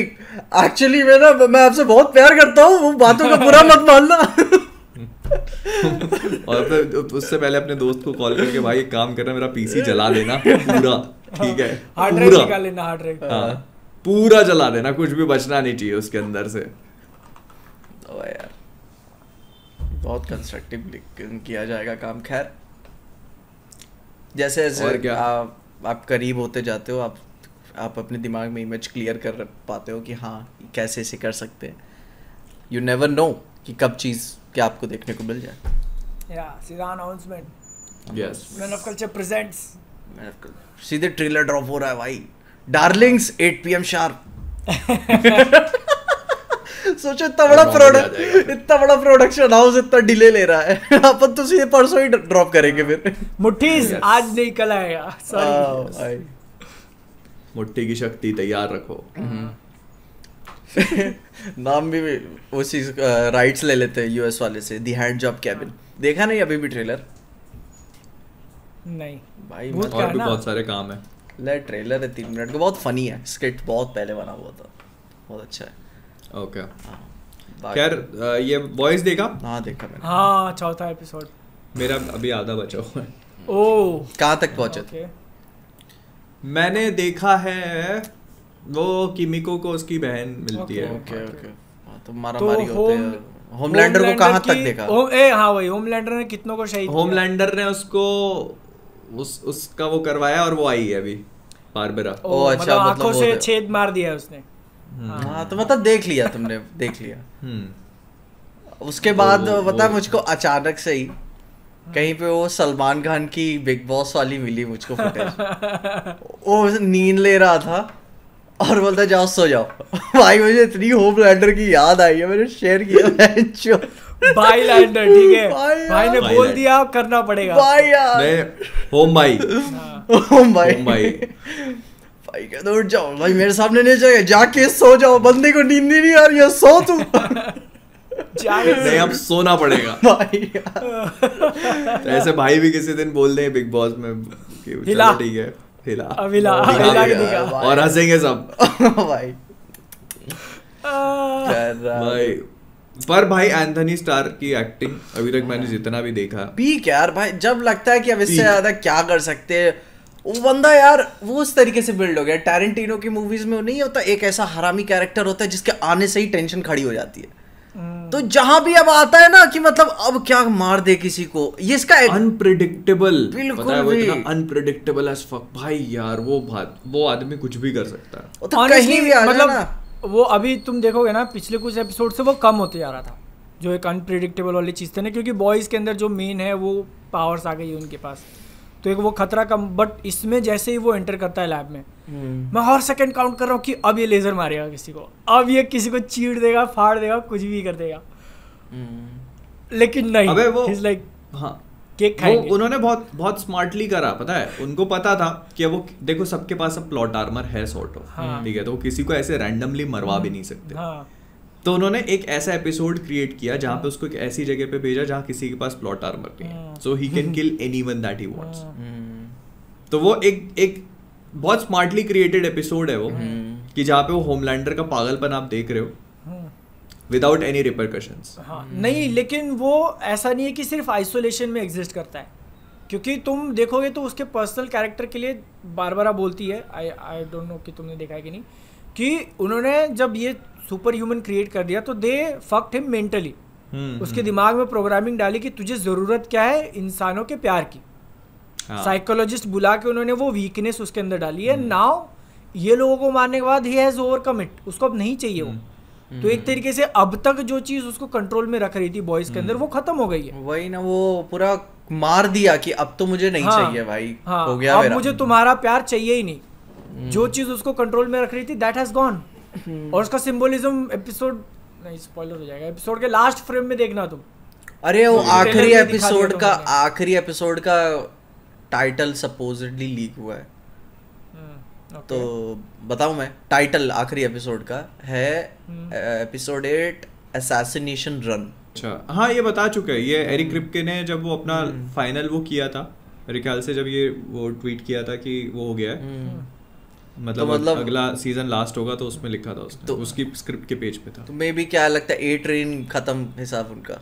A: एक्चुअली मैं आपसे बहुत प्यार करता हूँ, वो बातों का बुरा मत मानना।
B: और फिर उससे पहले अपने दोस्त को कॉल करके भाई एक काम करना, मेरा पीसी जला देना पूरा, ठीक है,
C: हार्ड ड्राइव निकाल लेना, हार्ड ड्राइव
B: हाँ पूरा जला देना, कुछ भी बचना नहीं चाहिए उसके अंदर से।
A: तो यार बहुत कंस्ट्रक्टिव किया जाएगा काम। खैर जैसे
B: और
A: जैसे
B: क्या?
A: आप करीब होते जाते हो, आप अपने दिमाग में इमेज क्लियर कर पाते हो कि हाँ कैसे इसे कर सकते हैं। यू नेवर नो कि कब चीज़ क्या आपको देखने को मिल जाए।
C: या सीधा announcement,
B: yes
C: man of culture presents.
A: सीधे ट्रेलर ड्रॉप हो रहा है भाई, डार्लिंग्स 8 PM शार्प। सोचो इतना बड़ा प्रोडक्शन हाउस इतना डिले ले रहा है, अपन तो सीधे परसों ही ड्रॉप करेंगे फिर।
C: मुट्ठीज आज नहीं कल आएगा, सॉरी।
B: मुट्ठी की शक्ति तैयार रखो।
A: नाम भी उसी राइट्स ले लेते हैं यूएस वाले से, दी हैंड जॉब कैबिन। देखा नहीं अभी भी ट्रेलर?
C: नहीं
A: भाई
C: भूत
B: और
C: का
B: भी
C: ना?
B: बहुत सारे काम है।
A: ले ट्रेलर है 3 मिनट का, बहुत फनी है, स्क्रिप्ट बहुत पहले बना हुआ था, बहुत अच्छा है।
B: ओके
A: बाकी-
B: खैर ये वॉइस देखा?
A: हाँ देखा मैंने।
C: हाँ चौथा एपिसोड।
B: मेरा अभी आधा बचा हुआ है।
C: ओह
A: कहाँ तक पहुंचे थे?
C: ओके।
B: मैंने देखा है वो किमिको को उसकी बहन मिलती है।
A: ओके ओके, हाँ तो मारा
C: तो
A: मारी होते हैं। होमलैंडर को कहाँ तक देखा?
C: हाँ वही होमलैंडर ने कितनों को शहीद किया।
B: होमलैंडर ने उसको उसका वो करवाया और वो आई है अभी बारबरा।
A: ओ, अच्छा,
C: मतलब
A: मतलब
C: आंखों
A: वो
C: से
A: दे-
C: छेद मार दिया उसने।
A: हाँ तो मतलब देख लिया तुमने, देख लिया। उसके
B: वो-
A: बाद
B: वो-
A: पता है
B: वो-
A: मुझको अचानक से ही कहीं पे वो सलमान खान की बिग बॉस वाली मिली मुझको फुटेज। वो नींद ले रहा था और बोलता जाओ सो जाओ। भाई मुझे इतनी होमलैंडर की याद आई है, मैंने शेयर किया।
C: बाईलैंडर, ठीक है,
A: भाई
C: भाई ने
B: यार।
C: बोल दिया करना पड़ेगा।
A: भाई यार,
B: होम भाई
C: हाँ।
A: ओ भाई
B: होम भाई
A: भाई कहते उठ जाओ भाई, मेरे सामने नहीं जाएगा, जाके सो जाओ, बंदे को नींद ही नहीं आ रही है, सो तू।
C: जाने से-
B: नहीं अब सोना पड़ेगा।
A: भाई यार,
B: तो ऐसे भाई भी किसी दिन बोल दें बिग बॉस में कि चलो
C: हिला।
B: ठीक है हिला
C: अब हिला,
B: दिखा
C: हिला के
B: दिया।
C: दिखा।
B: और हंसेंगे सब
A: भाई कर रहा
B: भाई। पर भाई एंथनी स्टार की एक्टिंग अभी तक मैंने जितना भी देखा
A: पीक यार भाई, जब लगता है कि अब इससे
B: Peak.
A: ज्यादा क्या कर सकते हैं, वो बंदा यार वो उस तरीके से बिल्ड हो गया। टैरेंटिनो की मूवीज में वो नहीं होता, एक ऐसा हरामी कैरेक्टर होता है जिसके आने से ही टेंशन खड़ी हो जाती है। तो जहां भी अब आता है ना कि मतलब अब क्या मार दे किसी को, ये इसका
B: अनप्रिडिक्टेबल।
A: बिल्कुल
B: पता है वो
A: भी।
B: इतना अनप्रिडिक्टेबल एज फक भाई यार। वो आदमी कुछ भी कर सकता है।
A: वो तो
C: Honestly,
A: कहीं भी आ जाए
C: मतलब
A: ना।
C: वो अभी तुम देखोगे ना पिछले कुछ एपिसोड से वो कम होते जा रहा था, जो एक अनप्रिडिक्टेबल वाली चीज़ थी ना, क्योंकि बॉयज़ के अंदर जो मेन है वो पावर्स आ गई है उनके पास, तो एक वो खतरा कम। बट इसमें जैसे ही वो एंटर करता है लैब में, मैं हर सेकंड काउंट कर रहा हूँ कि अब ये लेजर मारेगा किसी को, अब ये किसी को चीड़ देगा, फाड़ देगा, कुछ भी कर देगा। लेकिन नहीं,
B: अबे वो
C: he's like,
B: हाँ
C: केक
B: वो
C: खाएंगे।
B: उन्होंने बहुत बहुत स्मार्टली करा। पता है उनको पता था कि वो देखो सबके पास अब प्लॉट आर्मर है सॉर्ट ऑफ,
C: हाँ।
B: ठीक है, तो वो किसी को ऐसे रैंडमली मरवा भी नहीं सकते।
C: हाँ
B: तो उन्होंने एक ऐसा एपिसोड क्रिएट किया जहाँ पे उसको एक ऐसी जगह पे भेजा जहाँ किसी के पास प्लॉट आर्मर नहीं है, so he can kill anyone that he wants. तो वो एक बहुत स्मार्टली क्रिएटेड एपिसोड है वो, कि जहाँ पे वो होमलैंडर का पागलपन आप देख रहे हो, विदाउट एनी रिपरकशंस।
C: हाँ नहीं, लेकिन वो ऐसा नहीं है कि सिर्फ आइसोलेशन में एग्जिस्ट करता है, क्योंकि तुम देखोगे तो उसके पर्सनल कैरेक्टर के लिए बारबरा बोलती है, आई डोंट नो कि तुमने देखा है कि नहीं, कि उन्होंने जब ये सुपर ह्यूमन क्रिएट कर दिया तो दे फक्ड हिम मेंटली। उसके दिमाग में प्रोग्रामिंग डाली कि तुझे ज़रूरत क्या है, इंसानों के प्यार की। साइकोलॉजिस्ट बुला के उन्होंने वो वीकनेस उसके अंदर डाली है। नाउ ये लोगों को मारने के बाद ही हैज़ ओवरकम इट, उसको अब नहीं चाहिए वो। तो एक तरीके से अब तक जो चीज़ उसको कंट्रोल में रख रही थी बॉयज़ के अंदर, वो खत्म हो गई है।
A: वही ना, वो पूरा मार दिया कि अब तो मुझे नहीं चाहिए भाई, हो गया
C: अब
A: मेरा।
C: मुझे तुम्हारा प्यार चाहिए ही नहीं। जो चीज़ उसको कंट्रोल में रख रही थी दैट हैज़ गॉन। और उसका सिंबोलिज्म एपिसोड, नहीं स्पॉइलर हो जाएगा, एपिसोड के लास्ट फ्रेम में देखना तुम।
A: अरे वो आखिरी
C: में दिखा दिया
A: आखिरी एपिसोड का टाइटल सपोजिटली लीक हुआ है। तो बताऊं मैं, टाइटल आखिरी एपिसोड का है एपिसोड 8 असैसिनेशन रन।
B: अच्छा हाँ, ये बता चुका है ये एरिक क्रिप्के ने, जब वो अपना फाइनल वो किया था मेरे ख्याल से, जब ये वो ट्वीट किया था कि वो हो गया है, मतलब अगला सीजन लास्ट होगा, तो उसमें लिखा था उसने, तो उसकी स्क्रिप्ट के पेज पे था।
A: तो मे भी क्या लगता है, 8 ट्रेन खत्म हिसाब उनका।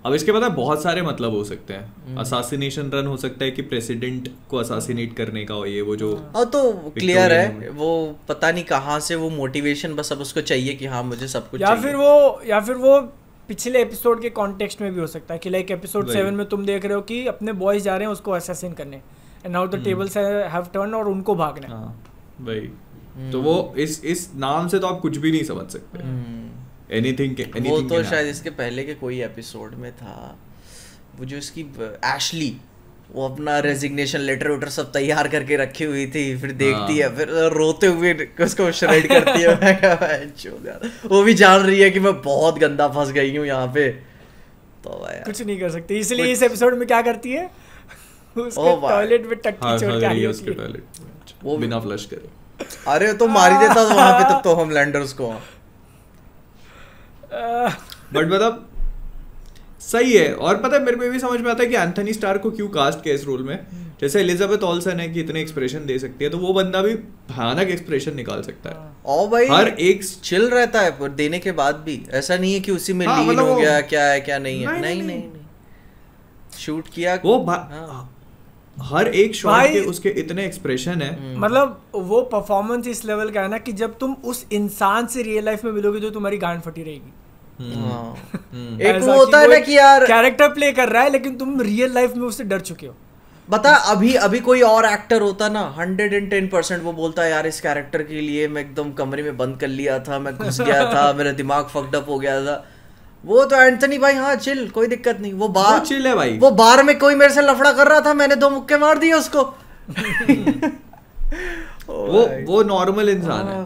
B: अब इसके पता बहुत सारे मतलब हो सकते हैं। असासिनेशन रन हो सकता है कि प्रेसिडेंट को असासिनेट करने का हो, ये वो जो
A: तो क्लियर है, वो पता नहीं कहाँ से वो मोटिवेशन, बस अब उसको चाहिए कि हाँ मुझे सब कुछ चाहिए।
C: या फिर वो पिछले एपिसोड के कॉन्टेक्स्ट में भी हो सकता है कि लाइक एपिसोड 7 में तुम देख रहे हो कि अपने बॉयज जा रहे हैं उसको असैसिन करने, and now the tables have turn, और उनको भागना है।
B: भाई तो वो इस नाम से तो आप कुछ भी नहीं समझ सकते। Anything
A: वो तो शायद इसके पहले के कोई एपिसोड में था, वो जो इसकी एशली, वो अपना रेजिग्नेशन लेटर वेटर सब तैयार करके रखी हुई थी, फिर देखती है, फिर रोते हुए उसको श्रेड करती है। मैं कहा वो भी जान रही है कि मैं बहुत गंदा फंस गई हूँ यहाँ पे, तो
C: कुछ नहीं कर सकती। इसलिए इस एपिसोड में क्या करती है, उसके टॉयलेट में टट्टी छोड़ के आई होती है,
B: वो बिना फ्लश करे।
A: अरे तो मार ही देता वहां पे तब तो होमलैंडर्स को।
B: बट मतलब सही है। और पता है मेरे को ये भी समझ में आता है कि एंथनी स्टार को क्यों कास्ट किया इस रोल में। जैसे एलिजाबेथ ऑल्सन है कि इतने एक्सप्रेशन दे सकती है, तो वो बंदा भी भयानक एक्सप्रेशन निकाल सकता है।
A: और भाई
B: हर एक
A: चिल रहता है पर देने के बाद भी, ऐसा नहीं है कि उसी में लीन
B: मतलब
A: हो गया, क्या है क्या नहीं है। नहीं शूट किया
B: वो हर एक शॉट के उसके इतने एक्सप्रेशन है।
C: मतलब वो परफॉर्मेंस इस लेवल का है ना कि जब तुम उस इंसान से रियल लाइफ में मिलोगे तो तुम्हारी गांड फटी रहेगी।
A: एक वो होता है ना कि यार
C: कैरेक्टर प्ले कर रहा है लेकिन तुम रियल लाइफ में उससे डर चुके हो।
A: बता अभी कोई और एक्टर होता ना 110% वो बोलता है यार इस कैरेक्टर के लिए मैं एकदम कमरे में बंद कर लिया था, मैं घुस गया था, मेरा दिमाग फक्ड अप हो गया था। वो तो एंथनी भाई हाँ चिल, कोई दिक्कत नहीं, वो
B: चिल है भाई।
A: वो बार में कोई मेरे से लफड़ा कर रहा था, मैंने 2 मुक्के मार दिए उसको।
B: वो नॉर्मल इंसान है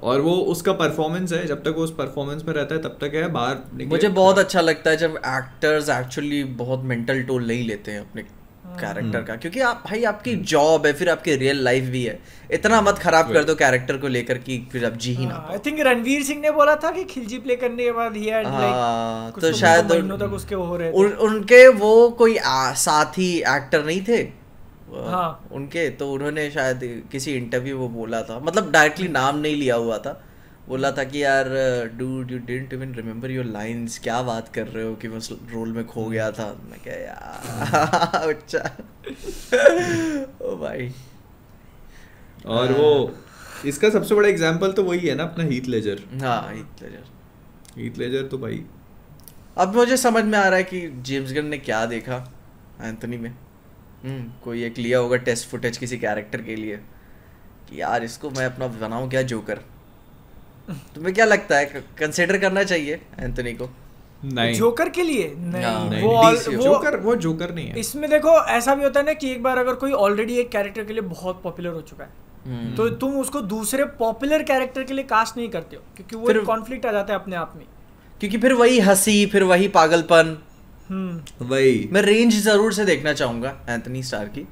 B: और वो उसका परफॉर्मेंस है, जब तक वो उस परफॉर्मेंस में रहता है तब तक है। बाहर
A: मुझे बहुत अच्छा लगता है जब एक्टर्स एक्चुअली बहुत मेंटल टोल नहीं लेते हैं अपने कैरेक्टर का, क्योंकि आप भाई आपकी जॉब है, फिर आपकी रियल लाइफ भी है, इतना मत खराब कर दो कैरेक्टर को लेकर कि फिर आप जी ही ना।
C: आई थिंक रणवीर सिंह ने बोला था कि खिलजी प्ले करने के बाद ही लाइक
A: तो शायद
C: महीनों तक उसके हो रहे थे।
A: उनके वो कोई साथी एक्टर नहीं थे
C: हाँ।
A: उनके, तो उन्होंने शायद किसी इंटरव्यू वो बोला था, मतलब डायरेक्टली नाम नहीं लिया हुआ था, बोला था कि यार dude you didn't even remember your lines, क्या बात कर रहे हो कि मैं रोल में खो गया था। मैं क्या यार अच्छा ओ भाई।
B: और वो इसका सबसे बड़ा एग्जांपल तो वही है ना अपना हीथ लेजर।
A: हाँ
B: हीथ लेजर तो भाई
A: अब मुझे समझ में आ रहा है कि जेम्स गन ने क्या देखा एंथनी में। कोई एक लिया होगा टेस्ट फुटेज किसी कैरेक्टर के लिए कि यार इसको मैं अपना बनाऊं क्या जोकर। तुम्हें क्या लगता है कंसीडर करना चाहिए एंथनी को?
C: नहीं जोकर के लिए नहीं,
B: वो जोकर नहीं है।
C: इसमें देखो ऐसा भी होता है ना कि एक बार अगर कोई ऑलरेडी एक कैरेक्टर के लिए बहुत पॉपुलर हो चुका है तो तुम उसको दूसरे पॉपुलर कैरेक्टर के लिए कास्ट नहीं करते हो, क्योंकि वो एक कॉन्फ्लिक्ट आ जाता है अपने आप में,
A: क्योंकि फिर वही हंसी, फिर वही पागलपन।
B: वही मैं
A: रेंज जरूर से देखना चाहूंगा एंथनी स्टार की।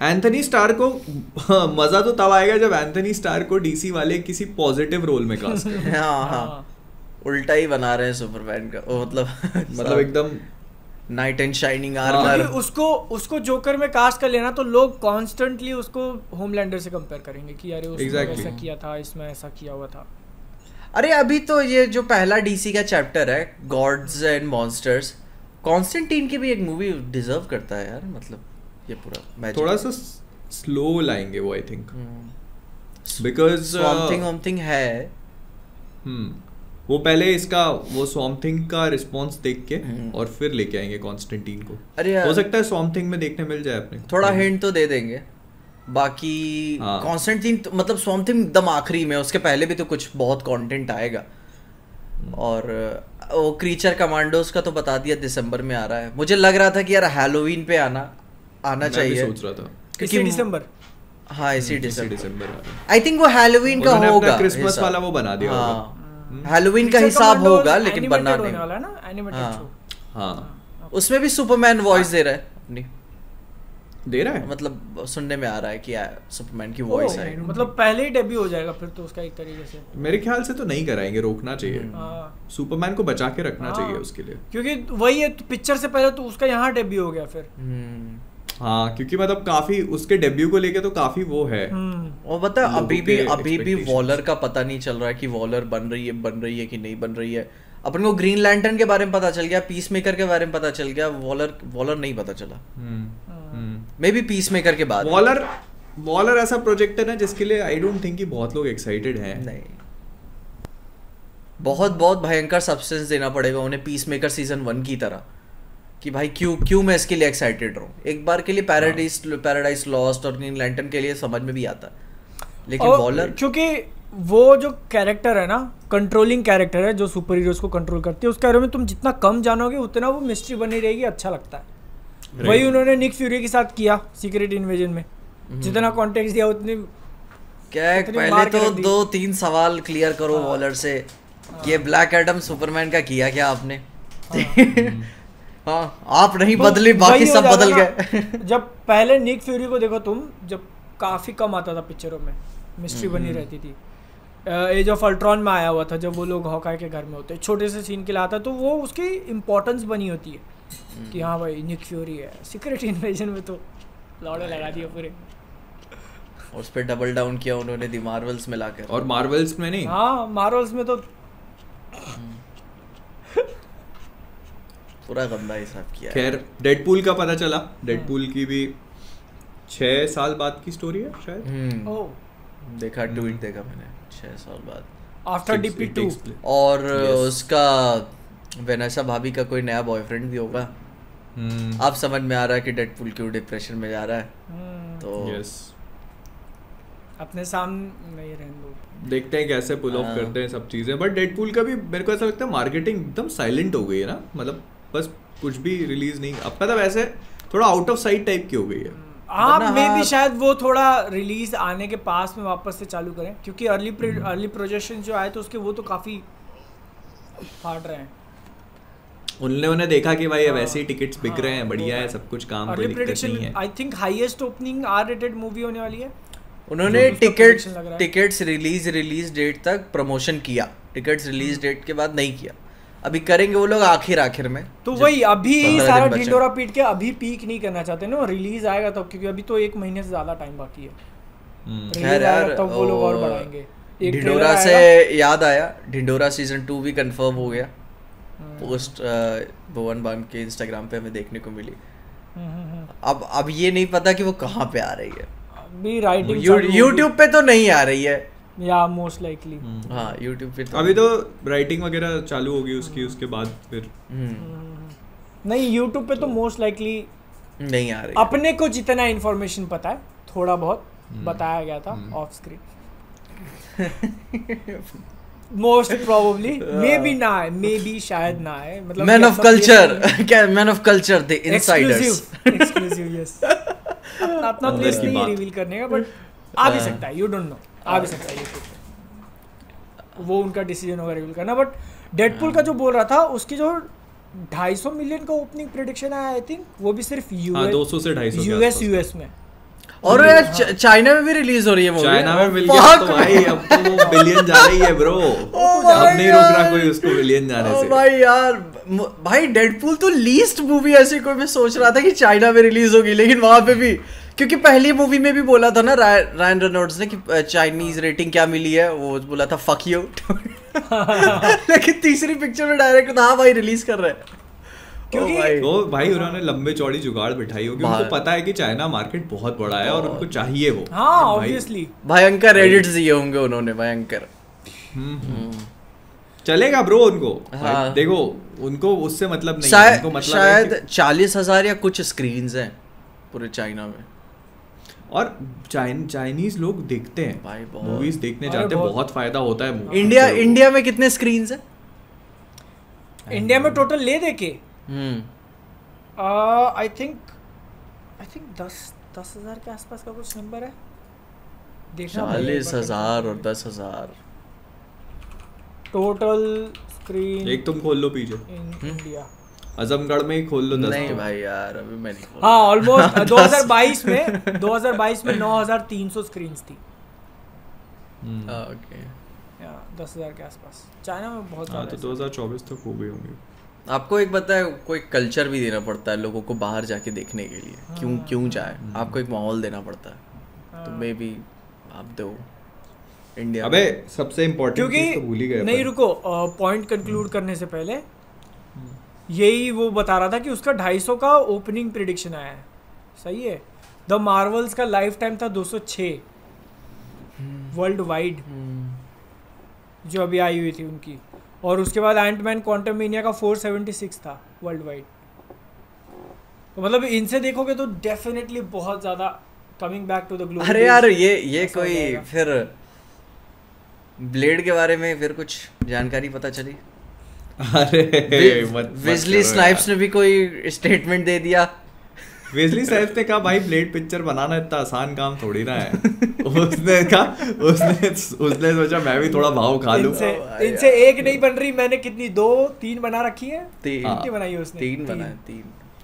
B: एंथनी स्टार को मजा तो तब आएगा जब एंथनी स्टार को डीसी वाले किसी पॉजिटिव रोल में कास्ट करें।
A: हाँ उल्टा ही बना रहे हैं सुपरमैन का, मतलब
B: एकदम नाइट एंड शाइनिंग
A: आर्मर।
C: उसको जोकर में कास्ट कर लेना तो लोग कॉन्स्टेंटली उसको होमलैंडर से कंपेयर करेंगे कि यार उसने ऐसा किया था, इसमें ऐसा किया हुआ था।
A: अरे अभी तो ये जो पहला डीसी का चैप्टर है गॉड्स एंड मॉन्स्टर्स, कॉन्स्टेंटीन की भी एक मूवी डिजर्व करता है यार, मतलब ये पूरा magic।
B: थोड़ा सा स्लो लाएंगे वो I think, because
A: swamp thing है।
B: वो पहले इसका वो स्वैम्प थिंग का रिस्पॉन्स देख के और फिर लेके आएंगे कॉन्स्टेंटीन को।
A: अरे
B: हो सकता है स्वैम्प थिंग में देखने मिल जाए अपने
A: थोड़ा हिंट तो दे देंगे, बाकी कॉन्स्टेंटीन मतलब स्वैम्प थिंग एकदम आखिरी में, उसके पहले भी तो कुछ बहुत कंटेंट आएगा। और वो क्रीचर कमांडोज का तो बता दिया दिसंबर में आ रहा है। मुझे लग रहा था कि यार हैलोवीन पे आना चाहिए,
B: सोच रहा था
C: इसी दिसंबर।
A: हाँ इसी
B: दिसंबर
A: आई थिंक वो हैलोवीन का होगा,
B: क्रिसमस वाला वो बना दिया होगा,
A: हैलोवीन का हिसाब होगा लेकिन बनना नहीं
C: वाला ना एनिमेटेड शो।
B: हाँ
A: उसमें भी सुपरमैन वॉइस दे रहा है अपनी,
B: दे रहा है
A: मतलब सुनने में आ रहा है कि सुपरमैन की वॉइस है,
C: मतलब पहले ही डेब्यू हो जाएगा फिर तो उसका एक तरीके से।
B: मेरे ख्याल से तो नहीं कराएंगे, रोकना चाहिए, सुपरमैन को बचा के रखना चाहिए उसके लिए,
C: क्योंकि वही है पिक्चर से पहले तो उसका यहाँ डेब्यू हो गया फिर।
B: हाँ क्योंकि मतलब काफी उसके डेब्यू को लेके तो काफी वो है।
A: और बता अभी भी वॉलर का पता नहीं चल रहा है कि वॉलर बन रही है कि नहीं बन रही है। अपन को ग्रीन लैंटर्न के बारे में पता चल गया, पीस मेकर के बारे में पता चल गया, वॉलर नहीं पता चला। मे बी पीस मेकर के बाद।
B: वॉलर ऐसा प्रोजेक्ट है ना जिसके लिए आई डोंट थिंक कि बहुत लोग एक्साइटेड हैं।
A: नहीं, बहुत भयंकर सब्सटेंस देना पड़ेगा उन्हें पीस मेकर सीजन 1 की तरह, कि भाई क्यों मैं इसके लिए एक्साइटेड रहूं। एक बार के लिए पैराडाइज लॉस्ट और ग्रीन लैंटर्न के लिए समझ में भी आता, लेकिन वॉलर
C: क्योंकि वो जो कैरेक्टर है ना, कंट्रोलिंग कैरेक्टर है जो सुपर हीरोज को कंट्रोल करती है, उसके बारे में तुम जितना कम जानोगे उतना वो मिस्ट्री बनी रहेगी, अच्छा लगता है। वही उन्होंने निक फ्यूरी के साथ किया सीक्रेट इन्वेजन में, जितना कॉन्टेक्स्ट दिया उतनी
A: क्या है। पहले तो 2-3 सवाल क्लियर करो वॉलर से, ये ब्लैक एडम सुपरमैन का किया क्या आपने? हाँ आप नहीं बदले, बाकी सब बदल गए।
C: जब पहले निक फ्यूरी को देखो तुम, जब काफी कम आता था पिक्चरों में, मिस्ट्री बनी रहती थी। एज ऑफ अल्ट्रॉन में आया हुआ था जब वो लोग हॉकाई के घर में होते, छोटे से सीन के लिए आता, तो वो उसकी इम्पोर्टेंस बनी होती है कि हाँ भाई निक फ्यूरी है। सीक्रेट इन्वेजन में तो लौड़े लगा दिए पूरे,
A: उस पे डबल डाउन किया उन्होंने दी मार्वल्स में लाकर।
B: और मार्वल्स में नहीं,
C: हाँ मार्वल्स में तो
A: पूरा गंदा हिसाब किया।
B: खैर डेडपूल का पता चला, डेडपूल की भी 6 साल बाद की स्टोरी है शायद।
A: देखा ट्वीट देखा मैंने, 6 साल बाद
C: आफ्टर DP2।
A: और उसका वेनेसा भाभी का कोई नया बॉयफ्रेंड भी होगा। अब समझ में आ रहा है कि डेडपूल क्यों डिप्रेशन में जा रहा है। तो
C: अपने सामने ही रहने दो,
B: देखते हैं कैसे पुल ऑफ करते हैं सब चीजें। बट डेडपूल का भी मेरे को ऐसा लगता है मार्केटिंग एकदम साइलेंट हो गई है ना, मतलब बस कुछ भी रिलीज नहीं, अब मतलब ऐसे थोड़ा आउट ऑफ साइट टाइप की हो गई है।
C: हाँ मे भी शायद वो थोड़ा रिलीज आने के पास में वापस से चालू करें, क्योंकि अर्ली प्रोजेक्शन जो आए तो उसके वो तो काफी फाट रहे हैं।
B: उन्होंने देखा कि भाई वैसे ही टिकट्स बिक रहे हैं, बढ़िया है सब कुछ काम, कोई दिक्कत नहीं है।
C: I think highest opening R-rated movie होने वाली है।
A: उन्होंने टिकट्स रिलीज डेट तक प्रमोशन किया, टिकट्स रिलीज डेट के बाद नहीं किया, अभी करेंगे वो लोग आखिर में।
C: तो वही अभी सारा ढिंडोरा पीट के अभी पीक नहीं करना चाहते ना, रिलीज आएगा तब, क्योंकि अभी तो 1 महीने से ज्यादा टाइम बाकी है।
A: खैर यार
C: तब वो लोग और बढ़ाएंगे।
A: ढिंडोरा से याद आया, ढिंडोरा सीजन 2 भी कंफर्म हो गया। पोस्ट भुवन बान के इंस्टाग्राम पे हमें देखने को मिली। अब ये नहीं पता कि वो कहाँ पे आ रही है,
C: अभी राइटिंग
A: यूट्यूब पे तो नहीं आ रही है
C: या मोस्ट लाइकली।
A: हाँ यूट्यूब पे तो
B: अभी तो राइटिंग वगैरह चालू होगी उसकी, उसके बाद फिर
C: नहीं, यूट्यूब पे तो मोस्ट लाइकली
A: नहीं आ रही।
C: अपने को जितना इन्फॉर्मेशन पता है थोड़ा बहुत बताया गया था of screen. Most probably may be ना है, मे बी शायद ना है, मतलब
A: मैन ऑफ कल्चर, क्या man of culture the Insiders
C: exclusive yes. अपना प्लेस नहीं रिवील करने का, बट आ भी सकता है, यू डोंट नो, आ भी सकता है यूट्यूब पे, वो उनका डिसीजन होगा रिवील करना। बट डेडपूल का जो बोल रहा था, उसकी जो 250 मिलियन का ओपनिंग प्रेडिक्शन है, आई थिंक वो भी सिर्फ
B: 200 से 250
C: यूएस में।
A: और चाइना में भी रिलीज हो रही है मूवी।
B: चाइना में मिल गया तो भाई अब तो वो बिलियन जा रही है ब्रो। अब नहीं रोक रहा कोई उसको बिलियन जाने से।
A: भाई यार, भाई डेडपूल तो लीस्ट मूवी ऐसी कोई मैं सोच रहा था कि चाइना में रिलीज होगी, लेकिन वहां पे भी, क्योंकि पहली मूवी में भी बोला था ना रायन रेनॉल्ड्स ने कि चाइनीज रेटिंग क्या मिली है, वो बोला था फक यू। लेकिन तीसरी पिक्चर में डायरेक्ट हाँ भाई रिलीज कर रहे हैं
C: क्योंकि
B: तो भाई उन्होंने लंबे चौड़ी जुगाड़ बिठाई होगी, उनको पता है कि चाइना मार्केट बहुत बड़ा है और उनको चाहिए वो।
C: हाँ ऑब्वियसली
A: भयंकर एडिट्स दिए होंगे उन्होंने, भयंकर।
B: चलेगा ब्रो उनको।
A: हाँ।
B: देखो उनको उससे मतलब नहीं है, उनको मतलब
A: शायद
B: है
A: 40,000 या कुछ स्क्रीन्स हैं पूरे चाइना में।
B: और चाइनीज लोग देखते हैं
A: भाई बहुत।
B: मूवीज देखने जाते हैं, बहुत फायदा होता है movie
A: इंडिया
B: से।
A: इंडिया में कितने स्क्रीन्स हैं?
C: इंडिया में टोटल ले दे के आई थिंक 10,000 के आसपास का कुछ नंबर है, देखना
A: 40,000 और 10,000
C: टोटल स्क्रीन
B: एक तुम खोल लो पीछे,
C: इन इंडिया।
B: आजमगढ़ में ही खोल लो 10।
A: नहीं भाई यार अभी मैं नहीं खोल
C: हाँ ऑलमोस्ट 2022 में 9,300 स्क्रीन्स थी,
A: ओके।
C: 10,000 के आसपास। चाइना में बहुत
B: हाँ
C: ज़्यादा
B: तो 2024 तक हो गई होंगी।
A: आपको एक पता है, कोई कल्चर भी देना पड़ता है लोगों को बाहर जाके देखने के लिए। क्यों जाए, आपको एक माहौल देना पड़ता है। तो मे बी आप दो इंडिया।
B: अबे सबसे इम्पोर्टेंट चीज तो भूल ही गए।
C: नहीं रुको, पॉइंट कंक्लूड करने से पहले यही वो बता रहा था कि उसका 250 का ओपनिंग प्रिडिक्शन आया है, सही है। द मार्वल्स का लाइफ टाइम था 206 वर्ल्ड वाइड, जो अभी आई हुई थी उनकी, और उसके बाद एंटमैन क्वांटममेनिया का 476 था वर्ल्ड वाइड। तो मतलब इनसे देखोगे तो डेफिनेटली बहुत ज़्यादा coming back to the global.
A: अरे यार ये कोई फिर ब्लेड के बारे में फिर कुछ जानकारी पता चली?
B: अरे
A: वेस्ली स्नाइप्स ने भी कोई स्टेटमेंट दे दिया।
B: वेस्ली स्नाइप्स ने कहा भाई ब्लेड पिक्चर बनाना इतना आसान काम थोड़ी ना है। उसने सोचा मैं भी थोड़ा भाव खा लूं।
C: इनसे एक नहीं बन रही, मैंने कितनी 2-3 बना रखी है।
A: तीन
C: बनाई है उसने,
A: 3 बनाए,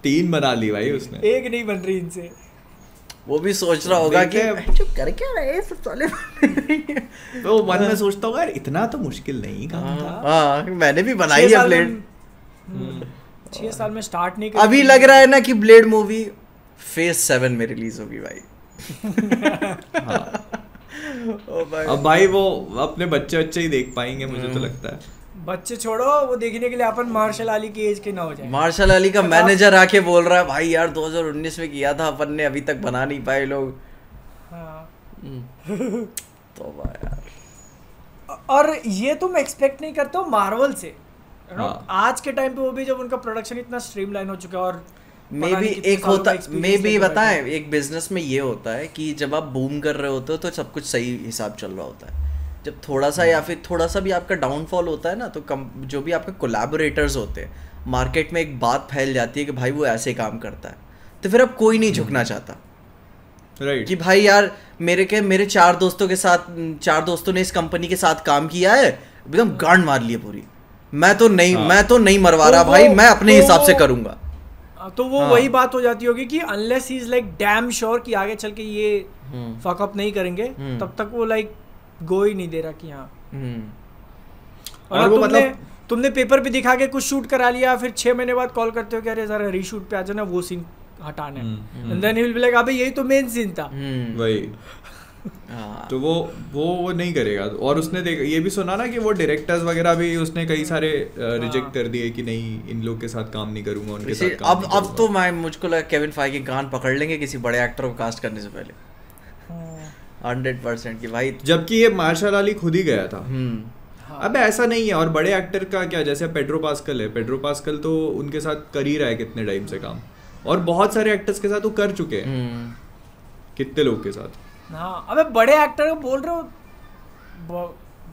B: 3 बना ली भाई उसने।
C: एक नहीं बन रही इनसे।
A: वो भी सोच रहा होगा कि जो कर क्या रहे सब साले।
B: तो मन में सोचता होगा यार इतना तो मुश्किल नहीं काम था।
A: हाँ मैंने भी बनाई है ब्लेड।
C: 6 साल में स्टार्ट नहीं
A: अभी लग रहा है ना कि ब्लेड मूवी फेज 7 में रिलीज होगी भाई।
B: ओ भाई। अब भाई वो अपने बच्चे ही देख पाएंगे मुझे तो लगता है।
C: बच्चे छोड़ो, वो देखने के लिए अपन मार्शल अली की एज के ना हो जाए।
A: मार्शल अली का मैनेजर आके बोल रहा है भाई यार 2019 में किया था अपन ने, अभी तक बना नहीं पाए लोग।
C: हाँ।
A: तो यार
C: और ये तुम एक्सपेक्ट नहीं करते हो मार्वल से।
B: हाँ।
C: आज के टाइम पे वो भी जब उनका प्रोडक्शन इतना स्ट्रीमलाइन हो चुका है, और
A: मे बी एक होता, मे बी बताएं, एक बिजनेस में ये होता है कि जब आप बूम कर रहे होते हो तो सब कुछ सही हिसाब चल रहा होता है। जब थोड़ा सा या फिर थोड़ा सा भी आपका डाउनफॉल होता है ना, तो जो भी आपके कोलैबोरेटर्स होते हैं, मार्केट में एक बात फैल जाती है कि भाई वो ऐसे काम करता है, तो फिर अब कोई नहीं झुकना चाहता।
B: राइट।
A: कि भाई यार मेरे 4 दोस्तों ने इस कंपनी के साथ काम किया है, एकदम गांड मार लिए पूरी। मैं तो नहीं मरवा रहा भाई, मैं अपने हिसाब से करूंगा।
C: तो वो वही बात हो जाती होगी कि unless he is like damn sure कि आगे चल के ये फक अप नहीं करेंगे, तब तक वो लाइक गो ही नहीं दे रहा कि हाँ। और वो तुमने पेपर पे दिखा के कुछ शूट करा लिया, फिर 6 महीने बाद कॉल करते हो कि अरे जरा रीशूट पे आ जाना, वो सीन हटाना है। And then he will be like अबे यही तो मेन सीन था।
B: वही। तो वो नहीं करेगा। और उसने ये भी सुना ना कि वो डायरेक्टर्स वगैरह भी उसने कई सारे रिजेक्ट कर दिए कि नहीं इन लोग के साथ काम नहीं करूंगा, उनके साथ काम नहीं
A: अब तो मुझको लगा केविन फाइगी कान पकड़ लेंगे किसी बड़े एक्टर को कास्ट करने से पहले 100% कि भाई,
B: जबकि ये मार्शल अली खुद ही गया था। अब ऐसा नहीं है। और बड़े एक्टर का क्या, जैसे पेड्रो पास्कल है, पेड्रो पास्कल तो उनके साथ कर ही रहा है कितने टाइम से काम, और बहुत सारे एक्टर्स के साथ वो कर चुके हैं, कितने लोग के साथ।
C: हाँ अबे बड़े एक्टर बोल रहे हो,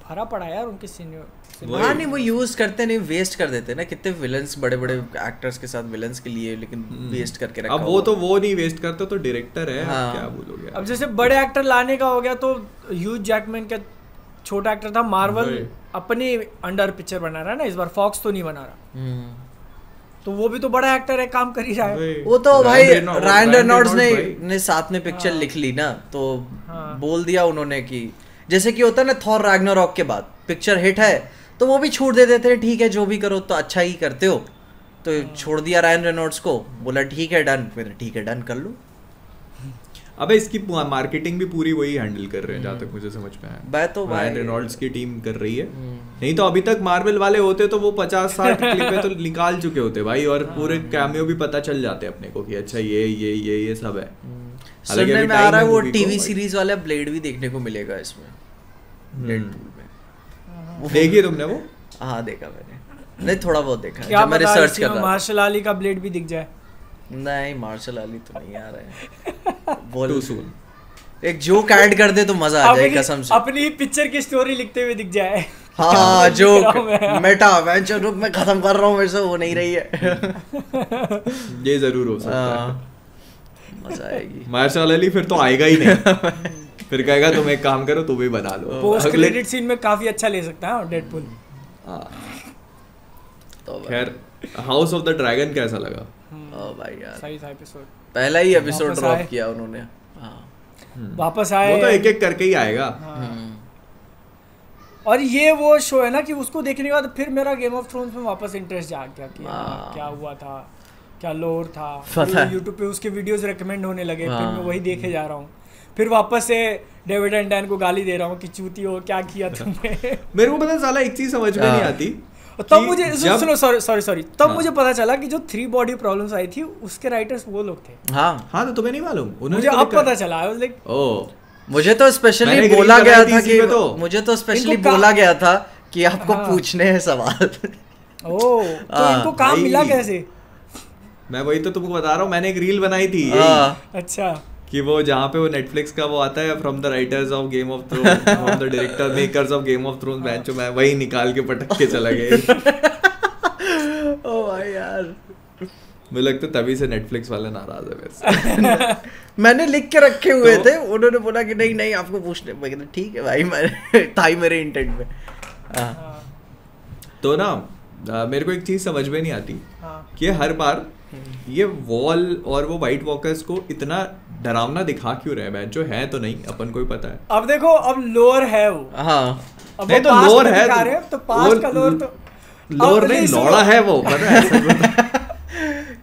C: भरा पड़ा यार उनके सीनियर।
A: हाँ नहीं वो यूज करते नहीं, वेस्ट कर देते ना। कितने विलन्स बड़े एक्टर्स के साथ विलन्स के लिए, लेकिन वेस्ट करके रखा।
B: अब वो नहीं वेस्ट करते तो डायरेक्टर है। हाँ। क्या बोलोगे।
C: अब जैसे बड़े एक्टर लाने का हो गया तो ह्यूज जैकमैन का छोटा एक्टर था, मार्वल अपने अंडर पिक्चर बना रहा है ना इस बार, फॉक्स तो नहीं बना रहा। तो वो भी तो बड़ा एक्टर है, काम कर ही रहा है।
A: वो तो भाई रायन रेनॉल्ड्स ने साथ में पिक्चर लिख ली ना, तो बोल दिया उन्होंने कि जैसे कि होता है ना थॉर रैग्नारॉक के बाद पिक्चर हिट है तो वो भी छूट दे देते हैं, ठीक है जो भी करो तो अच्छा ही करते हो, तो छोड़ दिया रायन रेनॉल्ड्स को, बोला ठीक है डन, फिर ठीक है डन कर लो।
B: अबे इसकी मार्केटिंग भी पूरी वही हैंडल कर रहे हैं जहाँ तक मुझे समझ में आया।
A: मैं तो
B: रायन रेनॉल्ड्स की टीम कर रही है। नहीं तो अभी तक मार्वल वाले होते तो वो 50-60 क्लिपें तो निकाल चुके होते भाई, और पूरे कैमियो भी पता चल जाते अपने को कि अच्छा ये सब है।
A: सुनने में आ रहा है वो टीवी सीरीज वाला ब्लेड भी देखने को मिलेगा इसमें, डेडपूल में।
B: देखिए तुमने वो?
A: हाँ देखा मैंने, नहीं थोड़ा बहुत देखा
C: क्या
A: जब मैं
C: पता
A: रिसर्च
C: इसमें
A: कर रहा था।
C: मार्शल आली का ब्लेड भी दिख जाए।
A: नहीं मार्शल अली तो नहीं आ रहे हैं। बोल
B: Too soon।
A: एक जोक ऐड कर दे तो मजा आ जाए कसम से।
C: अपनी पिक्चर की स्टोरी लिखते हुए दिख जाए।
A: हाँ जोक
C: मैं।
A: मेटा वेंचर रुक मैं खत्म कर रहा हूँ, मेरे से वो नहीं रही है।
B: ये जरूर हो सकता है।
A: हाँ, मजा आएगी।
B: मार्शल अली फिर तो आएगा ही नहीं। फिर कहेगा तुम एक काम करो, तुम भी बना लो।
C: पोस्ट क्रेडिट सीन में काफी अच्छा ले सकता है डेडपूल।
A: तो
B: खैर हाउस ऑफ द ड्रैगन कैसा लगा?
A: ओ भाई यार
C: सही था एपिसोड।
A: पहला ही एपिसोड
C: वापस
A: ड्रॉप
C: आए।
A: किया उन्होंने। हाँ
C: वापस आए।
B: वो तो एक एक करके ही आएगा।
C: और ये वो शो है ना कि उसको देखने के बाद फिर मेरा गेम ऑफ थ्रोन्स में वापस इंटरेस्ट जाग गया कि हाँ, क्या हुआ था, क्या लोर था।
A: पता है।
C: यूट्यूब पे उसके वीडियोस रेकमेंड होने लगे, फिर
A: हाँ।
C: मैं वही देखे जा रहा हूँ। फिर वापस से डेविड एंड डैन को गाली दे रहा हूँ कि चूती हो, क्या किया तुमने।
B: मेरे को पता है साला एक चीज समझ में नहीं आती।
C: तब मुझे
B: जब-
C: सुनो सॉरी तब
B: हाँ।
C: मुझे पता चला कि जो 3 बॉडी प्रॉब्लम्स आई थी उसके राइटर्स वो लोग थे।
A: हाँ
B: हाँ तो तुम्हें नहीं मालूम? उन्होंने
C: मुझे
B: तो
C: अब
B: लिखा-
C: पता चला। आई वाज लाइक
B: ओह
A: मुझे तो स्पेशली
B: मैंने एक
A: बोला
B: रील
A: गया
B: बनाई
A: था
B: थी
A: कि
B: इसी पे तो।
A: मुझे तो स्पेशली
C: इनको
A: बोला गया था कि आपको
C: हाँ।
A: पूछने हैं सवाल।
C: ओ तो
A: हाँ,
C: इनको काम
B: भाई।
C: मिला कैसे?
B: मैं वही तो तुमको बता रहा हूँ, मैंने एक रील बनाई थी यही,
A: हाँ,
C: अच्छा
B: कि वो जहाँ पे वो नेटफ्लिक्स का वो आता है from the writers of Game of Thrones, from the director makers of Game of Thrones, बेंचो मैं वही निकाल के पटक के चला गया।
A: ओ भाई यार
B: मुझे लगता है तभी से नेटफ्लिक्स वाले नाराज है मेरे से।
A: मैंने लिख के रखे हुए
B: तो-
A: थे, उन्होंने बोला कि नहीं नहीं आपको पूछने। मैं कहता ठीक है भाई, मैं था ही मेरे इंटेंट में। हाँ।
B: तो ना मेरे को एक चीज समझ में नहीं आती
C: हाँ
B: कि हर बार ये वॉल और वो वाइट वॉकर्स को इतना डरावना दिखा क्यों रहे हैं? जो है तो नहीं, अपन को ही पता है।
C: अब देखो, अब लोअर है वो।
A: हाँ
C: अब
B: नहीं
C: वो
B: तो
C: past
B: लोअर
C: में
B: है
C: दिखा रहे हैं, तो पास्ट का लोअर तो
B: लोअर
C: अब
B: नहीं,
C: सुनो।
B: लौड़ा है वो, पता है ऐसा कुछ।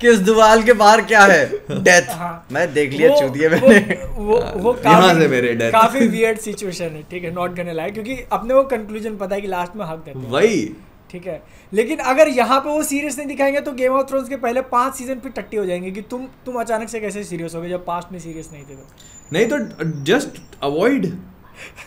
A: किस दीवार के बाहर क्या है? डेथ।
C: हाँ।
A: मैं देख लिया
C: वो-
A: चूतिए मैंने।
C: वो
B: यहाँ से मेरे death।
C: काफी वियर्ड सिचुएशन है, ठीक है, नॉट गonna lie, क्योंकि अपने वो कंक्लूजन पता है कि लास्ट में हक देते हैं,
B: वही
C: ठीक है। लेकिन अगर यहाँ पे वो सीरियस नहीं दिखाएंगे तो गेम ऑफ थ्रोन्स के पहले 5 सीजन फिर टट्टी हो जाएंगे कि तुम अचानक से कैसे सीरियस हो गए जब पास्ट में सीरियस नहीं थे तो।
B: नहीं तो जस्ट अवॉइड।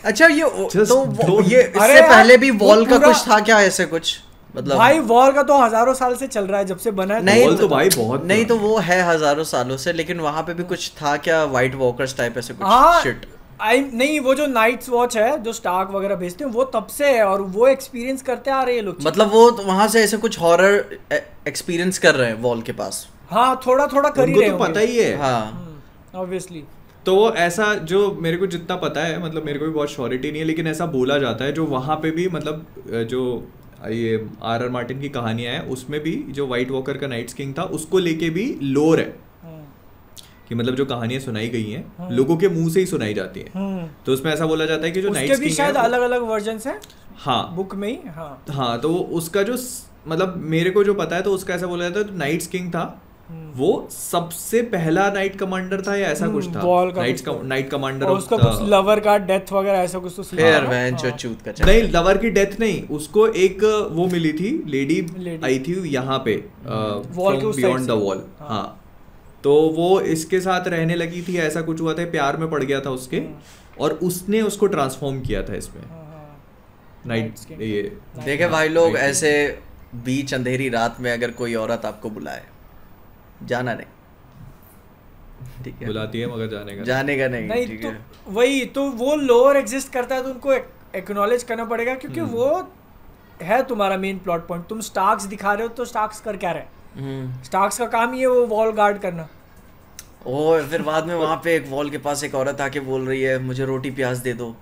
A: अच्छा ये
B: Just
A: तो
B: don't-
A: ये
C: अरे
A: इससे
C: यार,
A: पहले भी
C: वो
A: वॉल का
C: पूरा-
A: कुछ था क्या ऐसे कुछ? मतलब
C: भाई वॉर का तो हज़ारों साल से चल रहा है, जब से बना है।
A: नहीं
B: वॉल तो भाई बहुत
A: नहीं तो वो है हजारों सालों से, लेकिन वहां पे भी कुछ था क्या? वाइट वॉकर्स टाइप ऐसे कुछ
C: हाँ
A: शिट?
C: नहीं, वो जो नाइट्स वॉच है जो स्टार्क वगैरह भेजते हैं वो तब से है, और वो एक्सपीरियंस करते आ रहे हैं लोग।
A: मतलब वो तो वहां से ऐसे कुछ हॉरर एक्सपीरियंस कर रहे हैं वॉल के पास।
C: हाँ थोड़ा थोड़ा कर ही
B: उनको
C: रहे
B: तो पता ही है।
A: हाँ
C: ऑब्वियसली।
B: तो वो ऐसा जो मेरे को जितना पता है, मतलब मेरे को भी बहुत श्योरिटी नहीं है, लेकिन ऐसा बोला जाता है जो वहाँ पे भी, मतलब जो ये आर मार्टिन की कहानियां हैं उसमें भी जो व्हाइट वॉकर का नाइट्स किंग था उसको लेके भी लोर है कि मतलब जो कहानियां सुनाई गई हैं लोगों के मुंह से ही सुनाई जाती हैं। तो उसमें ऐसा बोला जाता है कि जो
C: उसके
B: नाइट्स
C: भी
B: किंग
C: शायद
B: है
C: अलग अलग वर्जन्स हैं
B: हाँ
C: बुक में ही। हाँ
B: हाँ तो उसका जो मतलब मेरे को जो पता है तो उसका ऐसा बोला जाता है, तो नाइट्स किंग था वो सबसे पहला नाइट कमांडर था या ऐसा कुछ था,
C: वॉल का
B: नाइट
C: कुछ
B: नाइट कमांडर
C: और उसका कुछ लवर का डेथ वगैरह ऐसा कुछ तो सीन
A: फिर
C: था।
A: वैन जो
C: हाँ।
A: चूत का
B: नहीं लवर की डेथ नहीं, उसको एक वो मिली थी लेडी
C: Lady।
B: आई थी यहाँ पे
C: Wall के उस
B: बियॉन्ड
C: side
B: द
C: से।
B: वॉल।
C: हाँ।
B: हाँ तो वो इसके साथ रहने लगी थी, ऐसा कुछ हुआ था, प्यार में पड़ गया था उसके और उसने उसको ट्रांसफॉर्म किया था इसमें नाइट
C: Night King।
B: ये
A: देखे भाई लोग
B: Night King।
A: ऐसे बीच अंधेरी रात में अगर कोई औरत आपको बुलाए, जाना नहीं, ठीक है?
B: बुलाती है मगर जाने का
A: जाने का नहीं,
C: नहीं
A: ठीक
C: तो
A: है?
C: वही तो वो लोअर एग्जिस्ट करता है तो उनको एक्नॉलेज करना पड़ेगा, क्योंकि वो है तुम्हारा मेन प्लॉट पॉइंट। तुम स्टार्क्स दिखा रहे हो तो स्टार्क्स कर क्या रहे? स्टार्क्स का काम ही है वो वॉल गार्ड करना।
A: ओ फिर बाद में वहां पे एक वॉल के पास एक औरत आके बोल रही है मुझे रोटी प्याज दे दो।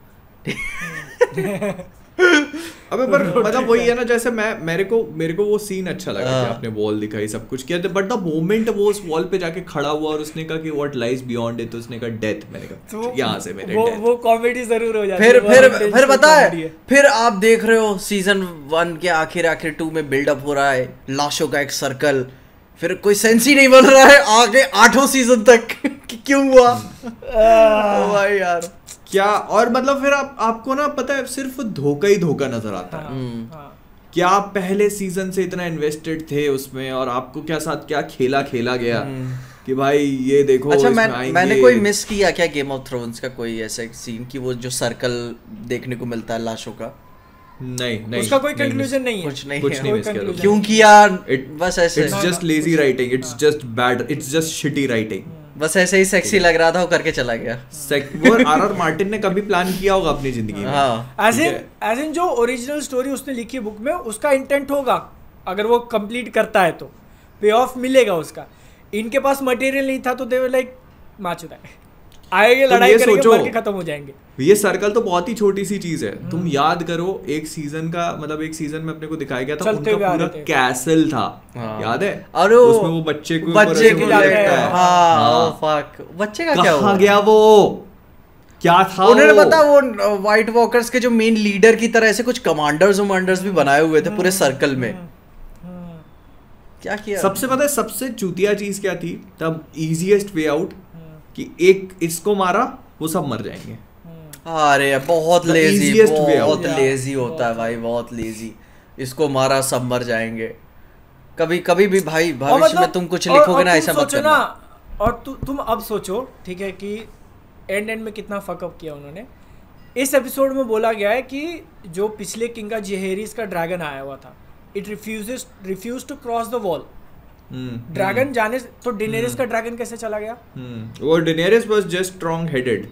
B: अबे पर मतलब वही है ना, जैसे मेरे को वो सीन अच्छा लगा कि आपने वॉल दिखाई सब कुछ किया, बट द मोमेंट वो उस वॉल पे जाके खड़ा हुआ और उसने कहा कि व्हाट लाइज बियॉन्ड इट, तो उसने कहा डेथ, मैंने कहा यहाँ से मेरे डेथ।
C: वो कॉमेडी जरूर हो जाती
A: फिर
C: है। वो
A: फिर
C: intentional
A: फिर पता
C: comedy
A: है, फिर आप देख रहे हो सीजन 1 के आखिर 2 में बिल्डअप हो रहा है लाशों का एक सर्कल, फिर कोई सेंस ही नहीं बन रहा है आगे 8वां सीजन तक कि क्यों हुआ भाई यार
B: क्या। और मतलब फिर आपको ना पता है सिर्फ धोखा ही धोखा नजर आता है। क्या आप पहले सीजन से इतना इन्वेस्टेड थे उसमें और आपको क्या साथ क्या खेला गया कि भाई ये देखो।
A: अच्छा मैंने कोई मिस किया क्या गेम ऑफ थ्रोन्स का कोई ऐसा सीन कि वो जो सर्कल देखने को मिलता है लाशों का?
B: नहीं
C: उसका कोई कंक्लूजन नहीं है,
A: कुछ नहीं
B: है।
A: क्यों किया? बस ऐसे
B: it's just lazy writing, it's just bad, it's just shitty writing.
A: बस ऐसे ही सेक्सी लग रहा था वो करके चला गया।
B: वो आर मार्टिन ने कभी प्लान किया होगा अपनी जिंदगी में।
A: हाँ
C: एज इन जो ओरिजिनल स्टोरी उसने लिखी है बुक में, उसका इंटेंट होगा अगर वो कंप्लीट करता है तो पे ऑफ मिलेगा उसका। इनके पास मटेरियल नहीं था तो दे वर लाइक माचुदा आएंगे, लड़ाई करेंगे, मर के खत्म हो जाएंगे।
B: ये सर्कल तो बहुत ही छोटी सी चीज है। तुम याद करो एक सीजन का मतलब एक सीजन में अपने को दिखाया गया था उनका पूरा कैसल था। याद है?
A: अरे
B: उसमें वो बच्चे को
A: बच्चे का क्या
B: हुआ गया? वो क्या था?
A: उन्होंने पता वो व्हाइट वॉकर्स के जो मेन लीडर की तरह ऐसे कुछ कमांडर्स भी बनाए हुए थे पूरे सर्कल में। क्या किया?
B: सबसे पता है सबसे चूतिया चीज क्या थी तब? इजीएस्ट वे आउट कि एक इसको मारा वो सब मर जाएंगे।
A: अरे बहुत लेजी होता है भाई, बहुत लेजी। इसको मारा सब मर जाएंगे। कभी भी भाई भविष्य में तुम कुछ लिखोगे ना ऐसा मत करना।
C: और तुम अब सोचो ठीक है कि एंड में कितना फकअप किया उन्होंने। इस एपिसोड में बोला गया है कि जो पिछले किंग का जेहेरिस का ड्रैगन आया हुआ था, it refuse to cross the wall. Dragon जाने तो डेनेरिस का ड्रैगन कैसे चला गया?
B: वो Daenerys was just strong headed,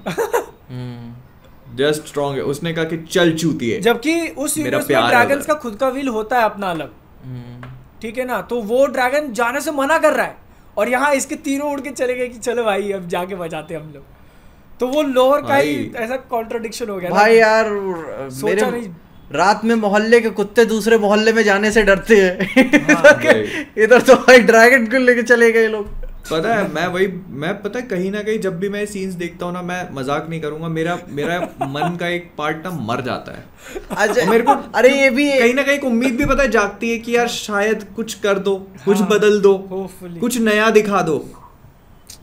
B: just strong. उसने कहा कि चल चूती है,
C: जबकि उस यूनिवर्स में ड्रैगन्स का खुद का विल होता है अपना अलग, ठीक है ना? तो वो ड्रैगन जाने से मना कर रहा है और यहाँ इसके तीनों उड़ के चले गए कि चलो भाई अब जाके बचाते हम लोग। तो वो लोअर का ही ऐसा कॉन्ट्रडिक्शन हो गया
A: भाई यार। सोचा नहीं, रात में मोहल्ले के कुत्ते दूसरे मोहल्ले में जाने से डरते हैं। इधर तो भाई ड्रैगन को लेके चले गए लोग।
B: पता है मैं पता है कहीं ना कहीं जब भी मैं सीन्स देखता हूँ ना, मैं मजाक नहीं करूंगा, मेरा मन का एक पार्ट ना मर जाता है।
A: अच्छा
B: मेरे को
A: अरे ये भी
B: कहीं ना कहीं उम्मीद भी पता है जागती है कि यार शायद कुछ कर दो, कुछ बदल दो, कुछ नया दिखा दो,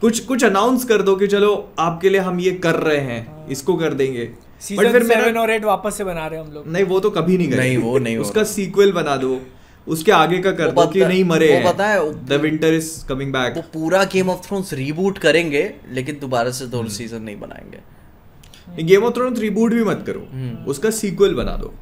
B: कुछ अनाउंस कर दो कि चलो आपके लिए हम ये कर रहे हैं, इसको कर देंगे।
C: सीजन 7 और 8 वापस से बना रहे हैं हम लोग।
B: नहीं वो तो कभी नहीं करेंगे।
A: नहीं वो नहीं
B: उसका सीक्वल बना दो, उसके आगे का कर दो कि नहीं मरे हैं।
A: वो पता है
B: the winter is coming back.
A: वो पूरा गेम ऑफ थ्रोन्स रीबूट करेंगे लेकिन दोबारा से 2 सीजन नहीं बनाएंगे।
B: गेम ऑफ थ्रोन्स रीबूट भी मत करो, उसका सीक्वल बना दो,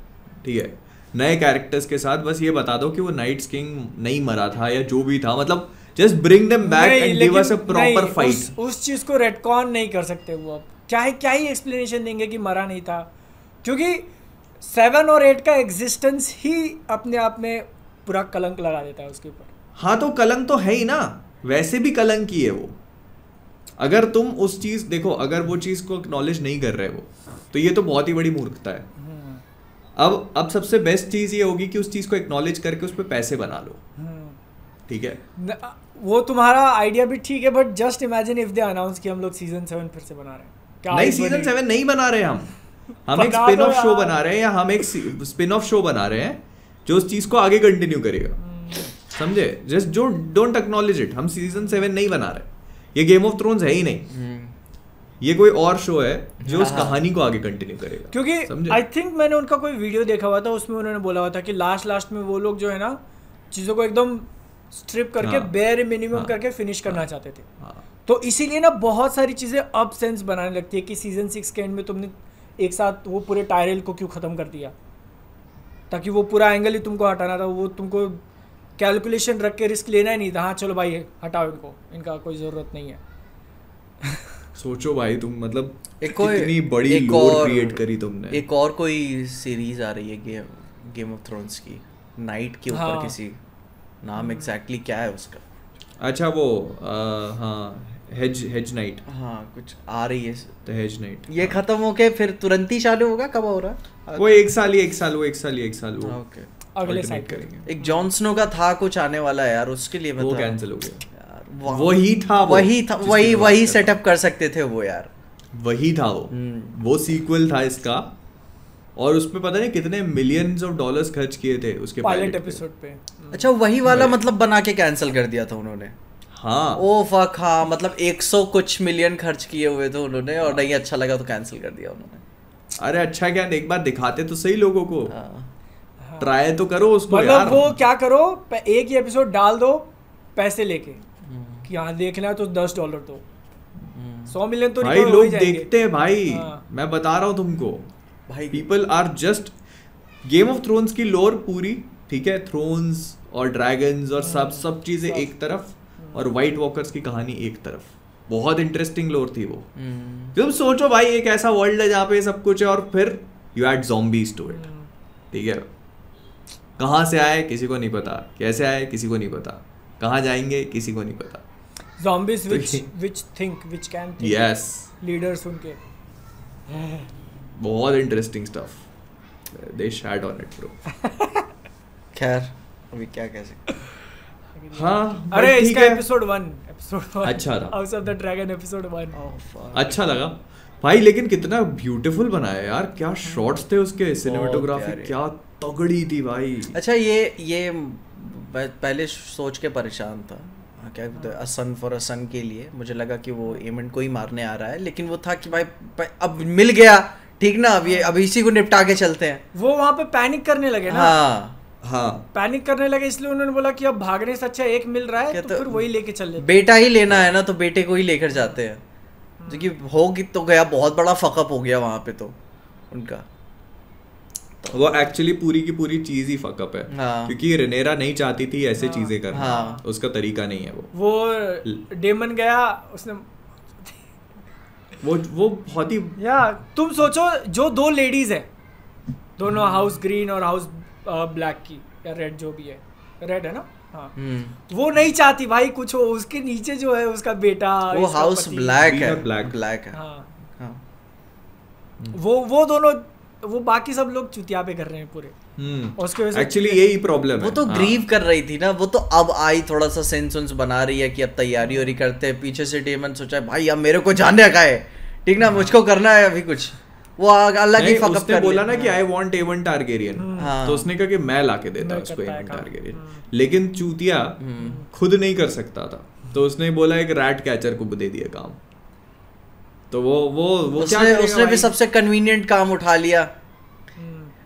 B: ठीक है, नए कैरेक्टर्स के साथ। बस ये बता दो कि वो नाइट्स किंग नहीं मरा था या जो भी था, मतलब just bring them back and give us a proper fight.
C: उस चीज को रेटकॉन नहीं कर सकते वो। अब क्या ही एक्सप्लेनेशन देंगे कि मरा नहीं था, क्योंकि 7 और 8 का एग्जिस्टेंस ही अपने आप में पूरा कलंक लगा देता है उसके ऊपर।
B: हाँ तो कलंक तो है ही ना, वैसे भी कलंक ही है वो। अगर तुम उस चीज देखो, अगर वो चीज को एक्नॉलेज नहीं कर रहे हो तो ये तो बहुत ही बड़ी मूर्खता है। अब सबसे बेस्ट चीज ये होगी कि उस चीज को एक्नॉलेज करके उस पर पैसे बना लो, ठीक है?
C: वो तुम्हारा आइडिया भी ठीक है, but just imagine if they announce कि हम लोग सीजन 7 फिर से बना रहे हैं।
B: नहीं सीजन 7 नहीं बना रहे हम एक स्पिन ऑफ शो बना रहे हैं, या हम एक स्पिन ऑफ शो बना रहे हैं जो उस चीज को आगे कंटिन्यू करेगा, समझे? जस्ट जो डोंट एक्नॉलेज इट। हम सीजन 7 नहीं बना रहे, ये गेम ऑफ थ्रोन्स है ही नहीं, ये कोई और शो है जो उस कहानी को आगे कंटिन्यू करेगा।
C: क्योंकि आई थिंक मैंने उनका कोई वीडियो देखा हुआ था, उसमें उन्होंने बोला हुआ था कि लास्ट में वो लोग जो है ना चीजों को एकदम स्ट्रिप करके बेयर मिनिमम करके फिनिश करना चाहते थे। तो इसीलिए ना बहुत सारी चीजें अब सेंस बनाने लगती है कि सीजन 6 के एंड में तुमने एक साथ वो पूरे टायरल को क्यों खत्म कर दिया, ताकि वो पूरा एंगल ही तुमको हटाना था। वो तुमको कैलकुलेशन रख के रिस्क लेना ही नहीं था। हाँ चलो भाई हटाओ इनको, इनका कोई ज़रूरत नहीं है।
B: सोचो भाई तुम, मतलब कितनी बड़ी लोर क्रिएट करी तुमने।
A: एक और कोई सीरीज आ रही है गेम ऑफ थ्रोन्स की, नाइट के ऊपर किसी नाम एग्जैक्टली क्या है उसका?
B: अच्छा वो हाँ हेज नाइट,
A: हाँ कुछ आ रही है
B: तो हेज नाइट।
A: ये खत्म होके फिर तुरंत ही चालू होगा? कब हो रहा है
B: वो? एक साल वो
A: ओके
C: अगले साइड
B: करेंगे।
A: एक जॉन स्नो का था कुछ आने वाला है यार, उसके लिए
B: वो कैंसिल हो गया
A: यार। वही सेटअप कर सकते थे वो यार,
B: वही था वो सीक्वल था इसका, और उसमें पता नहीं कितने मिलियंस ऑफ डॉलर्स खर्च किए थे उसके
C: पायलट एपिसोड पे।
A: अच्छा वही वाला मतलब बना के कैंसिल कर दिया था उन्होंने।
B: हाँ
A: ओ फक, हाँ मतलब 100 कुछ मिलियन खर्च किए हुए थे उन्होंने और नहीं अच्छा लगा तो कैंसिल कर दिया उन्होंने।
B: अरे अच्छा क्या, एक बार दिखाते तो सही लोगों को,
A: हाँ।
B: ट्राई तो करो उसको
C: मतलब
B: यार।
C: वो क्या करो, एक ही एपिसोड डाल दो पैसे लेके कि हाँ देखना है तो $10 दो, 100 मिलियन तो
B: भाई
C: recover हो ही
B: लोग
C: जाएंगे।
B: देखते हैं भाई,
C: हाँ।
B: मैं बता रहा हूँ तुमको
A: भाई
B: people are just Game of Thrones की लोर पूरी, ठीक है, थ्रोन्स और ड्रैगन्स और सब चीजें एक तरफ और वाइट वॉकर्स की कहानी एक तरफ, बहुत इंटरेस्टिंग लोर थी वो। तुम सोचो भाई एक ऐसा वर्ल्ड है जहाँ पे सब कुछ है और फिर you add zombies to it, ठीक है, कहाँ से आए किसी को नहीं पता, कैसे आए किसी को नहीं पता, कहाँ जाएंगे किसी को नहीं पता।
C: Zombies which think, which can think.
B: Yes
C: leaders उनके।
B: बहुत interesting stuff, they shed on it bro.
A: खैर अभी क्या कह सकते।
B: हाँ
C: अरे
B: ठीक
C: इसका
B: है,
C: एपिसोड 1
B: अच्छा था।
C: House of the dragon episode 1
B: अच्छा लगा भाई, लेकिन कितना ब्यूटीफुल बनाया यार, क्या शॉट्स थे उसके, सिनेमेटोग्राफी
A: प्यारे।
B: क्या तगड़ी थी भाई।
A: अच्छा ये मैं पहले सोच के परेशान था क्या अ सन फॉर अ सन के लिए, मुझे लगा कि वो एमेंट को ही मारने आ रहा है, लेकिन वो था कि भाई अब मिल गया ठीक ना, अब इसी को निपटा के चलते हैं।
C: वो वहाँ पे पैनिक करने लगे ना।
B: हाँ
C: पैनिक करने लगे इसलिए उन्होंने बोला कि अब भागने से अच्छा एक मिल रहा है तो फिर वही लेके चल लेते।
A: बेटा ही लेना है ना तो बेटे को ही लेकर जाते हैं, जो कि हो तो गया, बहुत बड़ा फकअप हो गया वहाँ पे तो उनका।
B: वो एक्चुअली पूरी की पूरी चीज ही फकअप है।
A: हाँ।
B: क्योंकि रेनेरा नहीं चाहती थी ऐसे चीजें करना।
A: हाँ।
B: उसका तरीका नहीं है
C: वो डेमन गया उसने
B: वो बहुत ही
C: या तुम सोचो जो दो लेडीज है दोनों हाउस ग्रीन और हाउस ब्लैक की या रेड जो भी है, रेड है ना, हाँ वो नहीं चाहती भाई कुछ हो, उसके नीचे जो है उसका बेटा
A: वो
C: इसका
A: हाउस
C: पति।
A: ब्लैक
B: Green
A: है,
B: और black।
A: ब्लैक है।
C: हाँ
A: हाँ।
C: वो दोनों, वो बाकी सब लोग चुतिया पे कर रहे हैं पूरे। और उसके वजह से
B: एक्चुअली यही प्रॉब्लम है।
A: वो तो ग्रीव कर रही थी ना, वो तो अब आई थोड़ा सा सेंस उन्स बना रही है कि अब तैयारी हो रही करते हैं। पीछे से डेमन सोचा भाई अब मेरे को जाने का है ठीक ना, मुझको करना है अभी कुछ, वो अलग ही फकअप
B: उसने
A: कर
B: बोला
A: लिया।
B: ना कि आई वांट एवन टारगेरियन,
A: हाँ।
B: तो उसने कहा कि मैं लाके देता
C: मैं
B: उसको
C: करता है
B: एवन
C: काम।
B: टारगेरियन, लेकिन चूतिया खुद नहीं कर सकता था, तो उसने बोला एक रैट कैचर को दे दिया काम। तो वो क्या करेगा
A: उसने भी
B: भाई?
A: सबसे कन्वीनियंट काम उठा लिया,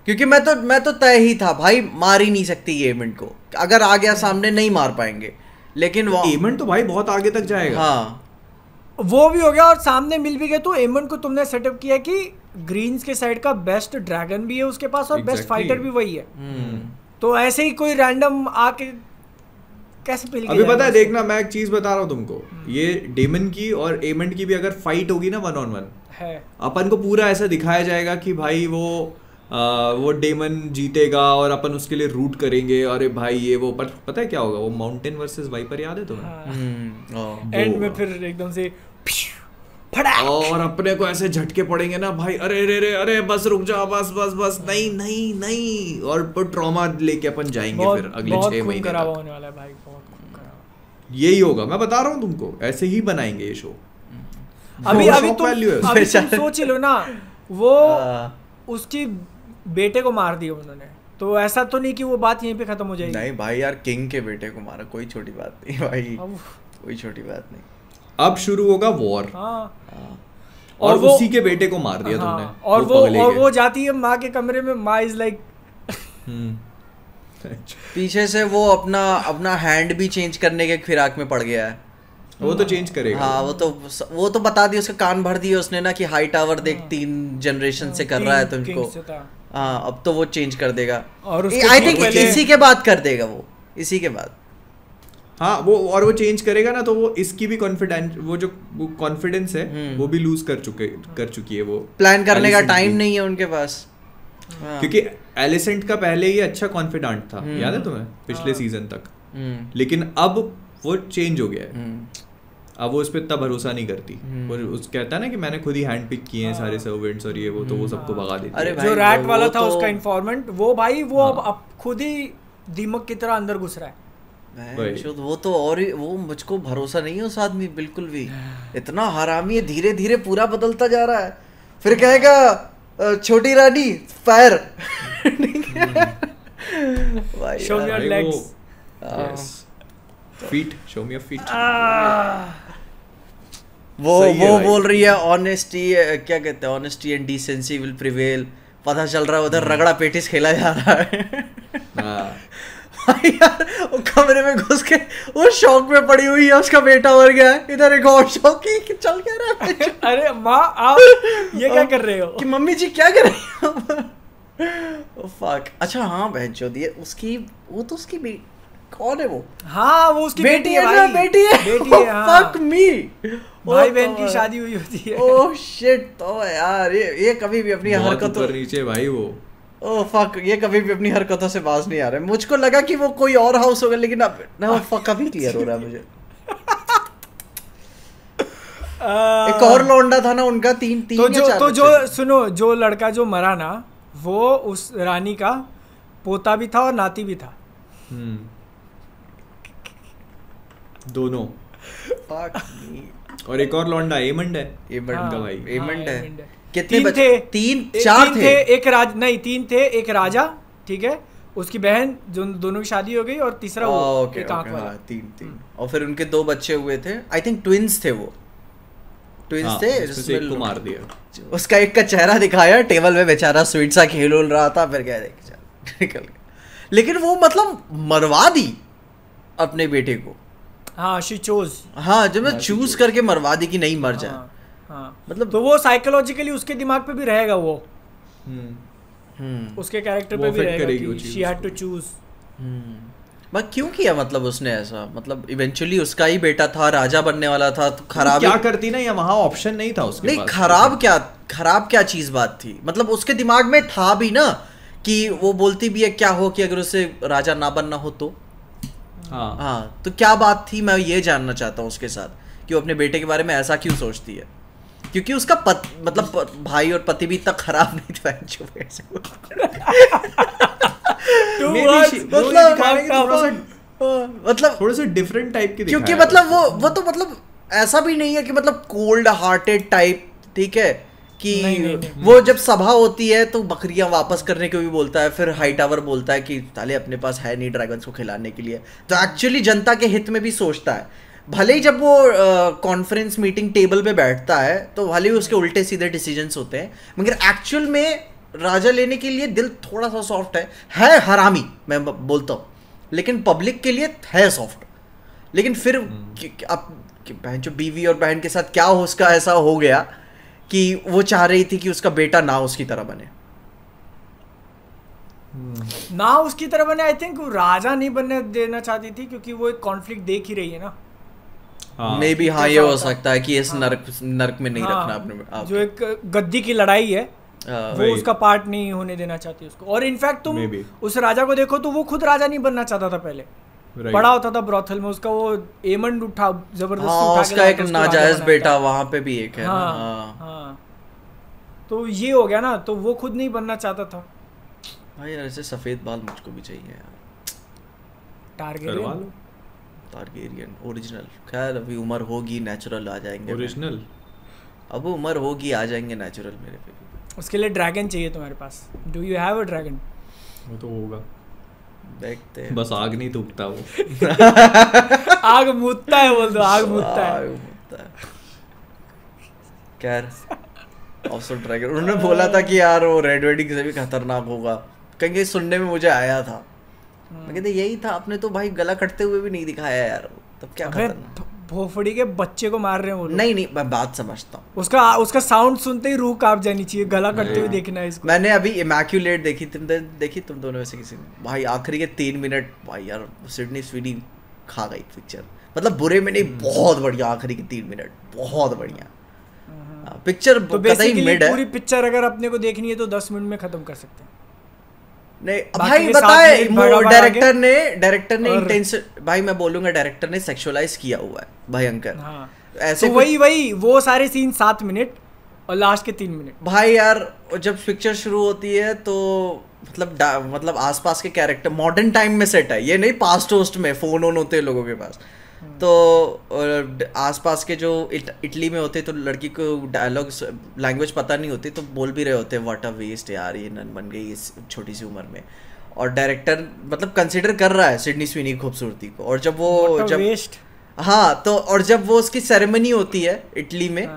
A: क्योंकि मैं तो तय ही था भाई मार ही नहीं सकती ये इवेंट को, अगर आ गया सामने नहीं मार पाएंगे, लेकिन वो
B: एमन तो भाई बहुत आगे तक जाएगा।
A: हाँ
C: वो भी हो गया और सामने मिल भी गए तो एमन को तुमने सेटअप किया कि ग्रीन्स के साइड का बेस्ट ड्रैगन भी है उसके पास और बेस्ट
B: Exactly।
C: फाइटर भी वही है। तो ऐसे ही कोई रैंडम आके कैसे मिल
B: अभी पता है, देखना मैं एक चीज बता रहा हूँ तुमको, ये डेमन की और एमन की भी अगर फाइट होगी ना 1-on-1,
C: है
B: अपन को पूरा ऐसा दिखाया जाएगा कि भाई वो डेमन जीतेगा और अपन उसके लिए रूट करेंगे, अरे भाई ये वो, पर पता है क्या होगा, वो माउंटेन वर्सेस वाइपर याद है तुम्हें?
C: एंड में फिर एकदम से फटाक।
B: और अपने को ऐसे झटके पड़ेंगे ना भाई, अरे रे रे अरे बस रुक जा, बस बस बस, नहीं नहीं नहीं, और ट्रॉमा लेके अपन जाएंगे फिर अगले 6 महीने
C: खराब
B: तक।
C: होने वाला है भाई, बहुत खून खराब।
B: यही होगा, मैं बता रहा हूँ तुमको, ऐसे ही बनाएंगे ये शो।
C: अभी
B: वो
C: अभी
B: shock value है
C: तुम
B: उसमें।
C: अभी तुम सोच ही लो ना, वो उसकी बेटे को मार दिया उन्होंने, तो ऐसा तो नहीं कि वो बात यहीं पे खत्म हो जाएगी।
A: नहीं भाई यार, किंग के बेटे को मारा कोई छोटी बात नहीं भाई,
C: अब
A: कोई छोटी बात नहीं।
B: अब शुरू होगा वॉर,
C: हाँ
B: और
C: वो-
B: उसी के बेटे को मार दिया
C: हाँ,
B: तुमने।
C: और
B: पगले के।
C: वो जाती है माँ के कमरे में, माँ इज लाइक
A: पीछे से वो अपना हैंड भी चेंज करने के फिराक में पड़ गया है।
B: वो तो चेंज करेगा।
A: हाँ वो तो बता दिया, उसका कान भर दिया उसने ना कि हाई टावर देख 3 जनरेशन से कर रहा है तुमको। हाँ अब तो वो चेंज कर देगा,
C: और
A: आई थिंक इसी के बाद कर देगा वो, इसी के बाद।
B: हाँ वो चेंज करेगा ना, तो वो इसकी भी कॉन्फिडेंस, वो जो कॉन्फिडेंस है वो भी लूज कर चुकी है वो।
A: प्लान करने का
B: एलिसेंट
A: टाइम
B: की।
A: नहीं है उनके पास। हाँ।
B: क्योंकि एलिसेंट का पहले ही अच्छा कॉन्फिडेंट था, याद है तुम्हें, पिछले सीजन तक। लेकिन अब वो चेंज हो गया है, अब वो उस पर इतना भरोसा नहीं करती। वो उस कहता है ना कि मैंने खुद ही हैंड पिक किए हैं सारे सर्वेंट्स और ये वो, तो वो सबको भगा देती
A: अरे
B: है।
A: भाई,
C: जो रैट
A: वो
C: वाला था
A: तो-
C: उसका इन्फॉर्मेंट, वो भाई वो अब खुद ही दीमक की तरह अंदर घुस रहा है।
A: वो तो और ही, वो मुझको भरोसा नहीं है उस आदमी बिल्कुल भी, इतना हरामी है, धीरे धीरे पूरा बदलता जा रहा है। फिर कहेगा छोटी रानी फायर
C: Show me your
B: भाई
C: legs.
B: Feet, show me your feet.
A: वो
B: सही है
A: वो
B: भाई।
A: बोल रही है ऑनेस्टी, क्या कहते हैं, honesty and decency will prevail. पता चल रहा है उधर रगड़ा पेटिस खेला जा रहा है। भाई यार वो कमरे में घुस के वो शौक में पड़ी हुई है, उसका बेटा मर गया है, इधर एक और शौक की चल क्या रहा है।
C: अरे माँ आप ये क्या कर रहे हो?
A: कि मम्मी जी क्या कर रही हो? फक। अच्छा हाँ बहन चोद, ये उसकी, वो तो उसकी कौन है वो?
C: हाँ वो उसकी
A: बेटी है
C: भाई।
A: ना, बेटी है।
C: बेटी है, हाँ।
A: Fuck me.
C: भाई बहन की शादी हुई होती है।
A: Oh shit. तो यार ये कभी भी अपनी
B: बहुत
A: हरकतों,
B: ऊपर नीचे भाई वो।
A: ओह फक, ये कभी भी अपनी हरकतों से बाज नहीं आ रहा है। मुझको लगा कि वो कोई और हाउस होगा, लेकिन अब ना फक अभी क्लियर हो रहा है मुझे। एक और लौंडा था ना उनका, तीन
C: तो
A: या चार
C: जो
A: बच्चे थे।
C: सुनो, जो लड़का जो मरा ना, वो उस रानी का पोता भी था और नाती भी था।
B: दोनों।
A: Fuck me।
B: और एक और लौंडा एमंड है।
A: एमंड
C: हाँ,
A: का भाई,
C: हाँ,
A: एमंड है।
C: एमंड है।
A: कितने
C: तीन
A: बच्चे?
C: थे,
A: तीन चार थे।
C: एक राज नहीं, तीन थे, एक राजा, ठीक है, उसकी बहन, जो दोनों की शादी हो गई, और तीसरा वो
A: ओके
C: एक आंख वाला।
A: हाँ, तीन। और फिर उनके दो बच्चे हुए थे, आई थिंक ट्विंस थे वो। ट्विंस
B: हाँ,
A: थे
B: उसमें से एक को मार दिया।
A: उसका एक का चेहरा दिखाया टेबल में, बेचारा स्वीट सा खेल उल रहा था, फिर क्या देख चल निकल गया। लेकिन वो मतलब मरवा दी अपने बेटे को।
C: हाँ शी चोज।
A: हाँ जब मैं चूज करके मरवा दी कि नहीं मर जाए।
C: हाँ
A: मतलब
C: तो वो साइकोलॉजिकली उसके दिमाग पे भी रहेगा, वो
B: हम्म।
C: उसके कैरेक्टर
B: वो
C: पे भी
B: affect
C: रहेगा
B: करेगी वो
C: कि
B: चीज़
C: शी हैड टू
B: उसको।
C: चूज।
A: बस क्यों किया मतलब उसने ऐसा? मतलब इवेंचुअली उसका ही बेटा था, राजा बनने वाला था, तो खराब
B: क्या करती ना, या वहाँ ऑप्शन नहीं था उसके
A: नहीं,
B: पास।
A: खराब क्या चीज बात थी? मतलब उसके दिमाग में था भी ना कि वो बोलती भी है क्या हो कि अगर उसे राजा ना बनना हो तो। हाँ तो क्या बात थी, मैं ये जानना चाहता हूँ उसके साथ कि वो अपने बेटे के बारे में ऐसा क्यों सोचती है। क्योंकि उसका भाई और पति भी इतना खराब नहीं था जो वैसे मतलब
B: थोड़ा सा डिफरेंट टाइप के
A: क्योंकि
B: दिखाया
A: मतलब
B: उसको।
A: वो तो मतलब ऐसा भी नहीं है कि मतलब कोल्ड हार्टेड टाइप, ठीक है कि
C: नहीं।
A: वो जब सभा होती है तो बकरियां वापस करने को भी बोलता है, फिर हाई टावर बोलता है कि ताले अपने पास है नहीं ड्रैगन्स को खिलाने के लिए, तो एक्चुअली जनता के हित में भी सोचता है। भले ही जब वो कॉन्फ्रेंस मीटिंग टेबल पे बैठता है तो भले ही उसके उल्टे सीधे डिसीजंस होते हैं, मगर एक्चुअल में राजा लेने के लिए दिल थोड़ा सा सॉफ्ट है हरामी मैं बोलता हूँ, लेकिन पब्लिक के लिए है सॉफ्ट। लेकिन फिर अब बहन जो बीवी और बहन के साथ क्या हो, उसका ऐसा हो गया कि वो चाह रही थी कि उसका बेटा ना उसकी तरह बने,
C: ना उसकी तरह बने। आई थिंक राजा नहीं बनने देना चाहती थी, क्योंकि वो एक कॉन्फ्लिक्ट देख ही रही है ना।
A: मे बी हाँ ये हो सकता है कि इस
C: हाँ।
A: नर्क में नहीं रखना अपने आप।
C: जो एक गद्दी की लड़ाई है वो
B: वही।
C: उसका पार्ट नहीं होने देना चाहती उसको। और इनफैक्ट तुम
B: Maybe।
C: उस राजा को देखो तो वो खुद राजा नहीं बनना चाहता था पहले,
B: Right।
C: पड़ा होता था ब्रॉथल में, उसका वो एमंड उठा जबरदस्ती
A: हाँ
C: उठा के
A: उसका
C: लाया
A: एक
C: था, उसको
A: नाजायज
C: राजा
A: बेटा
C: बनाया
A: वहां पे भी एक है
C: था।
A: ना।
C: हाँ हाँ तो ये हो गया ना, तो वो खुद नहीं बनना चाहता था।
A: भाई यार ऐसे सफेद बाल मुझको भी चाहिए यार,
B: करवा
C: टारगेरियन
B: लो
A: टारगेरियन ओरिजिनल। खैर अभी उम्र होगी, नेचुरल आ जाएंगे।
B: ओरिजिनल।
A: अब उम्र होगी, आ जाएंगे नेचुरल मेरे पे भी।
C: उसके लिए ड्रैगन चाहिए तुम्हारे पास। Do you have a dragon?
B: वो तो होगा,
A: देखते हैं।
B: बस आग नहीं थूकता वो।
C: आग मुतता है, बोल दो आग मुतता है।
A: आग मुतता है। खैर ऑफसर ड्रैगन उन्होंने बोला था कि यार वो रेड वेडिंग से भी खतरनाक होगा, कहीं सुनने में मुझे आया था। मैं कहते यही था, आपने तो भाई गला कटते हुए भी नहीं दिखाया यार, तब क्या
C: अबे
A: खतरनाक।
C: भोफड़ी के बच्चे को मार रहे हैं वो लोग।
A: नहीं मैं बात समझता हूँ।
C: उसका साउंड सुनते ही रूह कांप जानी चाहिए, गला कटते हुए देखना है इसको।
A: मैंने अभी इमैक्युलेट देखी, तुम दोनों में से किसी ने? भाई आखिरी के 3 मिनट भाई यार सिडनी स्वीडी खा गई पिक्चर, मतलब बुरे में नहीं, बहुत बढ़िया। आखिरी के 3 मिनट बहुत बढ़िया पिक्चर,
C: तो
A: कतई
C: बेसिकली
A: मिड है।
C: पूरी पिक्चर अगर अपने को देखनी है तो 10 मिनट में खत्म कर सकते हैं।
A: नहीं
C: बाकी
A: भाई
C: के 7
A: बताए
C: मिनट भगा
A: डायरेक्टर ने
C: और-
A: इंटेंस, भाई मैं बोलूंगा डायरेक्टर ने सेक्सुअलाइज किया हुआ है भयंकर।
C: हाँ
A: ऐसे
C: तो
A: कुछ-
C: वही वो सारे सीन 7 मिनट और लास्ट के 3 मिनट।
A: भाई यार जब पिक्चर शुरू होती है तो मतलब आसपास के कैरेक्टर मॉडर्न टाइम में सेट है, ये नहीं पास्ट होस्ट में फोन ऑन होते हैं लोगों के पास। तो आसपास के जो इटली में होते तो लड़की को डायलॉग लैंग्वेज पता नहीं होती, तो बोल भी रहे होते व्हाट अ वेस्ट यार, ये नन बन गई इस छोटी सी उम्र में। और डायरेक्टर मतलब कंसिडर कर रहा है सिडनी स्वीनी की खूबसूरती को। और जब वो
C: वेस्ट,
A: हाँ तो और जब वो उसकी सेरेमनी होती है इटली में,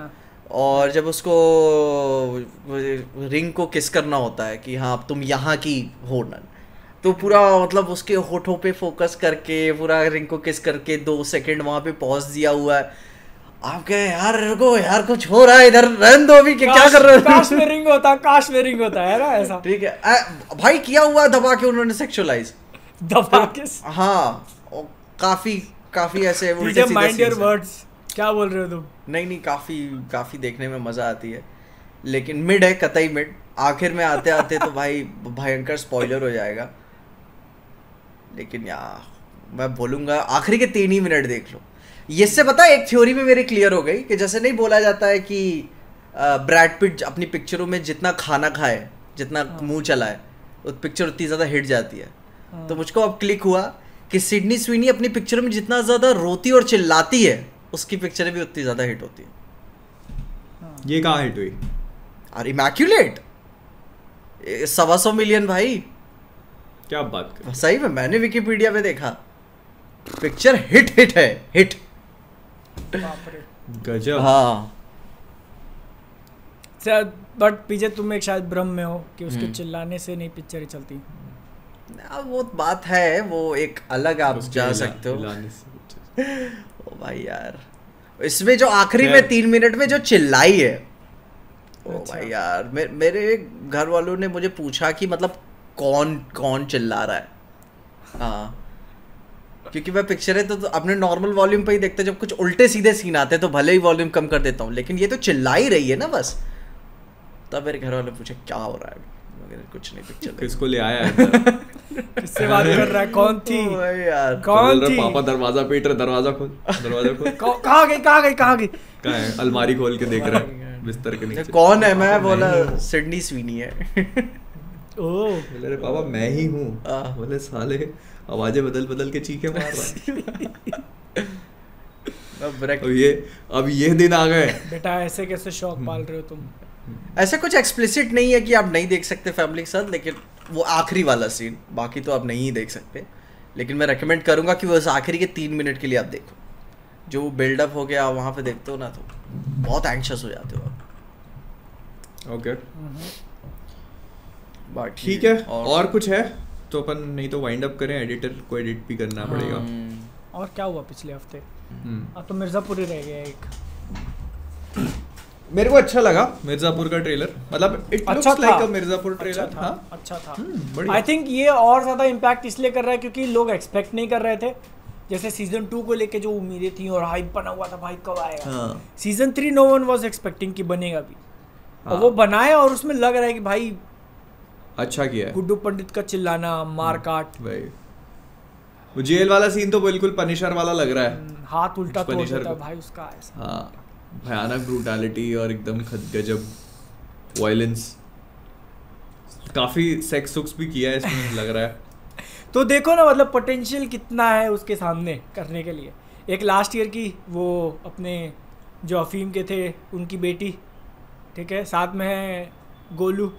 A: और जब उसको रिंग को किस करना होता है कि हाँ तुम यहाँ की हो नन, तो पूरा मतलब उसके होठों पे फोकस करके पूरा रिंग को किस करके 2 सेकंड वहां पे पॉज दिया हुआ है। आप कहे यार रुको यार कुछ हो रहा है इधर, रहने दो अभी, क्या कर रहे हो?
C: काश में रिंग होता, काश में रिंग होता है ना ऐसा।
A: ठीक है भाई, किया हुआ दबा के उन्होंने सेक्सुअलाइज,
C: दबा के।
A: हाँ काफी ऐसे उल्टे सीधे
C: माइंड योर वर्ड्स, क्या बोल रहे हो तुम?
A: नहीं काफी देखने में मजा आती है, लेकिन मिड है, कतई मिड। आखिर में आते आते तो भाई भयंकर स्पॉइलर हो जाएगा, लेकिन यार मैं बोलूंगा आखिरी के 3 ही मिनट देख लो। इससे पता है एक थ्योरी में मेरी क्लियर हो गई कि जैसे नहीं बोला जाता है कि ब्रैड पिट अपनी पिक्चरों में जितना खाना खाए, जितना मुंह चलाए, उस पिक्चर उतनी ज्यादा हिट जाती है। तो मुझको अब क्लिक हुआ कि सिडनी स्वीनी अपनी पिक्चरों में जितना ज्यादा रोती और चिल्लाती है, उसकी पिक्चरें भी उतनी ज्यादा हिट होती है।
B: ये कहाँ हिट हुई?
A: और इमैक्युलेट 125 मिलियन भाई,
B: क्या बात कर,
A: सही में मैंने विकिपीडिया पे देखा, पिक्चर हिट है, हिट।
B: गजब।
A: हाँ
C: बट पीछे तुम एक शायद भ्रम में हो कि उसके चिल्लाने से नहीं पिक्चर चलती।
A: वो बात है, वो एक अलग आप जा सकते हो। ओ भाई यार, इसमें जो आखिरी में 3 मिनट में जो चिल्लाई है, ओ भाई यार, मेरे घर वालों ने मुझे पूछा कि मतलब कौन चिल्ला रहा है। हाँ, क्योंकि मैं पिक्चरें तो अपने नॉर्मल वॉल्यूम पे ही देखता, जब कुछ उल्टे सीधे सीन आते हैं तो भले ही वॉल्यूम कम कर देता हूँ, लेकिन ये तो चिल्ला ही रही है ना बस। तब मेरे घर वाले पूछे क्या हो रहा है, कुछ नहीं, पिक्चर
B: किसको ले आया है?
C: किससे बात कर रहा है, कौन थी
A: यार,
C: कौन थी?
B: पापा दरवाजा पीट रहे, दरवाजा खोल।
C: कहाँ गई?
B: कहाँ है? अलमारी खोल के देख रहा है बिस्तर के नीचे।
A: कौन है? मैं बोला सिडनी स्वीनी है।
B: बोले पापा मैं ही हूँ। बोले साले आवाजें बदल के चीखे मार रहा है। अब ये दिन आ गए
C: बेटा, ऐसे कैसे शौक पाल रहे हो तुम?
A: ऐसे कुछ एक्सप्लिसिट नहीं है कि आप नहीं देख सकते फैमिली के साथ, लेकिन वो आखिरी वाला सीन, बाकी तो आप नहीं देख सकते। लेकिन मैं रेकमेंड करूंगा कि वो उस आखिरी के 3 मिनट के लिए आप देखो। जो बिल्डअप हो गया वहां पे देखते हो ना, तो बहुत एंग्शियस हो जाते हो आप।
B: ओके
A: बाकी
B: ठीक है। और कुछ है तो अपन, नहीं तो वाइंड अप करें, एडिटर को एडिट भी करना पड़ेगा।
C: और क्या हुआ पिछले हफ्ते? अब तो मिर्जापुर ही रह गया एक।
B: मेरे को अच्छा लगा मिर्जापुर का ट्रेलर, मतलब it looks like a Mirzapur trailer.
C: अच्छा था। आई थिंक ये और ज्यादा इम्पैक्ट इसलिए कर रहा है क्योंकि लोग एक्सपेक्ट नहीं कर रहे थे। जैसे सीजन 2 को लेके जो उम्मीदें थी और हाइप बना हुआ था, भाई कब आएगा। Season 3 no one was expecting कि बनेगा भी, और वो बनाया, और उसमें लग रहा है कि भाई
B: अच्छा किया है।
C: गुड्डू पंडित का चिल्लाना, मार काट,
B: भाई वो जेल वाला सीन तो बिल्कुल पनिशर वाला लग रहा है।
C: हाथ उल्टा तोड़ देता भाई उसका ऐसा।
B: हाँ, भयानक ब्रूटैलिटी और एकदम गजब वायलेंस। काफी सेक्स सुक्स भी किया है इसमें लग रहा है।
C: तो देखो ना, मतलब पोटेंशियल कितना है उसके सामने करने के लिए। एक लास्ट ईयर की वो अपने जो अफीम के थे उनकी बेटी, ठीक है, साथ में है गोलू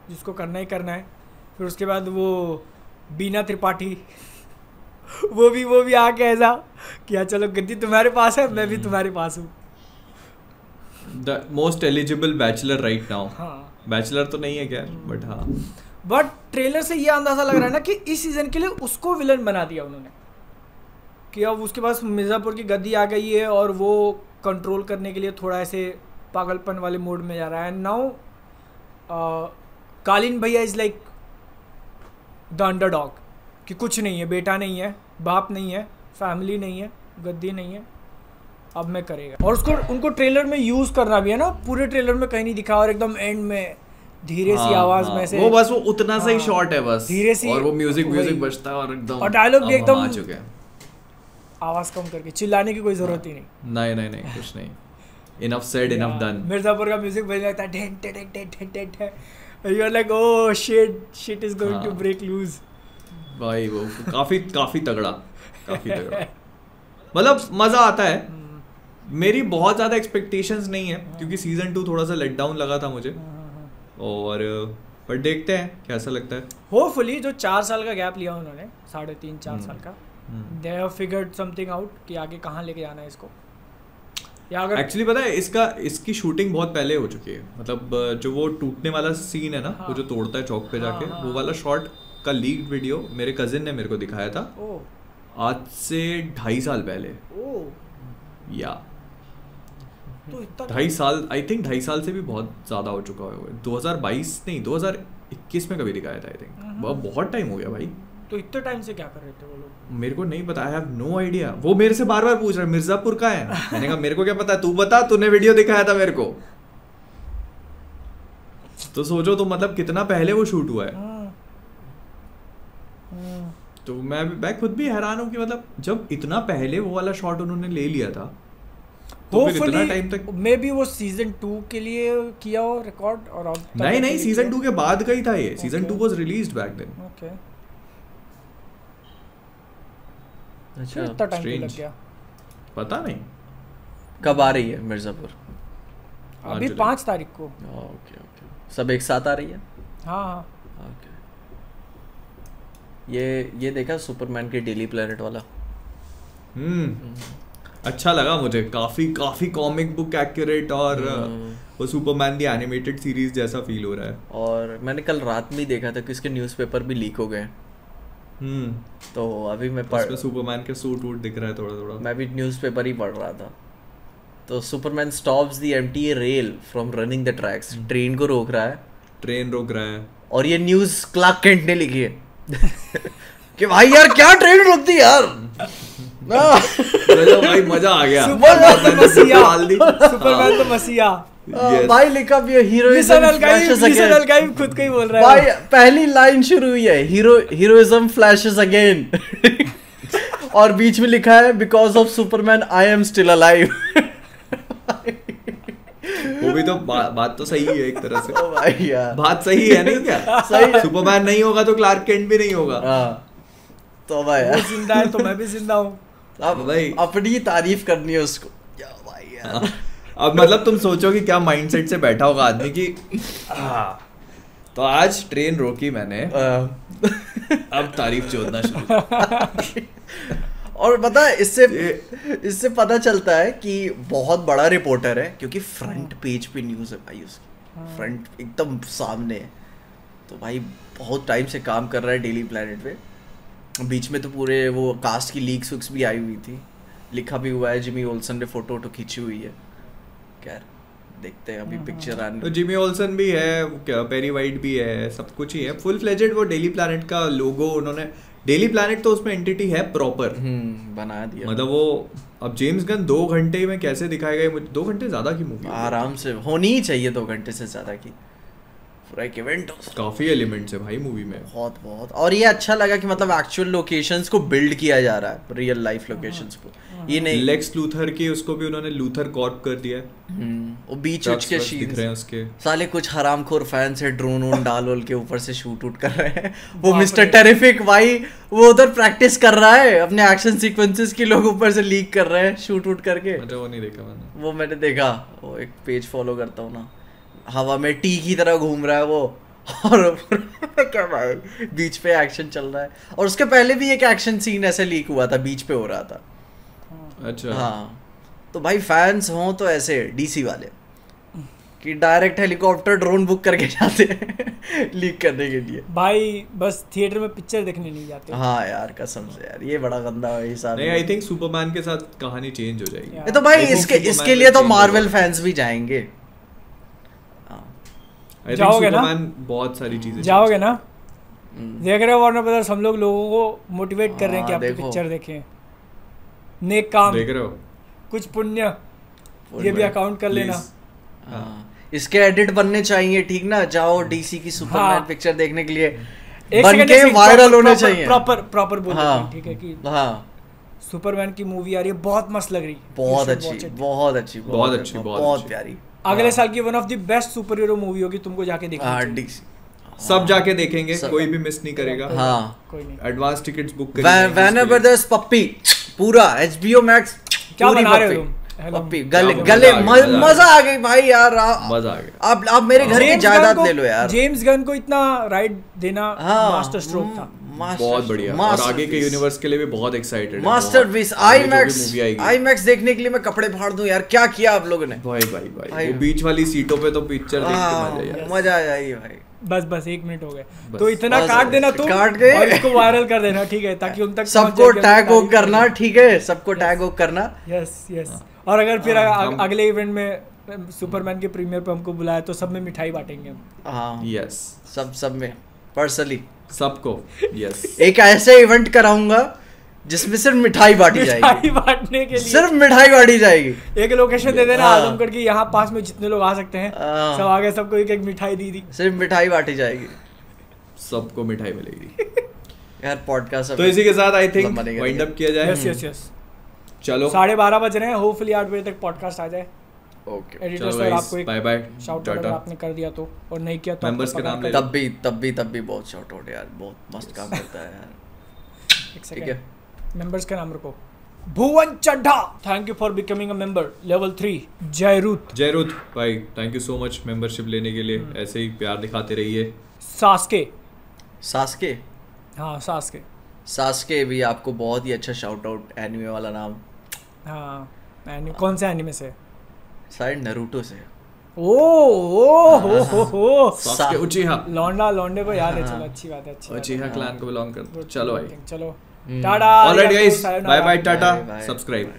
C: जिसको करना ही करना है। फिर उसके बाद वो बीना त्रिपाठी वो भी आके ऐसा किया, चलो गद्दी तुम्हारे पास है, मैं भी तुम्हारे पास हूँ।
B: The most eligible bachelor right now.
C: हाँ,
B: बैचलर तो नहीं है क्या, बट हाँ,
C: बट ट्रेलर से ये अंदाजा लग रहा है ना कि इस सीजन के लिए उसको विलन बना दिया उन्होंने, कि अब उसके पास मिर्ज़ापुर की गद्दी आ गई है और वो कंट्रोल करने के लिए थोड़ा ऐसे पागलपन वाले मोड में जा रहा है। नाउ कालीन भैया इज़ लाइक द अंडरडॉग, कि कुछ नहीं है, बेटा नहीं है, बाप नहीं है, फैमिली नहीं है, गद्दी नहीं है, अब मैं करेगा। और उसको उनको ट्रेलर में यूज़ करना भी है ना, पूरे ट्रेलर में कहीं नहीं दिखा, और एकदम एंड में धीरे सी आवाज में से,
B: वो बस वो उतना सा ही शॉट है बस,
C: धीरे सी,
B: और वो म्यूजिक बजता है और एकदम,
C: और डायलॉग भी एकदम
B: आ चुके हैं,
C: आवाज कम करके, चिल्लाने की कोई जरूरत ही नहीं।
B: नहीं कुछ नहीं, enough said enough done.
C: Mirzapur का म्यूजिक बज जाता है, ढेन ढेन ढेन ढेन ढेन, you are like oh shit is going to break loose.
B: भाई वो काफी तगड़ा मतलब मजा आता है। मेरी बहुत ज्यादा एक्सपेक्टेशंस नहीं है क्योंकि सीजन 2 थोड़ा सा लेट डाउन लगा था मुझे, और पर देखते हैं कैसा लगता है।
C: होपफुली जो 4 साल का गैप लिया उन्होंने, 3.5-4 साल का, they have figured something out कि आगे कहाँ लेके जाना है इसको। या अगर
B: एक्चुअली पता है इसकी शूटिंग बहुत पहले हो चुकी है, मतलब जो वो टूटने वाला सीन है ना, वो जो तोड़ता है चौक पे जाके, वो वाला शॉट का लीक्ड वीडियो मेरे कजिन ने मेरे को दिखाया था आज से 2.5 साल पहले। या
C: तो इतना
B: 2.5 साल, आई थिंक 2.5 साल से भी बहुत ज्यादा हो चुका है। 2022 नहीं 2021 में कभी दिखाया था आई थिंक। बहुत टाइम हो गया भाई।
C: तो इतने टाइम से क्या कर रहे थे वो लोग?
B: मेरे को नहीं पता, आई हैव नो आइडिया। वो मेरे से बार बार पूछ रहा है मिर्जापुर का है, मैंने कहा मेरे को क्या पता, तू बता, तूने वीडियो दिखाया था मेरे को। तो सोचो तो मतलब कितना पहले वो शूट हुआ है। तो मैं खुद भी हैरान हूँ कि मतलब जब इतना पहले वो वाला शॉट उन्होंने ले लिया था तो फिर इतना टाइम तक
C: मे बी वो सीजन 2 के लिए किया हो रिकॉर्ड, और अब
B: नहीं सीजन 2 के बाद का ही था ये। Season 2 was released back then.
C: Okay,
A: अच्छा
C: इतना टाइम क्यों लग गया
B: पता नहीं।
A: कब आ रही है मिर्जापुर?
C: अभी 5 तारीख को।
A: ओके ओके, सब एक साथ आ रही है?
C: हाँ
A: ओके। ये देखा सुपरमैन के डेली प्लेनेट वाला?
B: अच्छा लगा मुझे, काफी कॉमिक बुक एक्यूरेट, और वो सुपरमैन दी एनिमेटेड सीरीज जैसा फील हो रहा है।
A: और मैंने कल रात में ही देखा था कि इसके न्यूज़पेपर भी लीक हो गए। तो अभी मैं
B: उसमें सुपरमैन के सूट वूट दिख रहा है थोड़ा।
A: मैं भी न्यूज़पेपर ही पढ़ रहा था। तो Superman stops the MTA rail from running the tracks. Train को रोक रहा है। और ये न्यूज़ क्लार्क केंट ने लिखी है कि भाई यार क्या ट्रेन रुकती यार।
B: भाई मजा आ गया।
C: सुपरमैन तो मसीहा।
A: भाई लिखा भी है हीरोइज्म
C: खुद का ही बोल रहा है
A: भाई। पहली लाइन शुरू हुई है हीरोइज्म फ्लैशेस अगेन और बीच में लिखा है because of Superman I am still alive.
B: वो भी तो बात तो सही है एक तरह से।
A: भाई यार
B: बात सही है नहीं क्या?
A: सही है।
B: सुपरमैन नहीं होगा तो क्लार्क केंट भी नहीं होगा।
A: तो भाई
C: वो जिंदा है तो मैं भी जिंदा हूँ।
A: अब भाई अपनी तारीफ करनी है उसको। क्या भाई यार।
B: अब मतलब तुम सोचो कि क्या माइंडसेट से बैठा होगा आदमी कि तो आज ट्रेन रोकी मैंने, अब तारीफ जोड़ना शुरू।
A: और पता है इससे पता चलता है कि बहुत बड़ा रिपोर्टर है, क्योंकि फ्रंट पेज पे न्यूज़ है भाई उसकी। फ्रंट एकदम सामने है। तो भाई बहुत टाइम से काम कर रहा है डेली प्लेनेट पे। बीच में तो पूरे वो कास्ट की लीक्स वुक्स भी आई हुई थी, लिखा भी हुआ है। जिमी ओल्सन ने फोटो खींची हुई है। खैर देखते हैं अभी पिक्चर आने।
B: तो जिमी ओल्सन भी है, पेरी वाइट भी है, सब कुछ ही है फुल फ्लेजेड। वो डेली प्लैनेट का लोगो उन्होंने, डेली प्लैनेट तो उसमें एंटिटी है प्रॉपर
A: बना दिया।
B: मतलब वो अब जेम्स गन 2 घंटे में कैसे दिखाएगा? 2 घंटे ज्यादा की मूवी
A: आराम से होनी ही चाहिए 2 घंटे से ज्यादा की। पूरा एक इवेंट,
B: काफी एलिमेंट्स है भाई मूवी में,
A: बहुत। और ये अच्छा लगा कि मतलब एक्चुअल लोकेशंस को बिल्ड किया जा रहा है, रियल लाइफ लोकेशंस को। ये नहीं
B: लेक्स लूथर की उसको भी उन्होंने लूथर कॉर्प कर दिया है।
A: वो बीच के
B: सीन दिख रहे हैं उसके।
A: साले कुछ हरामखोर फैंस है ड्रोन डाल के ऊपर से शूट कर रहे हैं। वो मिस्टर टेरिफिक भाई वो उधर प्रैक्टिस कर रहा है अपने एक्शन सीक्वेंसेस की, लोग ऊपर से लीक कर रहे हैं शूट करके।
B: वो नहीं देखा मैंने।
A: वो मैंने देखा, वो एक पेज फॉलो करता हूँ ना, हवा में टी की तरह घूम रहा है वो। और क्या भाई बीच पे एक्शन चल रहा है। और उसके पहले भी एक एक्शन सीन ऐसे लीक हुआ था, बीच पे हो रहा था।
B: अच्छा
A: हाँ, तो भाई फैंस हों तो ऐसे डीसी वाले कि डायरेक्ट हेलीकॉप्टर ड्रोन बुक करके जाते हैं लीक करने के लिए।
C: भाई बस थिएटर में पिक्चर देखने नहीं जाते।
A: हाँ यार कसम से यार, ये बड़ा गंदा हिसाब।
B: नहीं, आई थिंक सुपरमैन के साथ कहानी चेंज हो जाएगी।
A: ये तो भाई इसके लिए तो मार्वल फैंस भी जाएंगे।
C: जाओगे ना?
B: बहुत सारी चीजें
C: जाओगे ना? देख रहे हो वार्नर ब्रदर्स, हम लोगों को मोटिवेट कर रहे हैं कि आप पिक्चर देखें। नेक काम
B: देख रहे हो,
C: कुछ पुण्य, ये भी अकाउंट कर लेना।
A: इसके एडिट बनने चाहिए, ठीक ना? जाओ डीसी की सुपरमैन पिक्चर देखने के लिए,
C: एक
A: बन के वायरल होने चाहिए।
C: प्रॉपर बोल ठीक है कि
A: हाँ
C: सुपरमैन की मूवी आ रही है, बहुत मस्त लग रही है,
A: बहुत अच्छी बहुत प्यारी।
C: अगले साल की one of the best super hero movie होगी, तुमको जाके देखनी।
B: सब जाके देखेंगे, कोई भी मिस नहीं करेगा।
A: हाँ
C: कोई नहीं।
B: एडवांस टिकट्स बुक करेंगे।
A: वैनर ब्रदर्स पप्पी पूरा HBO Max
C: क्या
A: पूरी
C: बना रहे हो
A: पप्पी।
C: तुम? हेलो।
A: पप्पी गले
B: क्या
A: गले
B: मजा आ गया,
A: मजा आ गई भाई यार
B: मजा आ गया।
A: आप मेरे घर की
C: जेम्स
A: जायदाद
C: गन को-
A: ले लो यार।
C: जेम्स गन को इतना राइड देना
A: हाँ,
C: मास्टर स्ट्रोक था।
B: बहुत बढ़िया, और आगे के यूनिवर्स के लिए भी बहुत एक्साइटेड।
A: मास्टरपीस IMAX देखने के लिए मैं कपड़े फाड़ दूं यार, क्या किया आप लोगों ने।
B: भाई वो बीच वाली सीटों पे तो पिक्चर देख के मजा यार।
A: मजा आ जाएगी भाई।
C: बस 1 मिनट हो गए,
B: बस।
C: तो इतना
A: बस,
C: काट देना तुम,
A: काट के-
C: और इसको वायरल कर देना, ठीक है, ताकि उन तक
A: सबको टैग वो करना, ठीक है, सबको टैग वो करना।
C: यस। और अगर फिर
B: हम-
C: अगले इवेंट में सुपरमैन के प्रीमियर पे हमको बुलाया तो सब में मिठाई बांटेंगे हम।
A: हाँ
B: यस,
A: सब में पर्सनली
B: सबको यस।
A: एक ऐसे इवेंट कराऊंगा जिसमें सिर्फ मिठाई बांटी जाएगी,
C: मिठाई बांटने के लिए
A: सिर्फ मिठाई बांटी जाएगी।
C: एक लोकेशन दे देना
A: हाँ।
C: आजमगढ़ की, यहाँ पास में जितने लोग आ सकते हैं
A: हाँ।
C: सब आगे, सबको एक एक मिठाई दी।
A: सिर्फ मिठाई बांटी जाएगी
B: सबको मिठाई मिलेगी।
A: यार पॉडकास्ट
B: तो इसी के साथ आई थिंक
A: लंबा नहीं
B: वाइंड अप किया जाए।
C: यस।
B: चलो
C: 12:30 बज रहे हैं, होपफुली 8 बजे तक पॉडकास्ट आ जाए।
A: ओके।
C: एडिटर
B: चलो
C: सर आपको एक
B: बाय बाय,
C: शाउट आउट अगर आपने कर दिया तो, और नहीं किया तो
B: Members
C: आपको
B: के नाम
C: पकड़
B: ले
C: कर-
A: तब भी बहुत शॉर्ट आउट यार, बहुत मस्त काम करता है यार।
C: एक
A: ठीक है,
C: सेकंड, मेंबर्स का नाम रखो। Bhuvan Chadha, thank you for becoming a member, level 3। Jayrut
B: भाई thank you so much membership लेने के लिए, ऐसे ही प्यार दिखाते रहिए।
C: सास्के,
A: सास्के
C: हाँ सास्के,
A: सास्के भी आपको बहुत ही अच्छा शाउट आउट, एनिमे वाला नाम।
C: हाँ कौन से एनिमे से?
A: शायद नरूटो से।
C: ओ हो
B: सास्के उचिहा,
C: लौंडे को याद है, चलो अच्छी बात है, अच्छी बात है।
B: उचिहा क्लैन को बिलोंग करते। चलो भाई,
C: चलो tata,
B: alright guys,
C: sayonara.
B: Bye bye, tata,
A: Bye, bye.
B: Subscribe.